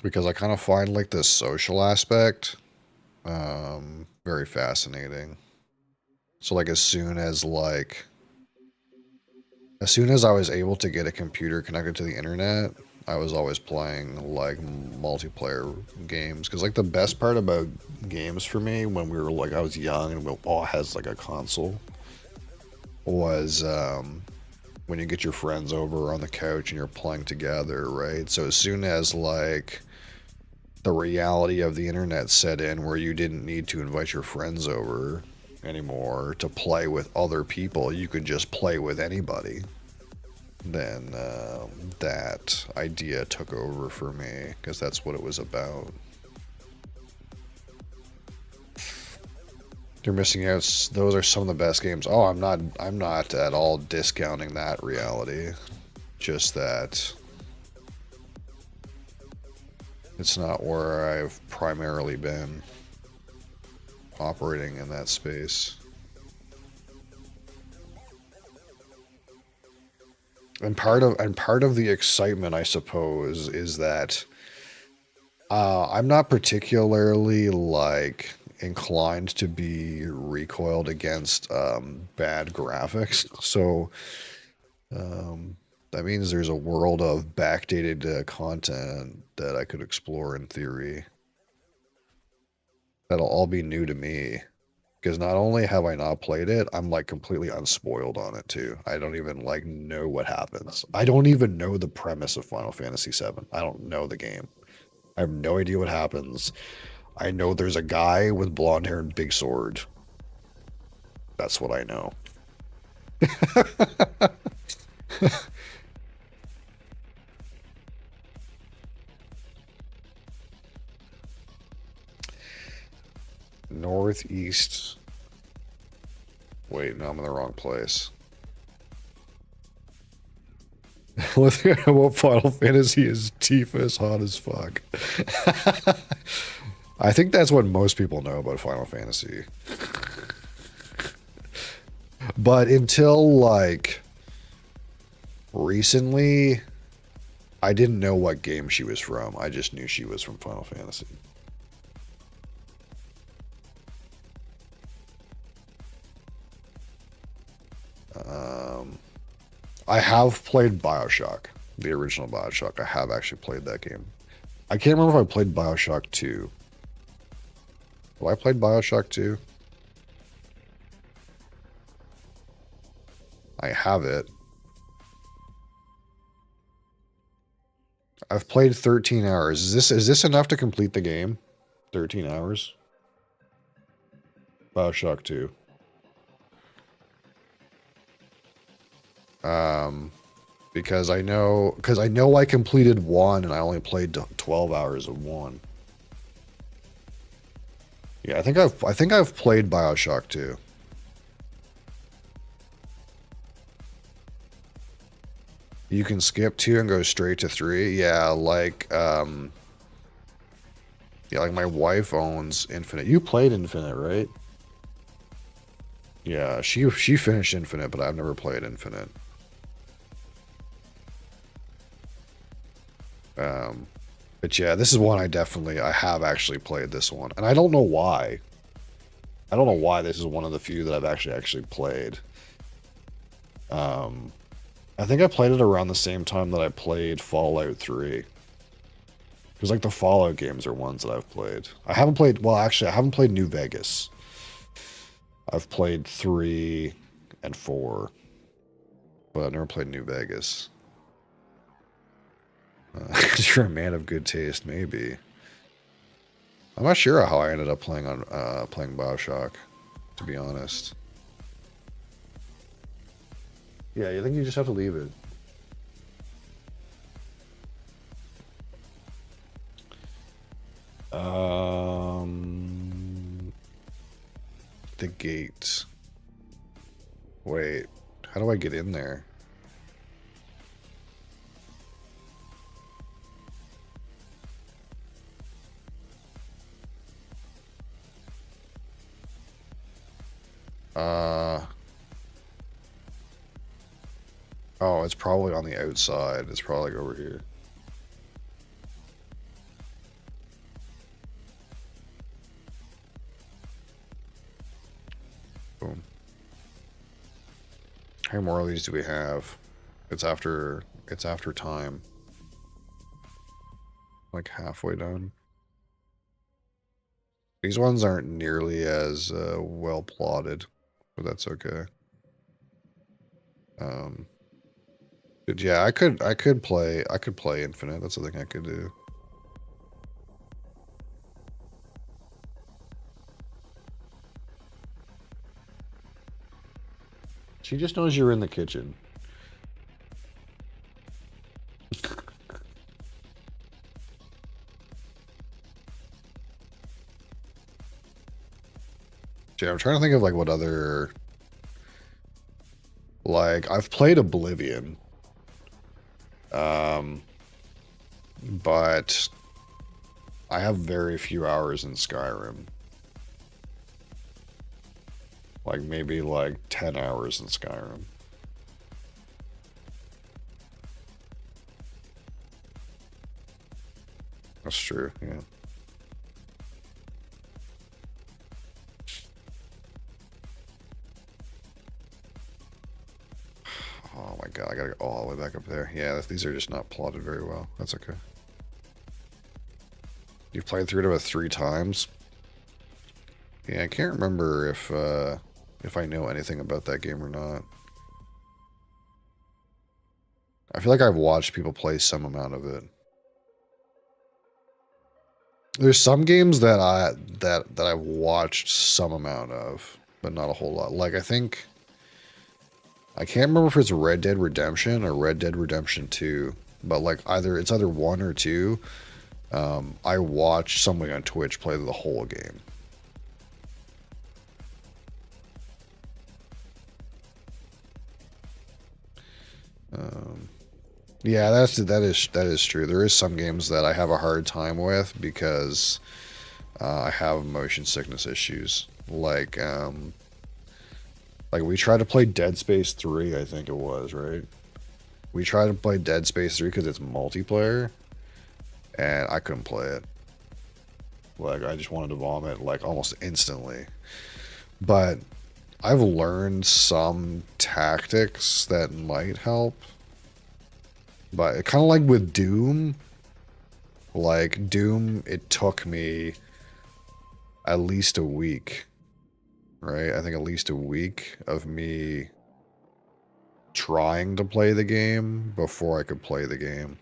Because I kind of find like this social aspect very fascinating. So like as soon as I was able to get a computer connected to the internet, I was always playing like multiplayer games. Because like the best part about games for me when we were like I was young and we all has like a console was when you get your friends over on the couch and you're playing together, right? So as soon as like the reality of the internet set in where you didn't need to invite your friends over anymore to play with other people, you could just play with anybody, then that idea took over for me because that's what it was about. You're missing out. Those are some of the best games. Oh, I'm not at all discounting that reality. Just that it's not where I've primarily been operating in that space. And part of the excitement, I suppose, is that I'm not particularly like inclined to be recoiled against bad graphics. So that means there's a world of backdated content that I could explore in theory. That'll all be new to me. Because not only have I not played it, I'm like completely unspoiled on it too. I don't even like know what happens. I don't even know the premise of Final Fantasy VII. I don't know the game. I have no idea what happens. I know there's a guy with blonde hair and big sword. That's what I know. Northeast. Wait, no, I'm in the wrong place. Let's look at what Final Fantasy is. Tifa is hot as fuck. I think that's what most people know about Final Fantasy. But until like recently, I didn't know what game she was from. I just knew she was from Final Fantasy. I have played BioShock, the original BioShock. I have actually played that game. I can't remember if I played BioShock 2. Well, I played BioShock 2. I have it. I've played 13 hours. Is this enough to complete the game? 13 hours? BioShock 2. Because I know I completed one and I only played 12 hours of one. Yeah, I think I've played BioShock 2. You can skip 2 and go straight to 3. Yeah, like my wife owns Infinite. You played Infinite, right? Yeah, she finished Infinite, but I've never played Infinite. But yeah, this is one I have actually played this one. And I don't know why. I don't know why this is one of the few that I've actually played. I think I played it around the same time that I played Fallout 3. Because like the Fallout games are ones that I've played. I haven't played, well actually I haven't played New Vegas. I've played 3 and 4. But I've never played New Vegas. Because you're a man of good taste, maybe. I'm not sure how I ended up playing BioShock, to be honest. Yeah, you think you just have to leave it. The gate. Wait, how do I get in there? Oh, it's probably on the outside. It's probably like over here. Boom. How many more of these do we have? It's after time. Like halfway done. These ones aren't nearly as well plotted, but that's okay. But yeah, I could play Infinite. That's the thing I could do. She just knows you're in the kitchen. Yeah, I'm trying to think of like what other, like I've played Oblivion. But I have very few hours in Skyrim. Like maybe like 10 hours in Skyrim. That's true, yeah. Oh my god, I gotta go all the way back up there. Yeah, these are just not plotted very well. That's okay. You've played through it about 3 times? Yeah, I can't remember if I know anything about that game or not. I feel like I've watched people play some amount of it. There's some games that I've watched some amount of, but not a whole lot. Like I can't remember if it's Red Dead Redemption or Red Dead Redemption 2, but like it's either 1 or 2. I watched somebody on Twitch play the whole game. Yeah, that is true. There is some games that I have a hard time with because I have motion sickness issues. Like we tried to play Dead Space 3, I think it was, right? We tried to play Dead Space 3 because it's multiplayer, and I couldn't play it. Like I just wanted to vomit like almost instantly. But I've learned some tactics that might help. But kind of like with Doom, like Doom, it took me at least a week, right? I think at least a week of me trying to play the game before I could play the game.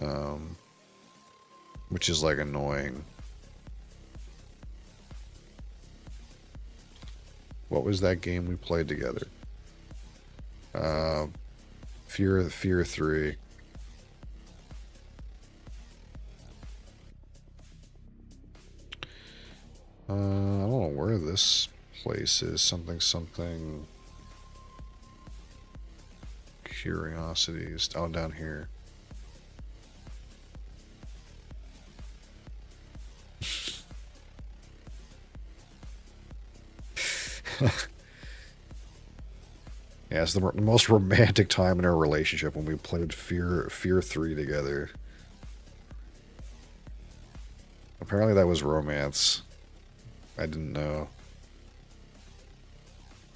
um, which is like annoying. What was that game we played together? Fear 3. I don't know where this place is. Something. Curiosities. Oh, down here. Yeah, it's the most romantic time in our relationship when we played Fear 3 together. Apparently that was romance. I didn't know.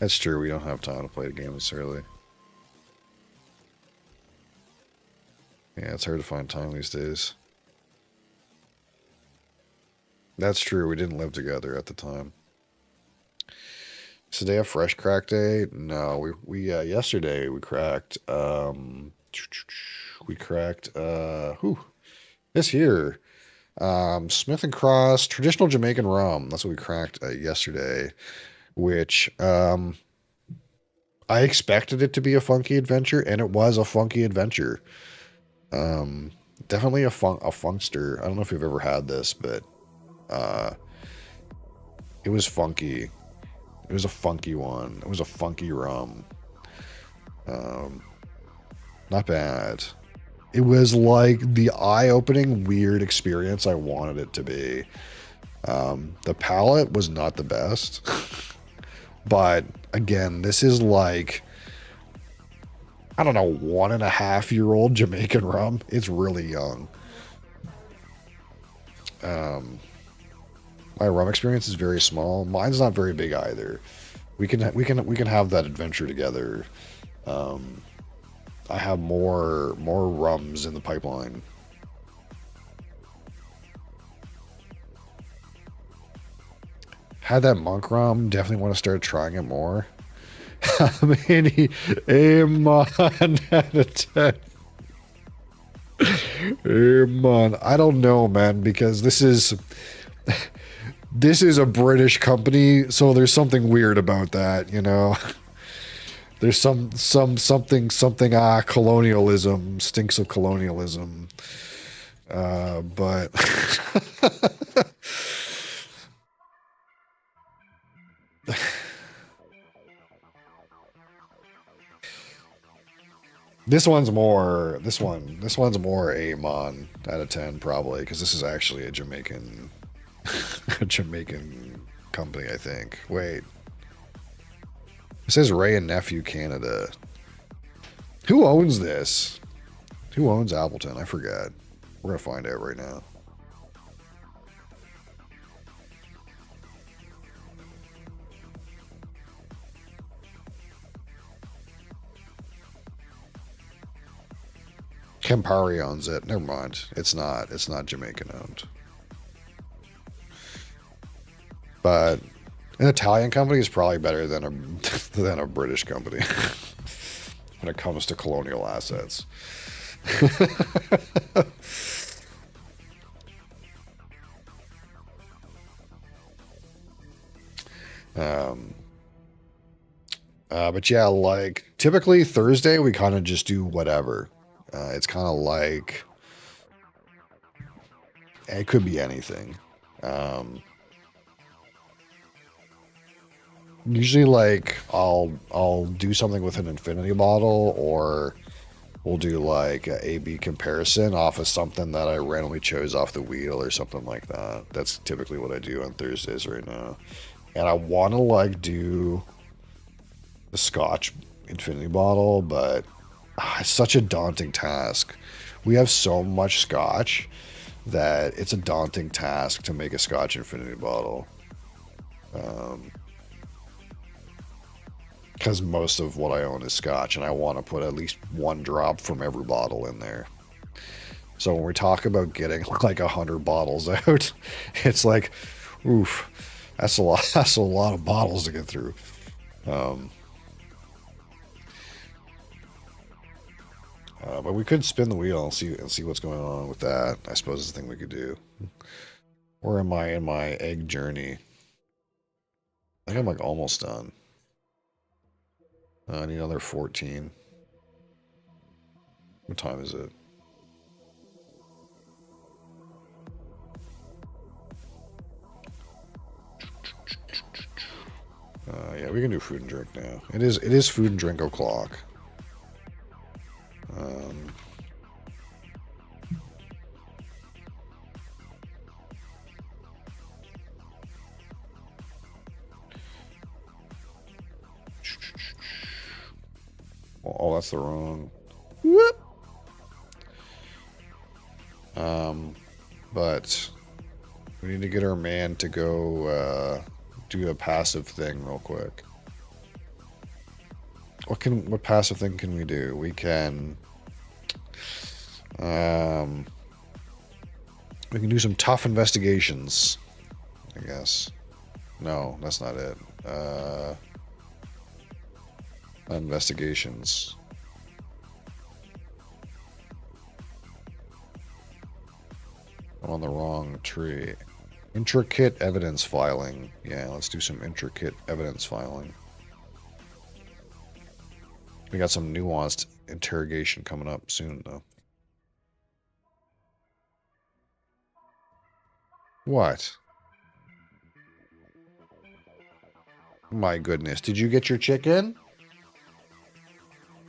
That's true, we don't have time to play the game this early. Yeah, it's hard to find time these days. That's true, we didn't live together at the time. Is today a fresh crack day? No, we yesterday we cracked this here. Smith and Cross traditional Jamaican rum. That's what we cracked yesterday, which I expected it to be a funky adventure, and it was a funky adventure. Definitely a funkster. I don't know if you've ever had this, but it was funky. It was a funky one. It was a funky rum. Not bad. It was like the eye-opening, weird experience I wanted it to be. The palate was not the best. But, again, this is like, I don't know, 1.5-year-old Jamaican rum. It's really young. My rum experience is very small. Mine's not very big either. We can have that adventure together. I have more rums in the pipeline. Had that monk rum. Definitely want to start trying it more. How many Amon out of 10? Amon. I don't know, man, because this is a British company, so there's something weird about that, you know. There's something colonialism, stinks of colonialism. But this one's more Amon out of 10 probably, because this is actually a Jamaican company, I think. Wait. It says Ray and Nephew Canada. Who owns this? Who owns Appleton? I forgot. We're going to find out right now. Campari owns it. Never mind. It's not Jamaican owned. But an Italian company is probably better than a British company when it comes to colonial assets. But yeah, like typically Thursday we kind of just do whatever. It's kind of like it could be anything. Usually, like I'll do something with an infinity bottle, or we'll do like a A/B comparison off of something that I randomly chose off the wheel or something like that. That's typically what I do on Thursdays right now. And I want to like do the Scotch infinity bottle, but it's such a daunting task. We have so much Scotch that it's a daunting task to make a Scotch infinity bottle. Because most of what I own is Scotch, and I want to put at least one drop from every bottle in there. So when we talk about getting like 100 bottles out, it's like, oof, that's a lot. That's a lot of bottles to get through. But we could spin the wheel and see what's going on with that. I suppose is the thing we could do. Where am I in my egg journey? I think I'm like almost done. I need another 14. What time is it? Yeah, we can do food and drink now. It is food and drink o'clock. Oh, that's the wrong. Whoop. But we need to get our man to go do a passive thing real quick. What passive thing can we do? We can do some tough investigations, I guess. No, that's not it. Investigations. I'm on the wrong tree. Intricate evidence filing. Yeah, let's do some intricate evidence filing. We got some nuanced interrogation coming up soon, though. What? My goodness, did you get your chicken?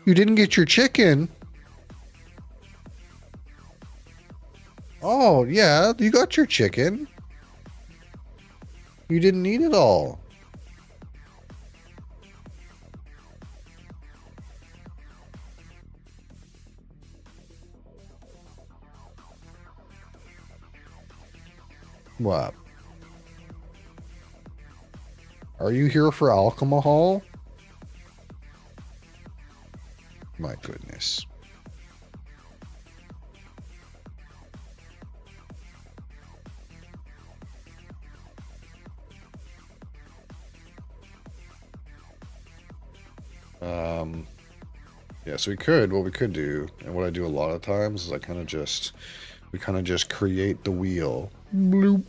You didn't get your chicken? Oh, yeah, you got your chicken. You didn't eat it all. What? Are you here for alcohol? My goodness. Yeah, so what we could do, and what I do a lot of times is we kind of just create the wheel. Bloop.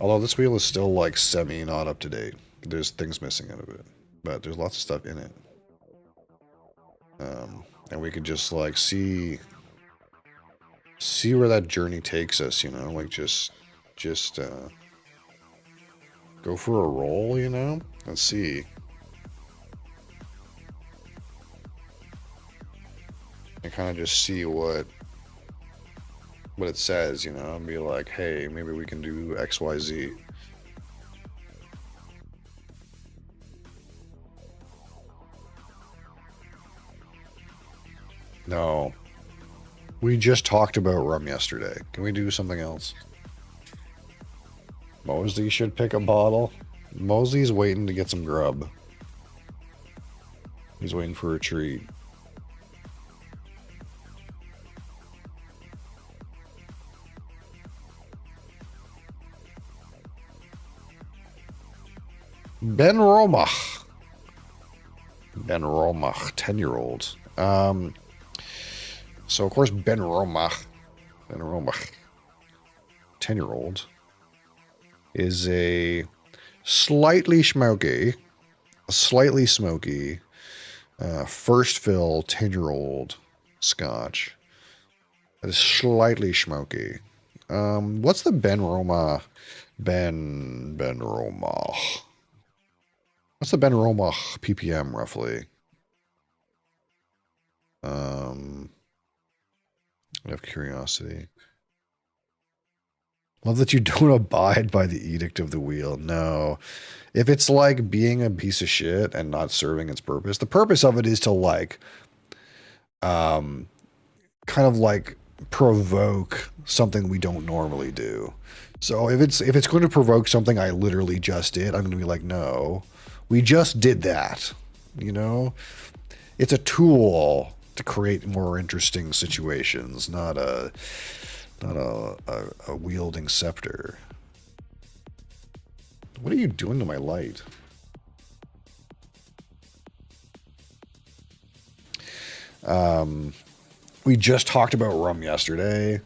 Although this wheel is still like not up to date. There's things missing out of it, but there's lots of stuff in it. And we could just like see where that journey takes us, you know, like just go for a roll, you know? Let's see. And kind of just see what it says, you know, and be like, hey, maybe we can do XYZ. No. We just talked about rum yesterday. Can we do something else? Mosley should pick a bottle. Mosley's waiting to get some grub. He's waiting for a treat. Ben Romach. 10-year-old. So of course Ben Romach, 10-year-old, is a slightly smoky, first fill 10-year-old Scotch. That is slightly smoky. What's the Ben Romach? What's the Ben Romach ppm roughly? Out of curiosity. Love that you don't abide by the edict of the wheel. No. If it's like being a piece of shit and not serving its purpose, the purpose of it is to like kind of like provoke something we don't normally do. So if it's going to provoke something I literally just did, I'm going to be like, no, we just did that. You know? It's a tool to create more interesting situations, not a wielding scepter. What are you doing to my light? We just talked about rum yesterday,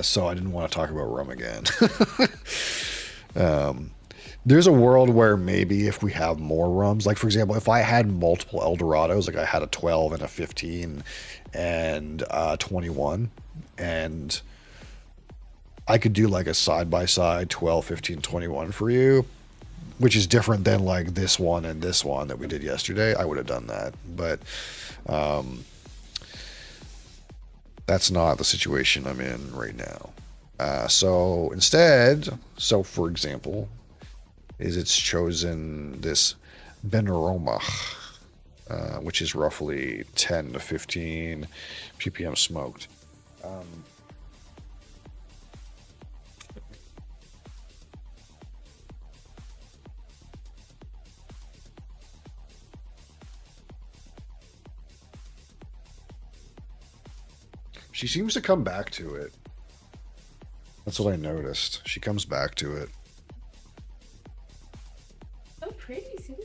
so I didn't want to talk about rum again. There's a world where maybe if we have more rums, like for example, if I had multiple Eldorados, like I had a 12 and a 15 and 21, and I could do like a side by side 12, 15, 21 for you, which is different than like this one and this one that we did yesterday. I would have done that, but that's not the situation I'm in right now. So instead, so for example, is it's chosen this Benoromach, which is roughly 10 to 15 ppm smoked. She seems to come back to it. That's what I noticed. She comes back to it. So pretty, see?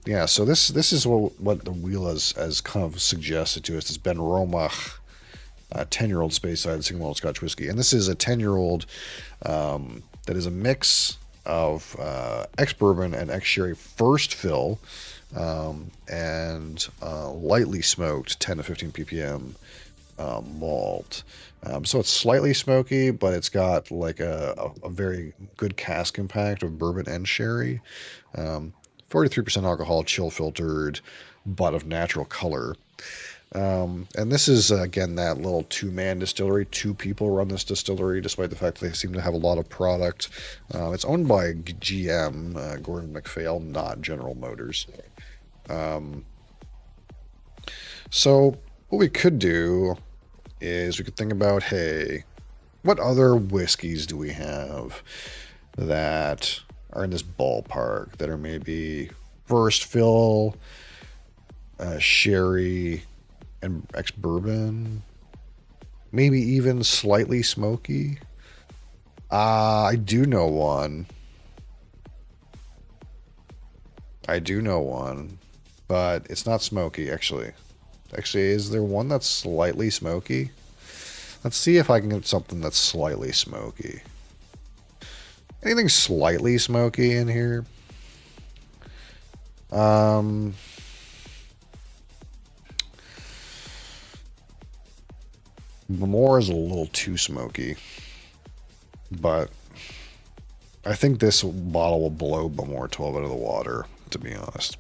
Yeah, so this is what the wheel has kind of suggested to us. This Ben Romach, 10-year-old Speyside single malt Scotch whiskey, and this is a 10-year-old that is a mix of ex-bourbon and ex-sherry first fill, and lightly smoked 10 to 15 ppm malt. So it's slightly smoky, but it's got like a very good cask impact of bourbon and sherry. 43% alcohol, chill filtered, but of natural color. And this is, again, that little two-man distillery. Two people run this distillery, despite the fact that they seem to have a lot of product. It's owned by GM, Gordon MacPhail, not General Motors. So what we could do is we could think about, hey, what other whiskeys do we have that are in this ballpark that are maybe first fill, sherry, and ex-bourbon, maybe even slightly smoky? I do know one. But it's not smoky, actually. Actually, is there one that's slightly smoky? Let's see if I can get something that's slightly smoky. Anything slightly smoky in here? More is a little too smoky, but I think this bottle will blow Bamore 12 out of the water, to be honest.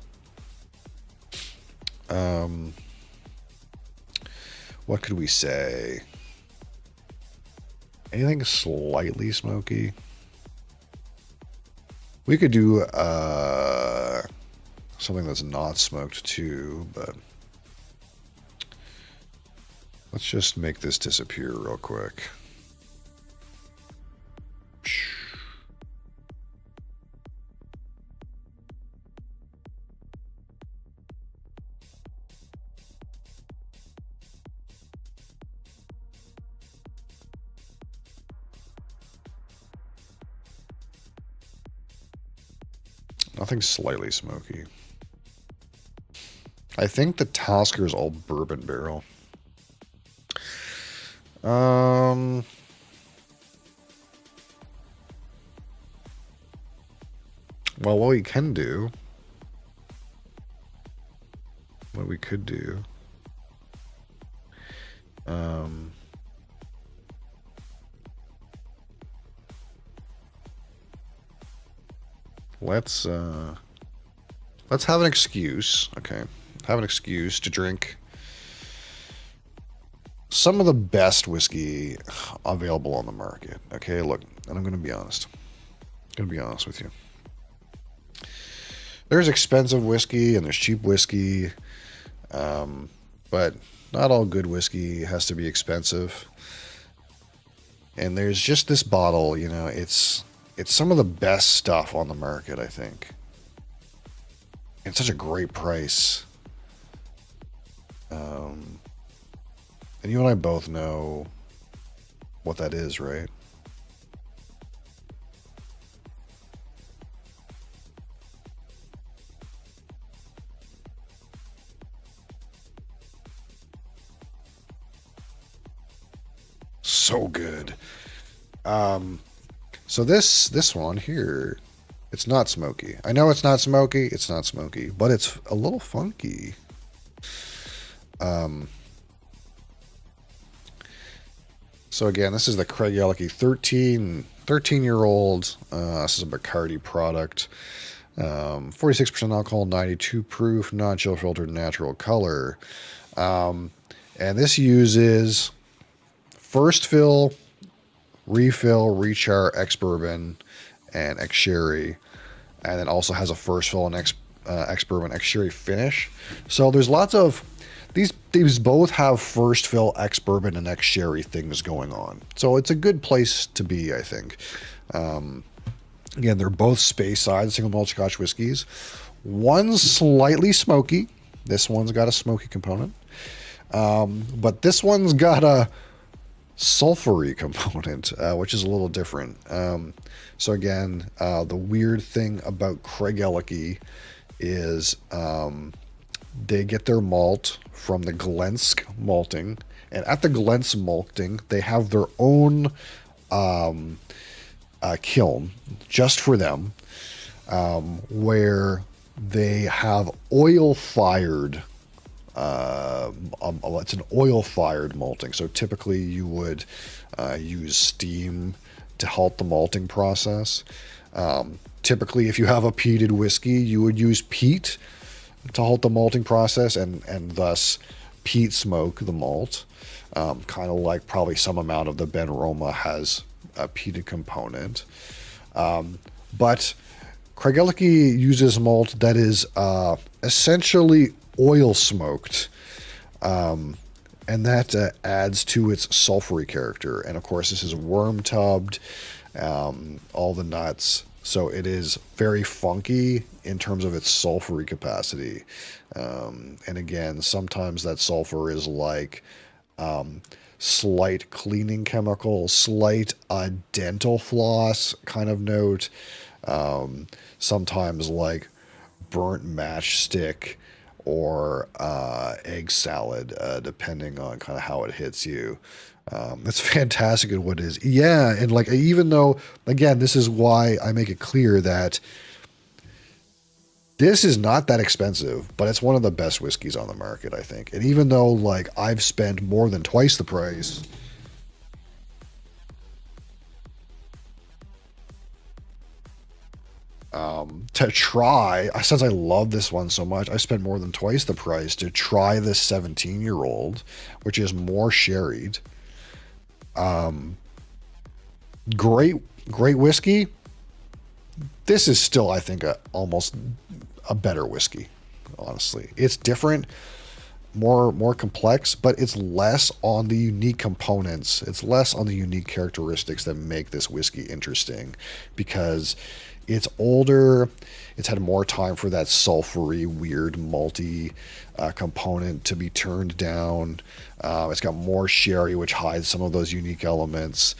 What could we say? Anything slightly smoky? We could do something that's not smoked too, but let's just make this disappear real quick. Nothing slightly smoky. I think the Tasker is all bourbon barrel. Well, what we can do, what we could do, let's have an excuse, okay? Have an excuse to drink some of the best whiskey available on the market. Okay, look, and I'm going to be honest. I'm going to be honest with you. There's expensive whiskey and there's cheap whiskey, but not all good whiskey has to be expensive. And there's just this bottle, you know, it's some of the best stuff on the market, I think. It's such a great price. And you and I both know what that is, right? So good. So this one here, it's not smoky. I know it's not smoky. It's not smoky, but it's a little funky. So again, this is the Craig Ellicky 13-year-old. This is a Bacardi product. 46% alcohol, 92 proof, non-chill filtered, natural color. And this uses first fill, refill, rechar, ex-bourbon, and ex-sherry. And then also has a first fill and ex-bourbon, ex-sherry finish. So there's lots of... These both have first fill, ex-bourbon, and ex-sherry things going on. So it's a good place to be, I think. Again, they're both Speyside single malt Scotch whiskies. One's slightly smoky. This one's got a smoky component. But this one's got a sulfury component, which is a little different. So again, the weird thing about Craig Ellicky is they get their malt from the Glensk malting, and at the Glensk malting, they have their own kiln just for them, where they have oil-fired. It's an oil-fired malting. So typically, you would use steam to halt the malting process. Typically, if you have a peated whiskey, you would use peat to halt the malting process, and thus peat smoke the malt. Kind of like probably some amount of the Ben Roma has a peated component. But Craig Ellicky uses malt that is essentially oil smoked, and that adds to its sulfury character. And of course, this is worm tubbed, all the nuts. So it is very funky in terms of its sulfury capacity. And again, sometimes that sulfur is like slight cleaning chemical, slight dental floss kind of note. Sometimes like burnt matchstick or egg salad, depending on kind of how it hits you. It's fantastic at what it is. Yeah, and like even though, again, this is why I make it clear that this is not that expensive, but it's one of the best whiskeys on the market, I think. And even though like I've spent more than twice the price, to try, since I love this one so much, I spent more than twice the price to try this 17-year-old, which is more sherried. Great whiskey. This is still, I think, almost a better whiskey. Honestly, it's different, more complex, but it's less on the unique components. It's less on the unique characteristics that make this whiskey interesting, because it's older. It's had more time for that sulfury, weird, malty component to be turned down. It's got more sherry, which hides some of those unique elements.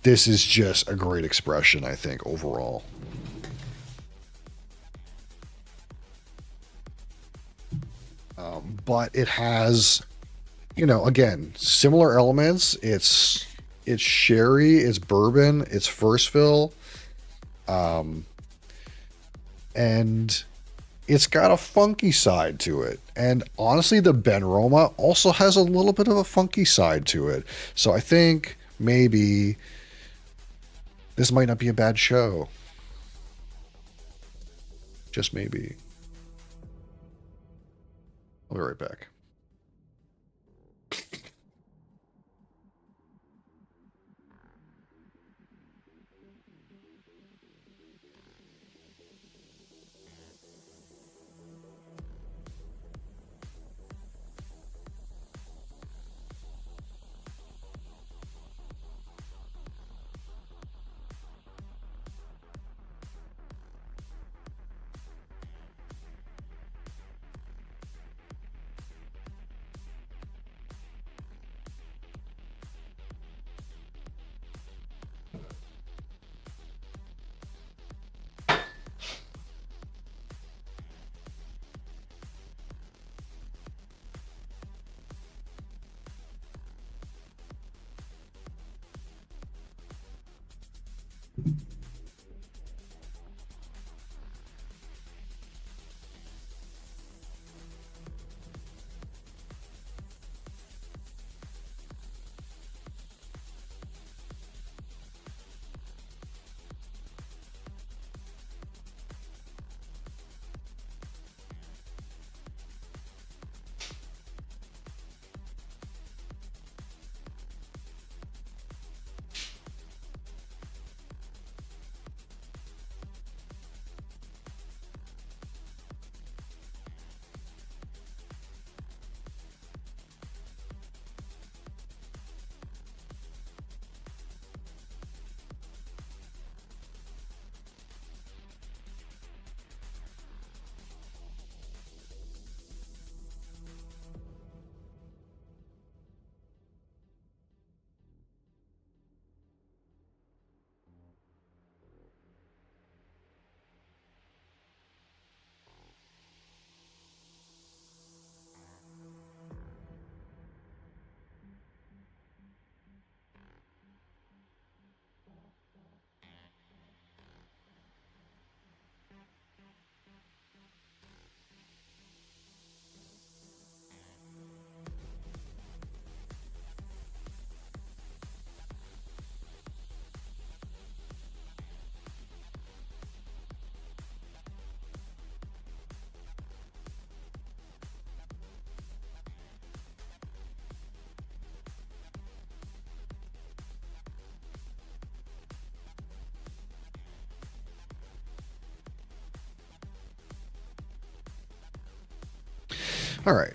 This is just a great expression, I think, overall. But it has, again, similar elements. It's sherry, it's bourbon, it's first fill, and it's got a funky side to it. And honestly, the Ben Roma also has a little bit of a funky side to it. So I think maybe this might not be a bad show. Just maybe. I'll be right back. All right.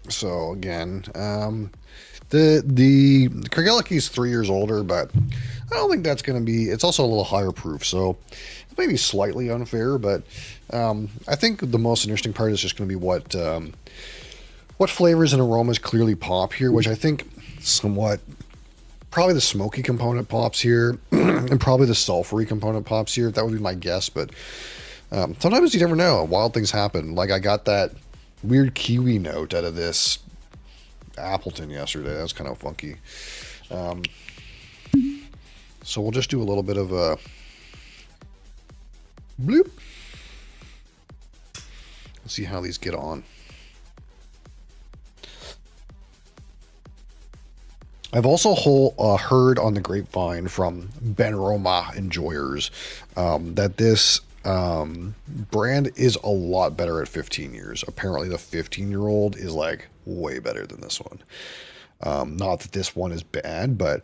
So again, the Kergelik is 3 years older, but I don't think that's going to be. It's also a little higher proof, so it may be slightly unfair. But I think the most interesting part is just going to be what flavors and aromas clearly pop here, which I think somewhat probably the smoky component pops here, and probably the sulfury component pops here. That would be my guess, but sometimes you never know. Wild things happen. Like I got that weird kiwi note out of this Appleton yesterday. That was kind of funky. So we'll just do a little bit of a bloop. Let's see how these get on. I've also heard on the grapevine from Ben Roma enjoyers that this brand is a lot better at 15 years. Apparently the 15-year-old is like way better than this one. Not that this one is bad, but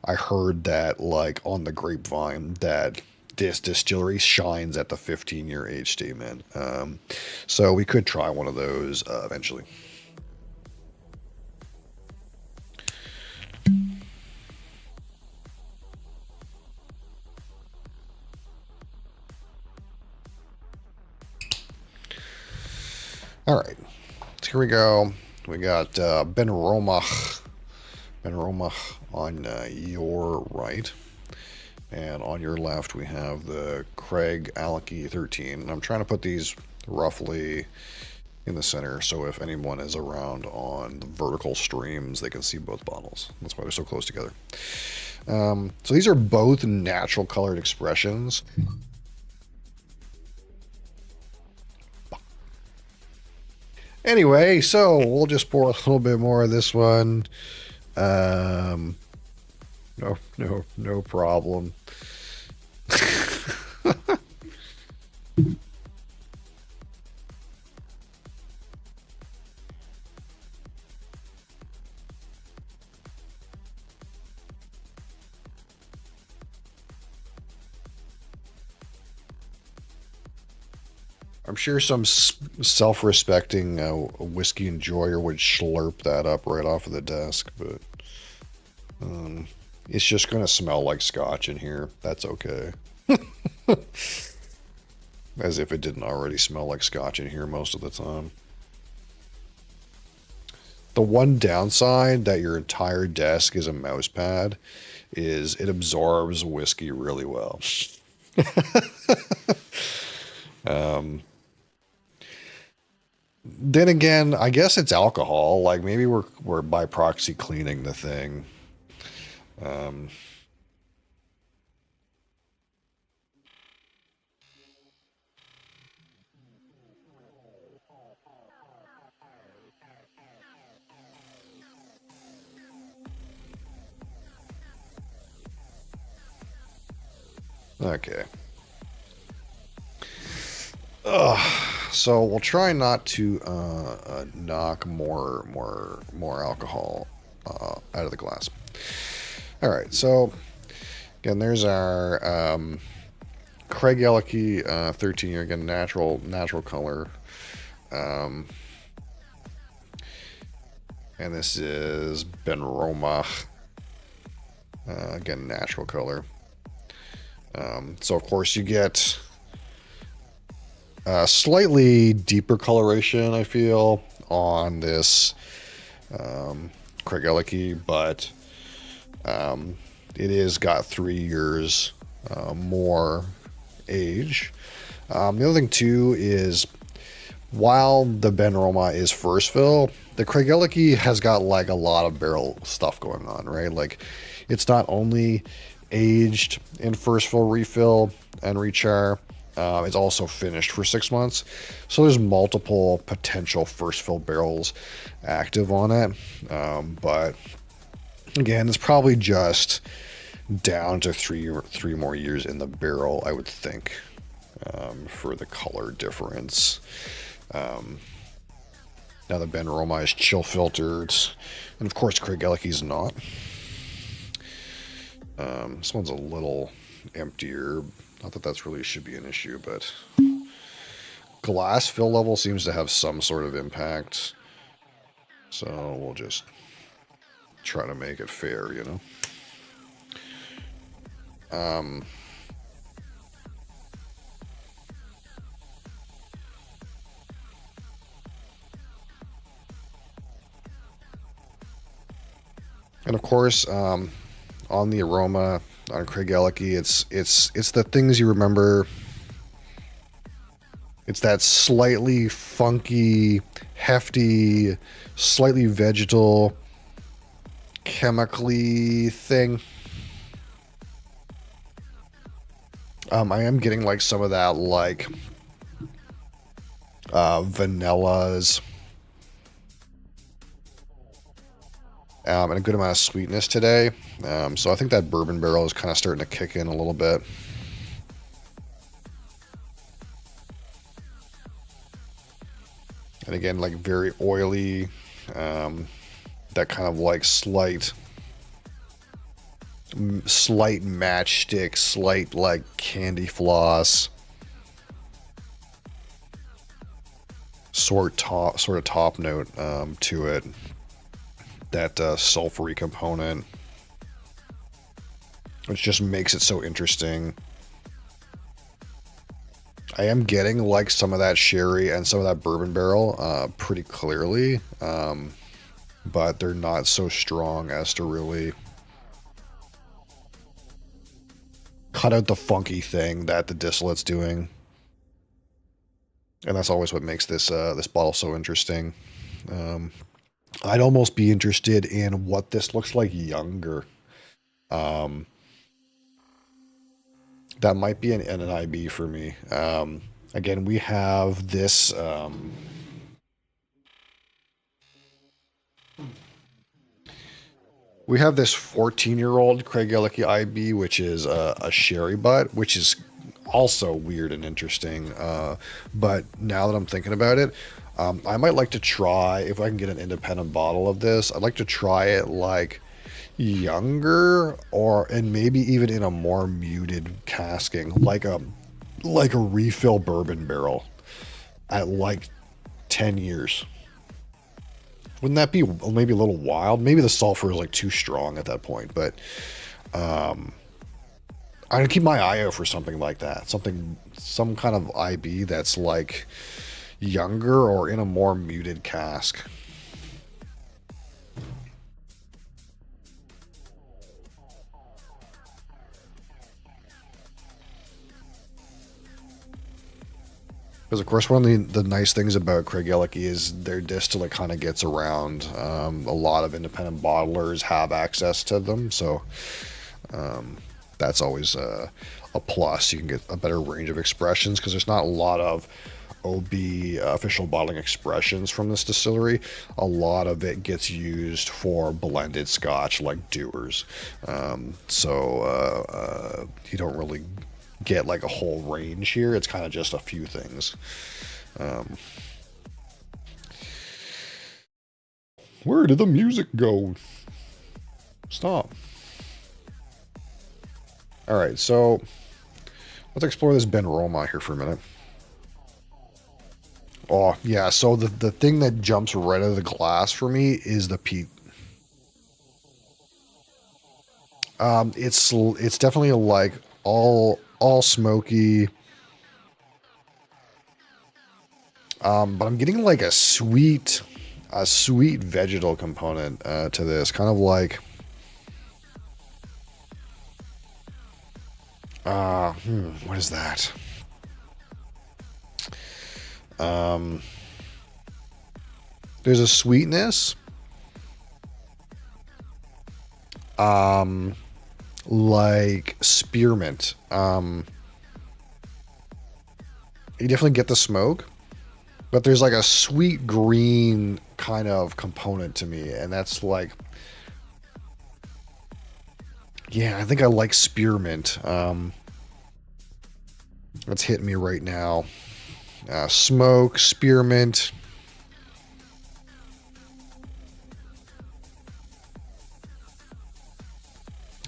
I heard that like on the grapevine that this distillery shines at the 15-year age statement. So we could try one of those eventually. All right, so here we go. We got Ben Roma on your right. And on your left, we have the Craig Alecky 13. And I'm trying to put these roughly in the center, so if anyone is around on the vertical streams, they can see both bottles. That's why they're so close together. So these are both natural colored expressions. Anyway, so we'll just pour a little bit more of this one. No problem. I'm sure some self-respecting whiskey enjoyer would slurp that up right off of the desk, but it's just going to smell like scotch in here. That's okay. As if it didn't already smell like scotch in here most of the time. The one downside that your entire desk is a mouse pad is it absorbs whiskey really well. Then again, I guess it's alcohol. Like maybe we're by proxy cleaning the thing. Okay. So we'll try not to knock more alcohol out of the glass. All right. So again, there's our Craig Alecky 13 year, again natural color. And this is Ben Roma, again natural color. So of course you get slightly deeper coloration, I feel, on this Craig Alecky, but it is got 3 years more age. The other thing too is while the Ben Roma is first fill, the Craig Alecky has got like a lot of barrel stuff going on, right? Like it's not only aged in first fill, refill, and rechar. It's also finished for 6 months. So there's multiple potential first fill barrels active on it. But again, it's probably just down to three more years in the barrel, I would think, for the color difference. Now the Ben Roma is chill filtered, and of course Craig Alecky's not. This one's a little emptier. Not that that's really should be an issue, but glass fill level seems to have some sort of impact. So we'll just try to make it fair, you know? And of course, on the aroma on Craig Ellicky, it's the things you remember. It's that slightly funky, hefty, slightly vegetal, chemically thing. I am getting like some of that like vanillas and a good amount of sweetness today. So I think that bourbon barrel is kind of starting to kick in a little bit. And again, like very oily, that kind of like slight matchstick, slight like candy floss sort of top note to it. That sulfury component, which just makes it so interesting. I am getting like some of that sherry and some of that bourbon barrel pretty clearly, but they're not so strong as to really cut out the funky thing that the distillate's doing. And that's always what makes this this bottle so interesting. I'd almost be interested in what this looks like younger. That might be an IB for me. Again, we have this. We have this 14-year-old Craig Ellicky IB, which is a sherry butt, which is also weird and interesting. But now that I'm thinking about it, I might like to try, if I can get an independent bottle of this, I'd like to try it like younger, and maybe even in a more muted casking, like a refill bourbon barrel at like 10 years. Wouldn't that be maybe a little wild? Maybe the sulfur is like too strong at that point, but I'd keep my eye out for something like that. Some kind of IB that's like younger or in a more muted cask. Because of course, one of the nice things about Craig Ellicky is their distillate kind of gets around. A lot of independent bottlers have access to them, so that's always a plus. You can get a better range of expressions because there's not a lot of OB official bottling expressions from this distillery. A lot of it gets used for blended scotch like Dewar's, so you don't really get like a whole range here. It's kind of just a few things. Where did the music go? Stop. All right, so let's explore this Ben Roma here for a minute. Oh yeah, so the thing that jumps right out of the glass for me is the peat. It's definitely like all smoky. But I'm getting like a sweet vegetal component to this, kind of like what is that? There's a sweetness, like spearmint. You definitely get the smoke, but there's like a sweet green kind of component to me, and that's like, yeah, I think I like spearmint. That's hitting me right now. Smoke, spearmint.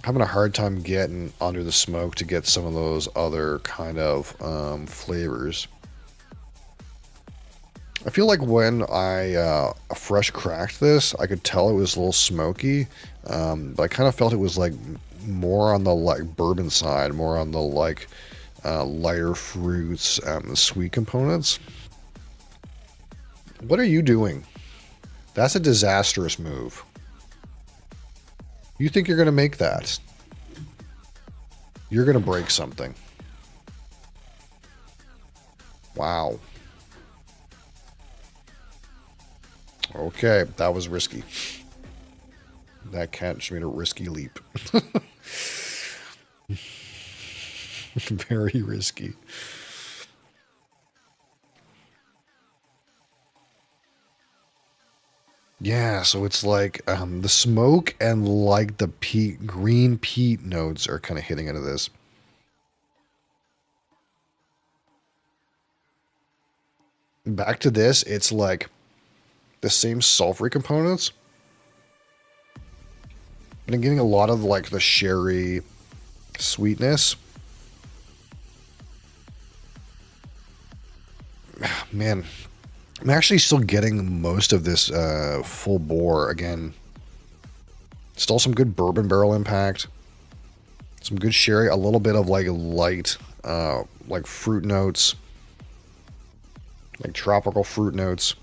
Having a hard time getting under the smoke to get some of those other kind of flavors. I feel like when I fresh cracked this, I could tell it was a little smoky, but I kind of felt it was like more on the like bourbon side, more on the like lighter fruits, sweet components. What are you doing? That's a disastrous move. You think you're going to make that? You're going to break something. Wow. Okay, that was risky. That cat just made a risky leap. Very risky. Yeah, so it's like the smoke and like the peat, green peat notes are kind of hitting into this. Back to this, it's like the same sulfury components, but I'm getting a lot of like the sherry sweetness. Man, I'm actually still getting most of this full bore again. Still some good bourbon barrel impact, some good sherry, a little bit of like light, like fruit notes, like tropical fruit notes.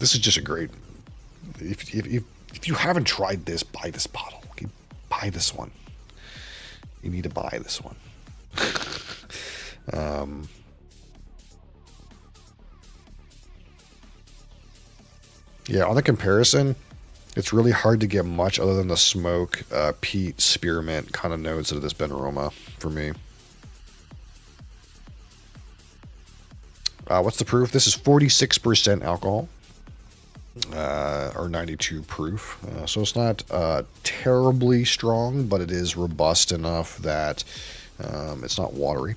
This is just a great. If you haven't tried this, buy this bottle. Okay? Buy this one. You need to buy this one. Yeah, on the comparison, it's really hard to get much other than the smoke, peat, spearmint kind of notes out of this Ben aroma for me. What's the proof? This is 46% alcohol, or 92 proof. So it's not terribly strong, but it is robust enough that it's not watery.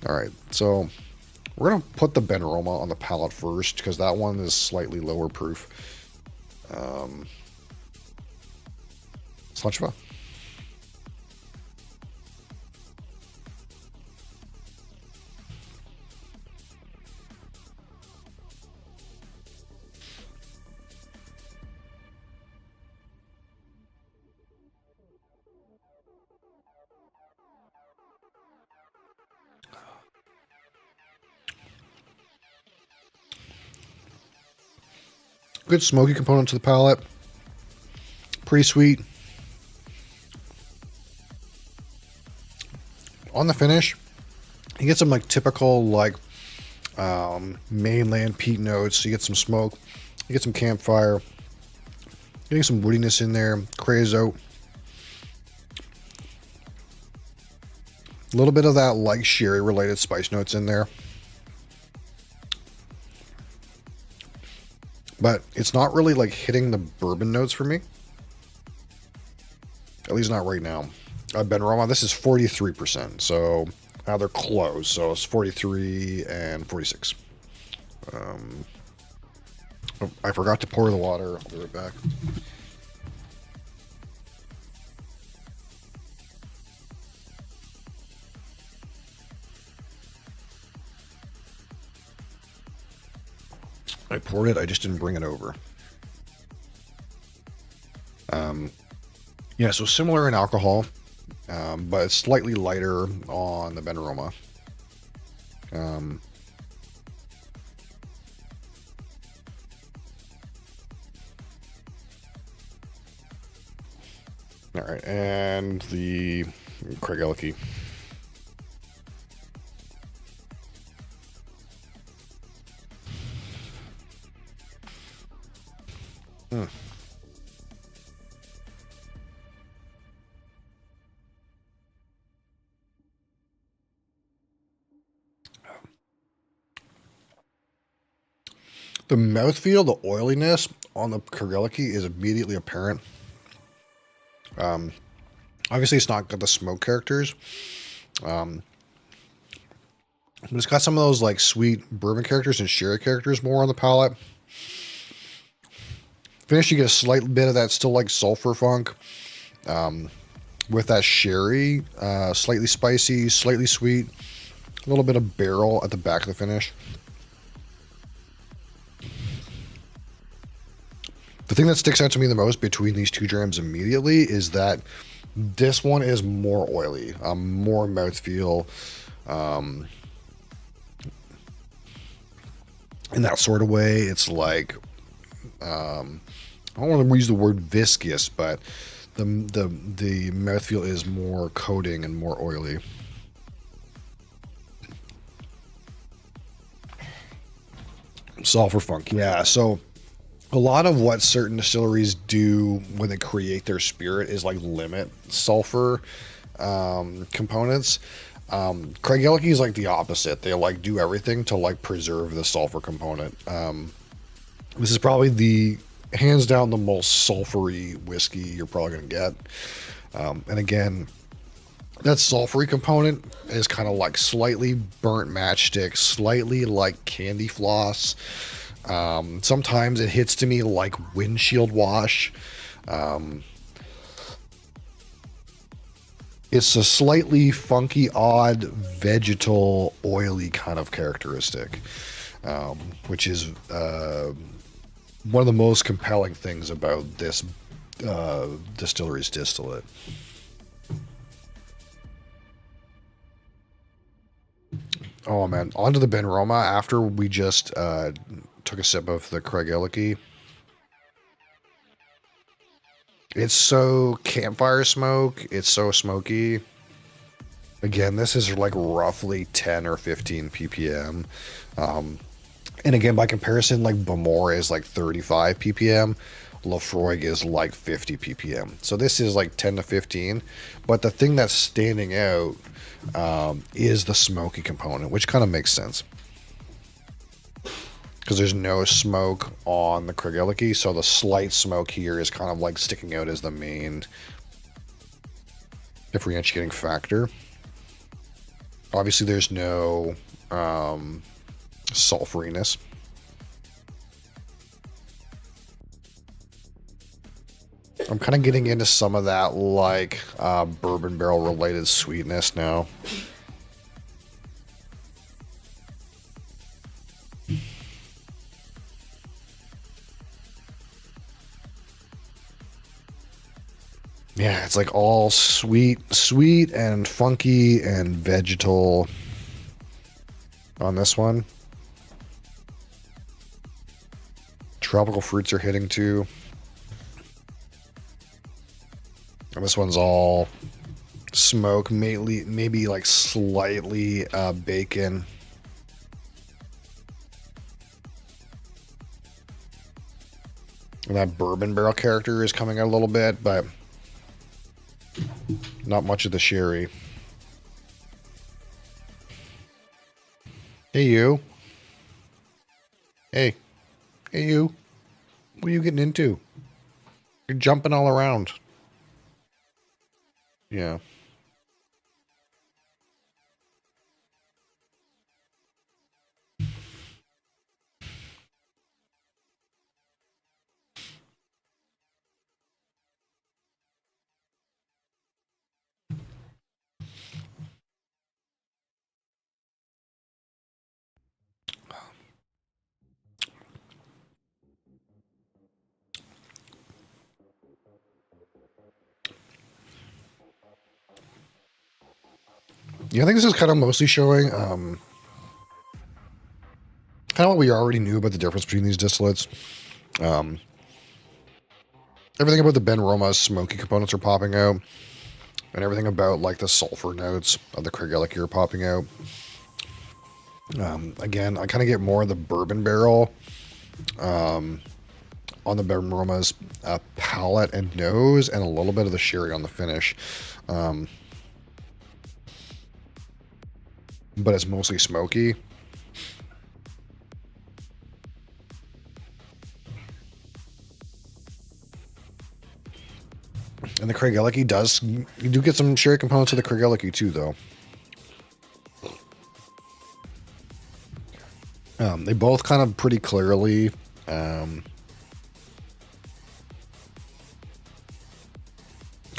All right, so we're going to put the Ben aroma on the palate first because that one is slightly lower proof. Slanchva. Good smoky component to the palate. Pretty sweet. On the finish, you get some like typical like mainland peat notes. You get some smoke. You get some campfire. Getting some woodiness in there. Creosote. A little bit of that like sherry related spice notes in there. But it's not really like hitting the bourbon notes for me. At least not right now. Ben Roma, this is 43%. So now they're close. So it's 43 and 46. Oh, I forgot to pour the water. I'll be right back. I poured it. I just didn't bring it over. Yeah, so similar in alcohol, but it's slightly lighter on the Ben aroma. All right, and the Craig Elke. The mouthfeel, the oiliness on the Kareliki is immediately apparent. Obviously, it's not got the smoke characters. But it's got some of those like sweet bourbon characters and sherry characters more on the palate. Finish, you get a slight bit of that still like sulfur funk. With that sherry, slightly spicy, slightly sweet. A little bit of barrel at the back of the finish. The thing that sticks out to me the most between these two drams immediately is that this one is more oily, more mouthfeel, in that sort of way. It's like, I don't want to use the word viscous, but the mouthfeel is more coating and more oily. Sulfur funk, yeah. So a lot of what certain distilleries do when they create their spirit is like limit sulfur components. Craig Elke is like the opposite. They like do everything to like preserve the sulfur component. This is probably the hands down the most sulfury whiskey you're probably going to get. And again, that sulfury component is kind of like slightly burnt matchstick, slightly like candy floss. Sometimes it hits to me like windshield wash. It's a slightly funky, odd, vegetal, oily kind of characteristic, which is one of the most compelling things about this distillery's distillate. Oh man, onto the Ben Roma after we just took a sip of the Craig Elke. It's so campfire smoke. It's so smoky. Again, this is like roughly 10 or 15 ppm. And again, by comparison, like Bamor is like 35 ppm. Lafroig is like 50 ppm. So this is like 10 to 15. But the thing that's standing out is the smoky component, which kind of makes sense. Because there's no smoke on the Craig Elke, so the slight smoke here is kind of like sticking out as the main differentiating factor. Obviously, there's no sulfuriness. I'm kind of getting into some of that like bourbon barrel related sweetness now. Yeah, it's like all sweet and funky and vegetal on this one. Tropical fruits are hitting too. And this one's all smoke, maybe like slightly bacon. And that bourbon barrel character is coming out a little bit, but not much of the sherry. Hey, you. Hey. Hey, you. What are you getting into? You're jumping all around. Yeah. Yeah, I think this is kind of mostly showing kind of what we already knew about the difference between these distillates. Everything about the Ben Roma's smoky components are popping out, and everything about like the sulfur notes of the Craig Elke are popping out. Again, I kind of get more of the bourbon barrel on the Ben Roma's palate and nose, and a little bit of the sherry on the finish. But it's mostly smoky. And the Craig Elke does, you do get some sherry components of the Craig Elke too, though. They both kind of pretty clearly kind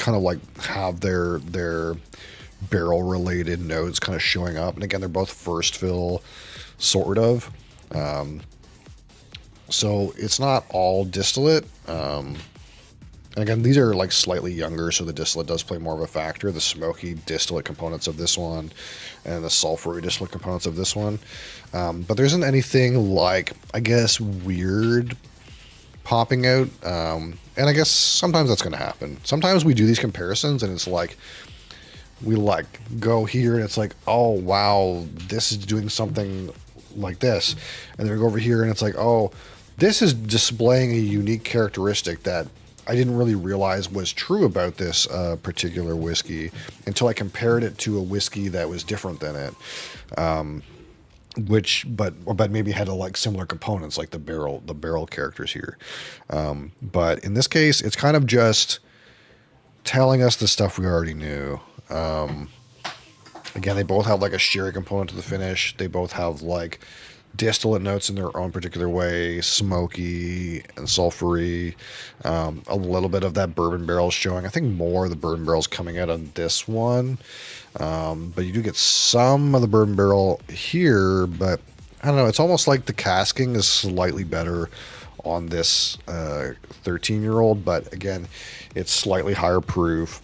of like have their barrel related notes kind of showing up. And again, they're both first fill, sort of. So it's not all distillate. And again, these are like slightly younger, so the distillate does play more of a factor. The smoky distillate components of this one and the sulfury distillate components of this one. But there isn't anything like, I guess, weird popping out. And I guess sometimes that's going to happen. Sometimes we do these comparisons and it's like, we like go here and it's like, oh, wow, this is doing something like this. And then we go over here and it's like, oh, this is displaying a unique characteristic that I didn't really realize was true about this particular whiskey until I compared it to a whiskey that was different than it, but maybe had like similar components like the barrel characters here. But in this case, it's kind of just telling us the stuff we already knew. Again, they both have like a sherry component to the finish. They both have like distillate notes in their own particular way, smoky and sulfury. A little bit of that bourbon barrel showing. I think more of the bourbon barrel's coming out on this one. But you do get some of the bourbon barrel here, but I don't know. It's almost like the casking is slightly better on this 13-year-old, but again, it's slightly higher proof.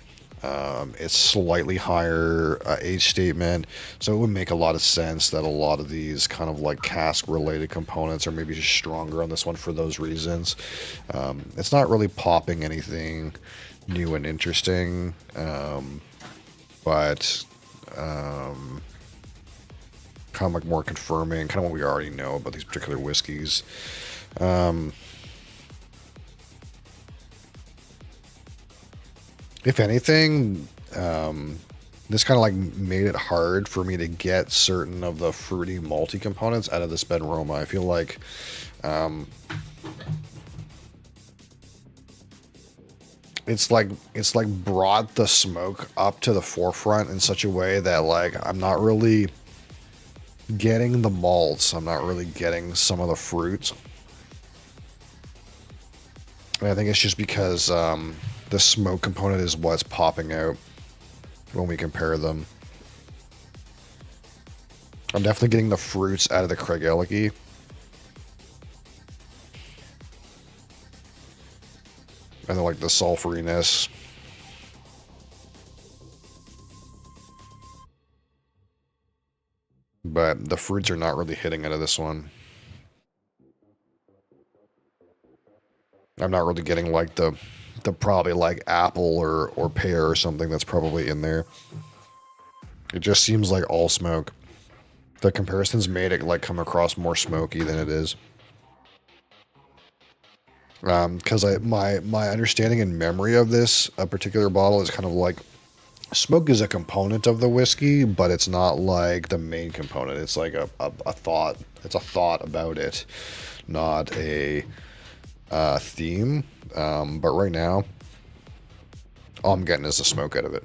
It's slightly higher age statement, so it would make a lot of sense that a lot of these kind of like cask related components are maybe just stronger on this one for those reasons. It's not really popping anything new and interesting, but kind of like more confirming kind of what we already know about these particular whiskeys. If anything, this kind of like made it hard for me to get certain of the fruity malty components out of this Benroma. I feel like it's like brought the smoke up to the forefront in such a way that like I'm not really getting the malts. I'm not really getting some of the fruits. And I think it's just because the smoke component is what's popping out when we compare them. I'm definitely getting the fruits out of the Craigellachie. And then like the sulfuriness. But the fruits are not really hitting out of this one. I'm not really getting like the probably like apple or pear or something that's probably in there. It just seems like all smoke. The comparisons made it like come across more smoky than it is. Because my understanding and memory of this particular bottle is kind of like smoke is a component of the whiskey, but it's not like the main component. It's like a thought. It's a thought about it, not a theme. But right now, all I'm getting is the smoke out of it.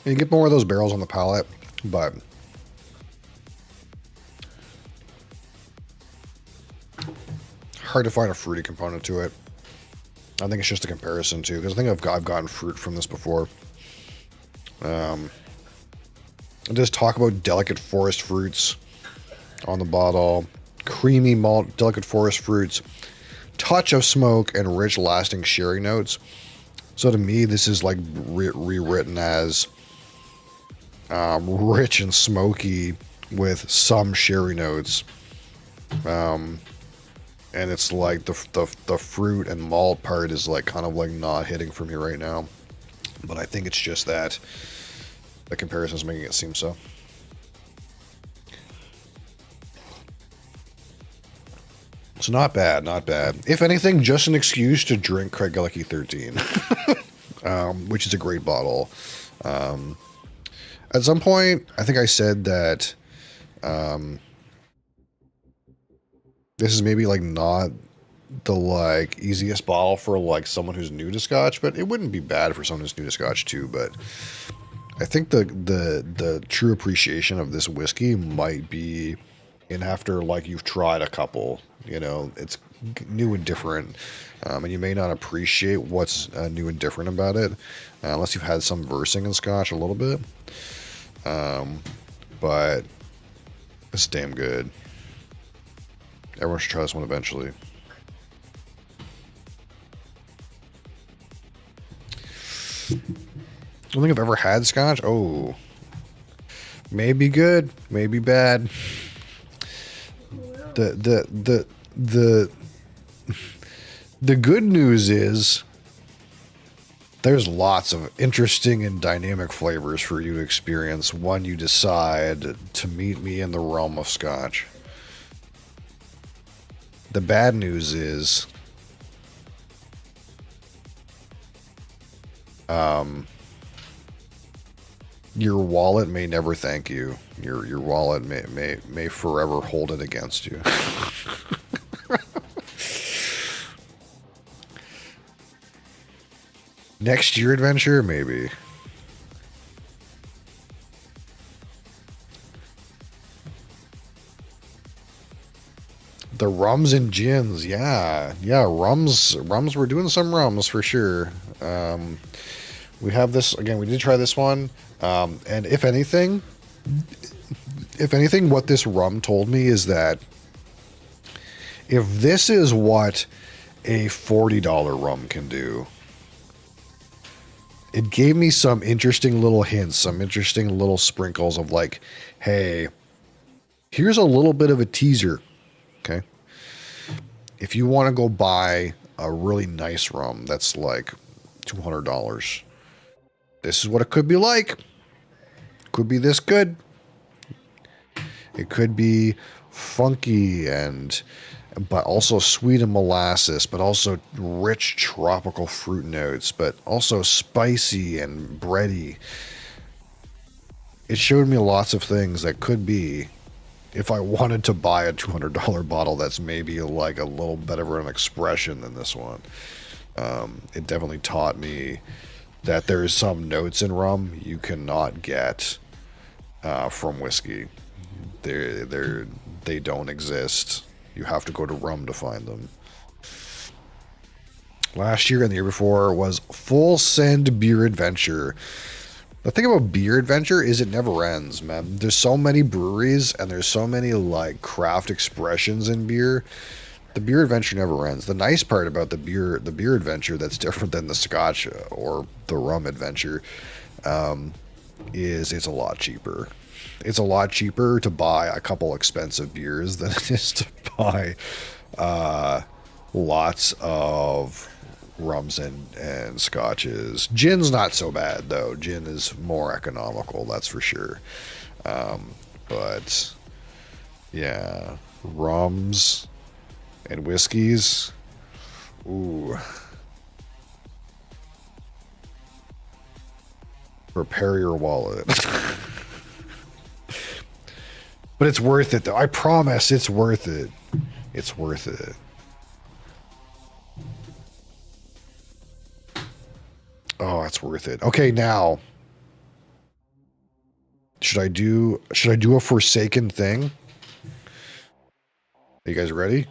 You get more of those barrels on the palate, but hard to find a fruity component to it. I think it's just a comparison too, because I think I've gotten fruit from this before. Just talk about delicate forest fruits on the bottle, creamy malt, delicate forest fruits, touch of smoke, and rich, lasting sherry notes. So to me, this is like rewritten as rich and smoky with some sherry notes. And it's like the fruit and malt part is like kind of like not hitting for me right now. But I think it's just that the comparison is making it seem so. So not bad, not bad. If anything, just an excuse to drink Craigellachie 13, which is a great bottle. At some point, I think I said that this is maybe like not the like easiest bottle for like someone who's new to Scotch, but it wouldn't be bad for someone who's new to Scotch too. But I think the true appreciation of this whiskey might be in after like you've tried a couple. You know, it's new and different, and you may not appreciate what's new and different about it unless you've had some versing in Scotch a little bit. But it's damn good. Everyone should try this one eventually. I don't think I've ever had Scotch. Oh, maybe good, maybe bad. The the good news is there's lots of interesting and dynamic flavors for you to experience when you decide to meet me in the realm of Scotch. The bad news is your wallet may never thank you. Your wallet may forever hold it against you. Next year adventure, maybe. The rums and gins, yeah, rums. We're doing some rums for sure. We have this again. We did try this one, and if anything, what this rum told me is that if this is what a $40 rum can do, it gave me some interesting little hints, some interesting little sprinkles of like, hey, here's a little bit of a teaser. Okay. If you want to go buy a really nice rum that's like $200, this is what it could be like. Could be this good. It could be funky but also sweet and molasses, but also rich tropical fruit notes, but also spicy and bready. It showed me lots of things that could be, if I wanted to buy a $200 bottle, that's maybe like a little better of an expression than this one. It definitely taught me that there is some notes in rum you cannot get from whiskey. They don't exist. You have to go to rum to find them. Last year and the year before was Full Send Beer Adventure. The thing about Beer Adventure is it never ends, man. There's so many breweries and there's so many like craft expressions in beer. The Beer Adventure never ends. The nice part about the beer adventure that's different than the Scotch or the rum adventure is it's a lot cheaper. It's a lot cheaper to buy a couple expensive beers than it is to buy lots of rums and scotches. Gin's not so bad though. Gin is more economical, that's for sure. But yeah, rums and whiskeys. Ooh. Prepare your wallet. But it's worth it though. I promise it's worth it. It's worth it. Oh, it's worth it. Okay, now. Should I do a Forsaken thing? Are you guys ready?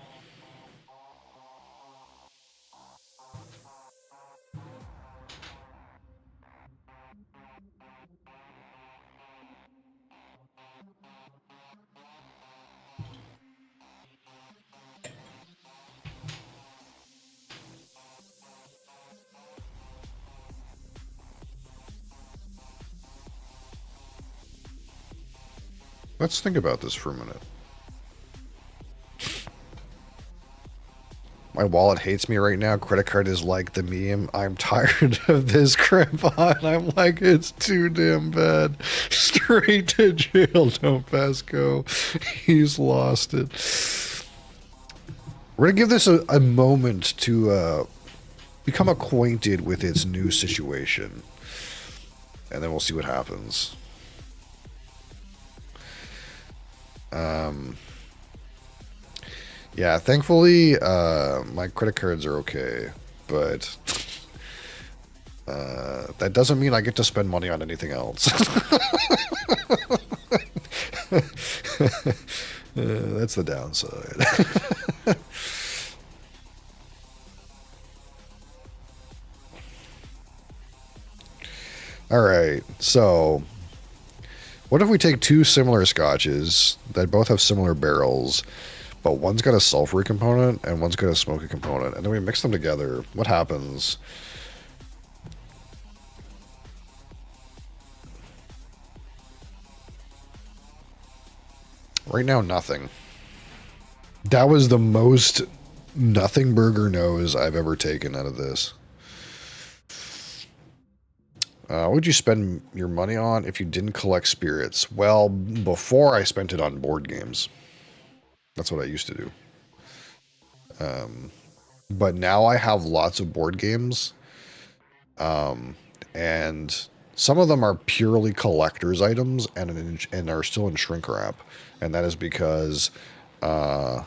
Let's think about this for a minute. My wallet hates me right now. Credit card is like the meme. I'm tired of this crap on. I'm like, it's too damn bad. Straight to jail. Don't pass go. He's lost it. We're going to give this a moment to become acquainted with its new situation. And then we'll see what happens. Yeah, thankfully, my credit cards are okay, but That doesn't mean I get to spend money on anything else. That's the downside. All right, so what if we take two similar scotches that both have similar barrels, but one's got a sulfury component and one's got a smoky component, and then we mix them together? What happens? Right now, nothing. That was the most nothing burger nose I've ever taken out of this. What would you spend your money on if you didn't collect spirits? Well, before I spent it on board games. That's what I used to do. But now I have lots of board games. And some of them are purely collector's items and are still in shrink wrap. And that is because, not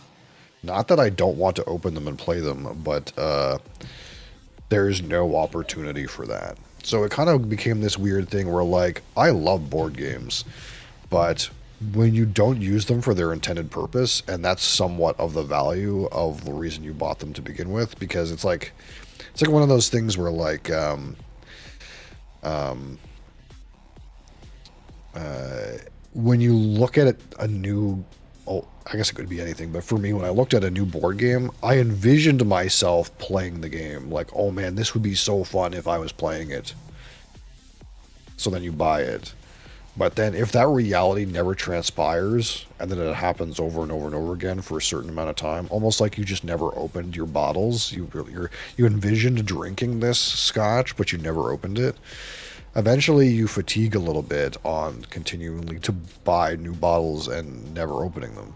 that I don't want to open them and play them, but there's no opportunity for that. So it kind of became this weird thing where, like, I love board games, but when you don't use them for their intended purpose, and that's somewhat of the value of the reason you bought them to begin with, because it's like one of those things where, like, when you look at a new, oh, I guess it could be anything, but for me, when I looked at a new board game, I envisioned myself playing the game. Like, oh man, this would be so fun if I was playing it. So then you buy it. But then if that reality never transpires, and then it happens over and over and over again for a certain amount of time, almost like you just never opened your bottles, you envisioned drinking this scotch, but you never opened it. Eventually, you fatigue a little bit on continually to buy new bottles and never opening them.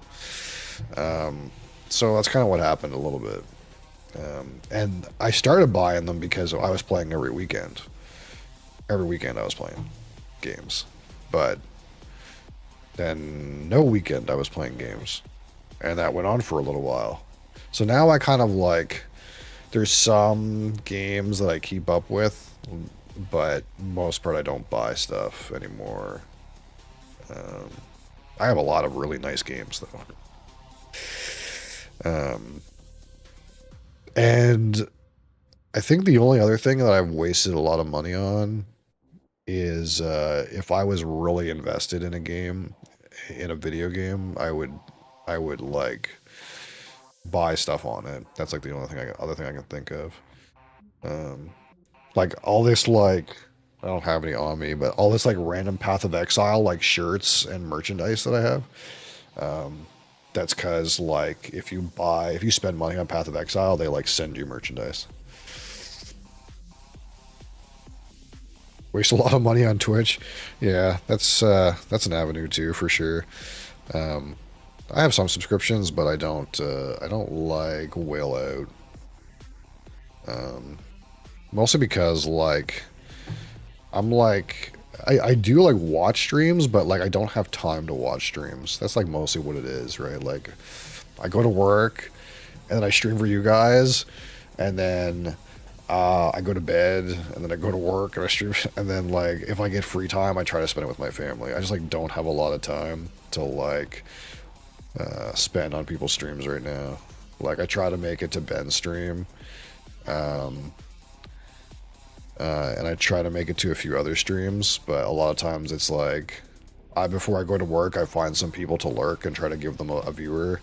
So that's kind of what happened a little bit. And I started buying them because I was playing every weekend. Every weekend I was playing games. But then no weekend I was playing games. And that went on for a little while. So now I kind of like, there's some games that I keep up with, but most part I don't buy stuff anymore. I have a lot of really nice games though. And I think the only other thing that I've wasted a lot of money on is if I was really invested in a game, in a video game, I would like buy stuff on it. That's like the only other thing I can think of. Like all this, like, I don't have any on me, but all this like random Path of Exile like shirts and merchandise that I have. That's because, like, if you spend money on Path of Exile, they like send you merchandise. Waste a lot of money on Twitch. Yeah, that's an avenue too for sure. I have some subscriptions, but I don't like whale out. Mostly because, like, I do like watch streams, but like I don't have time to watch streams. That's like mostly what it is, right? Like, I go to work and then I stream for you guys, and then I go to bed, and then I go to work and I stream, and then like if I get free time, I try to spend it with my family. I just like don't have a lot of time to like spend on people's streams right now. Like I try to make it to Ben's stream. And I try to make it to a few other streams, but a lot of times it's like, before I go to work, I find some people to lurk and try to give them a viewer.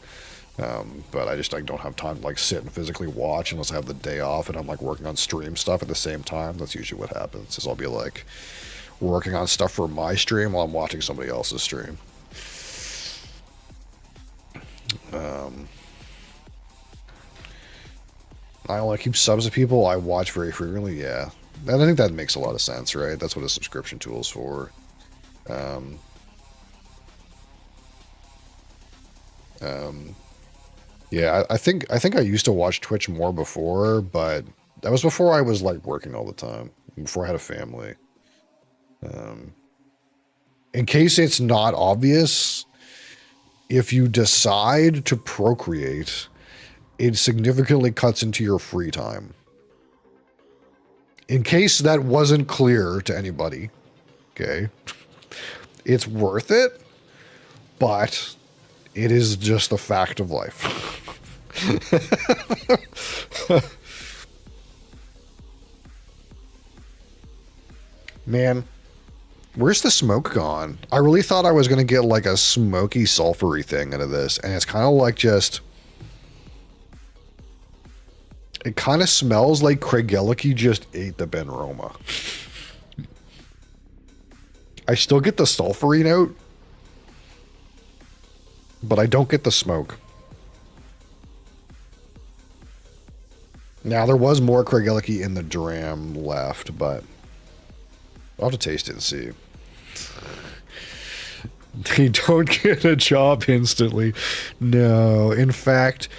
But I just like don't have time to like sit and physically watch unless I have the day off and I'm like working on stream stuff at the same time. That's usually what happens. Is I'll be like working on stuff for my stream while I'm watching somebody else's stream. I only keep subs to people I watch very frequently. Yeah. And I think that makes a lot of sense, right? That's what a subscription tool is for. Yeah, I think I used to watch Twitch more before, but that was before I was like working all the time, before I had a family. In case it's not obvious, if you decide to procreate, it significantly cuts into your free time. In case that wasn't clear to anybody, okay, it's worth it, but it is just the fact of life. Man, where's the smoke gone? I really thought I was going to get like a smoky, sulfury thing out of this, and it's kind of like just... It kind of smells like Craigellachie just ate the Ben Roma. I still get the sulfury note, but I don't get the smoke. Now, there was more Craigellachie in the dram left, but I'll have to taste it and see. They don't get a job instantly. No, in fact,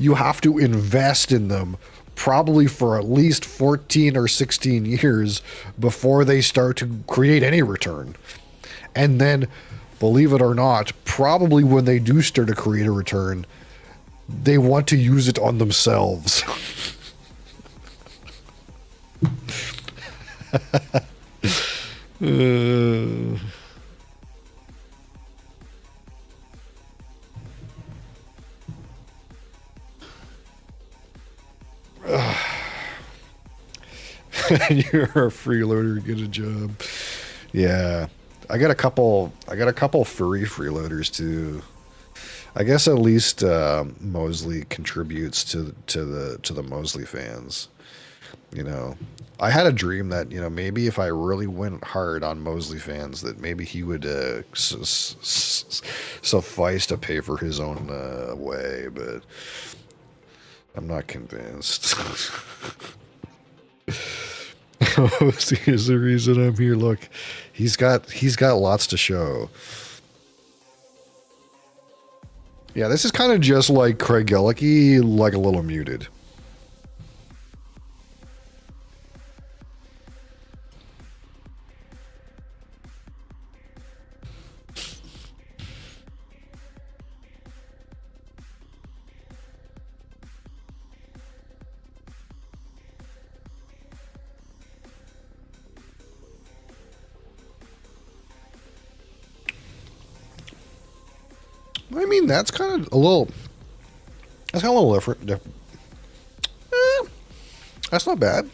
you have to invest in them probably for at least 14 or 16 years before they start to create any return. And then, believe it or not, probably when they do start to create a return, they want to use it on themselves. You're a freeloader, get a job. Yeah. I got a couple furry freeloaders too. I guess at least Mosley contributes to the Mosley fans. You know, I had a dream that, you know, maybe if I really went hard on Mosley fans, that maybe he would suffice to pay for his own way, but I'm not convinced. Here's the reason I'm here. Look, he's got lots to show. Yeah, this is kind of just like Craigellachie, like a little muted. I mean, that's kind of a little different. That's not bad.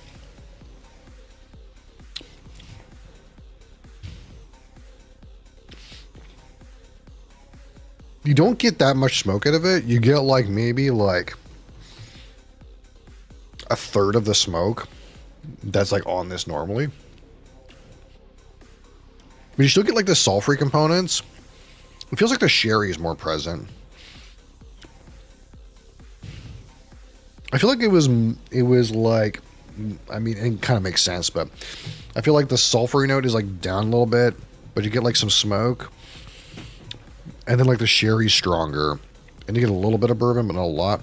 You don't get that much smoke out of it. You get like maybe like a third of the smoke that's like on this normally. But you still get like the sulfury components. It feels like the sherry is more present. I feel like it was like, I mean, it kind of makes sense, but I feel like the sulfury note is like down a little bit, but you get like some smoke. And then like the sherry's stronger. And you get a little bit of bourbon, but not a lot.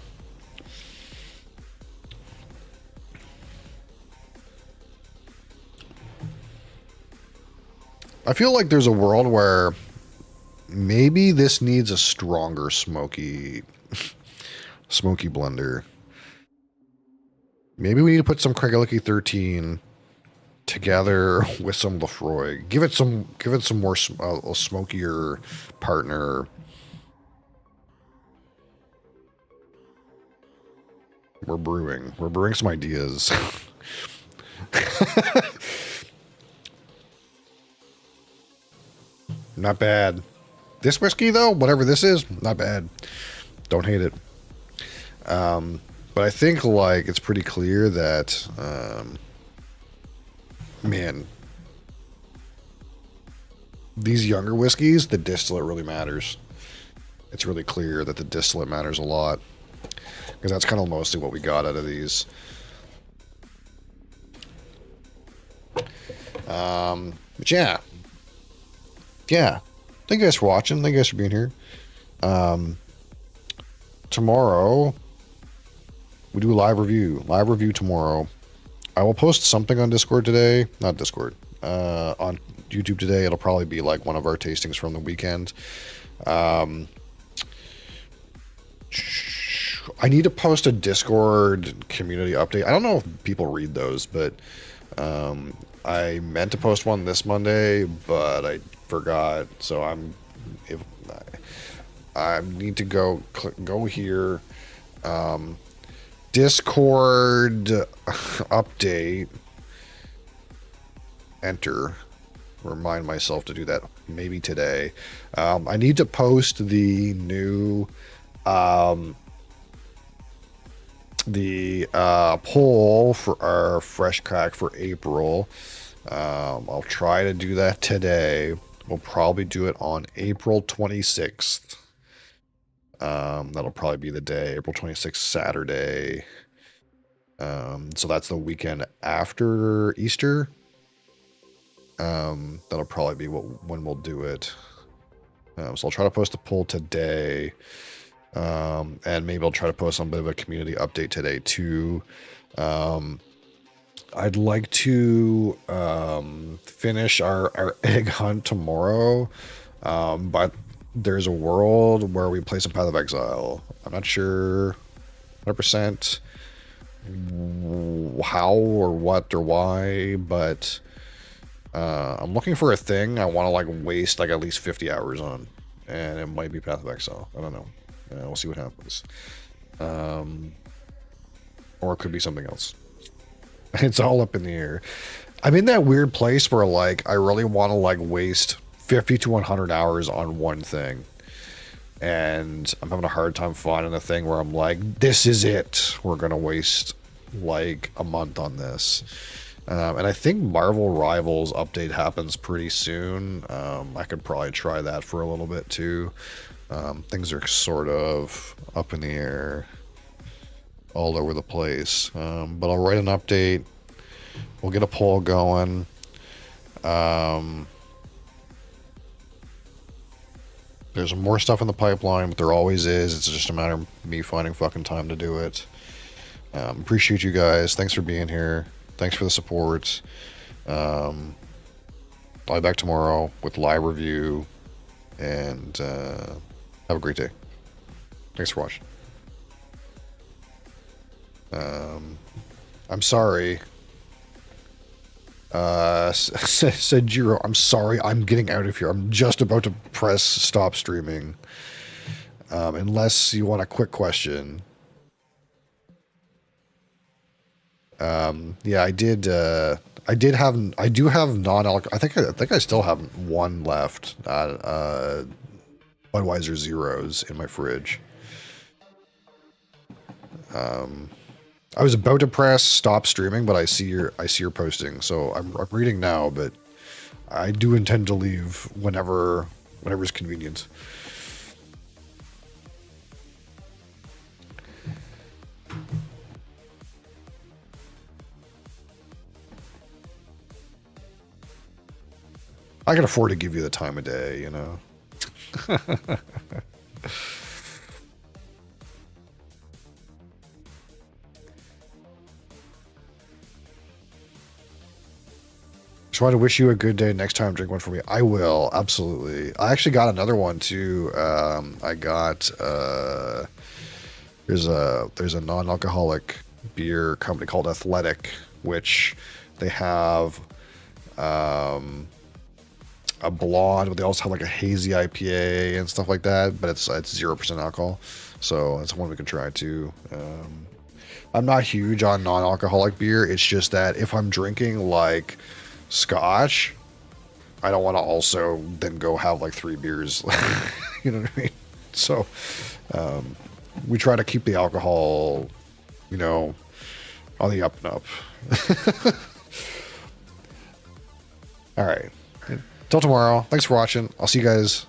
I feel like there's a world where maybe this needs a stronger smoky blender. Maybe we need to put some Craigellachie 13 together with some Lefroy. Give it some more a smokier partner. We're brewing some ideas. Not bad. This whiskey, though, whatever this is, not bad. Don't hate it. But I think, like, it's pretty clear that, man, these younger whiskeys, the distillate really matters. It's really clear that the distillate matters a lot. Because that's kind of mostly what we got out of these. But yeah. Yeah. Thank you guys for watching. Thank you guys for being here. Tomorrow, we do a live review. Live review tomorrow. I will post something on Discord today. Not Discord. On YouTube today. It'll probably be like one of our tastings from the weekend. I need to post a Discord community update. I don't know if people read those, but I meant to post one this Monday, but I forgot. So if I need to go here. Discord update. Enter. Remind myself to do that maybe today. I need to post the new poll for our fresh crack for April. I'll try to do that today. We'll probably do it on April 26th. That'll probably be the day, April 26th, Saturday. So that's the weekend after Easter. That'll probably be when we'll do it. So I'll try to post a poll today. And maybe I'll try to post some bit of a community update today too. I'd like to finish our egg hunt tomorrow, but there's a world where we play some Path of Exile. I'm not sure 100% how or what or why, but I'm looking for a thing I want to like waste like at least 50 hours on, and it might be Path of Exile. I don't know. We'll see what happens. Or it could be something else. It's all up in the air. I'm in that weird place where like I really want to like waste 50 to 100 hours on one thing. And I'm having a hard time finding a thing where I'm like, this is it. We're going to waste like a month on this. And I think Marvel Rivals update happens pretty soon. I could probably try that for a little bit too. Things are sort of up in the air all over the place. But I'll write an update. We'll get a poll going. There's more stuff in the pipeline, but there always is. It's just a matter of me finding fucking time to do it. Appreciate you guys. Thanks for being here. Thanks for the support. I'll be back tomorrow with live review. And have a great day. Thanks for watching. I'm sorry. Said Jiro, I'm sorry, I'm getting out of here. I'm just about to press stop streaming. Unless you want a quick question. Yeah, I do have non-alcoholic. I think I still have one left. Budweiser Zeros in my fridge. I was about to press stop streaming, but I see your posting, so I'm reading now. But I do intend to leave whenever's convenient. I can afford to give you the time of day, you know. Just want to wish you a good day. Next time, drink one for me. I will, absolutely. I actually got another one too. I got there's a non-alcoholic beer company called Athletic, which they have a blonde, but they also have like a hazy IPA and stuff like that. But it's 0% alcohol, so that's one we can try too. I'm not huge on non-alcoholic beer. It's just that if I'm drinking like Scotch, I don't want to also then go have like 3 beers. You know what I mean? So we try to keep the alcohol, you know, on the up and up. All right. Till tomorrow. Thanks for watching. I'll see you guys.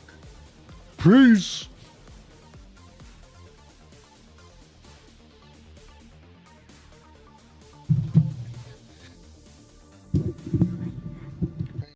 Peace.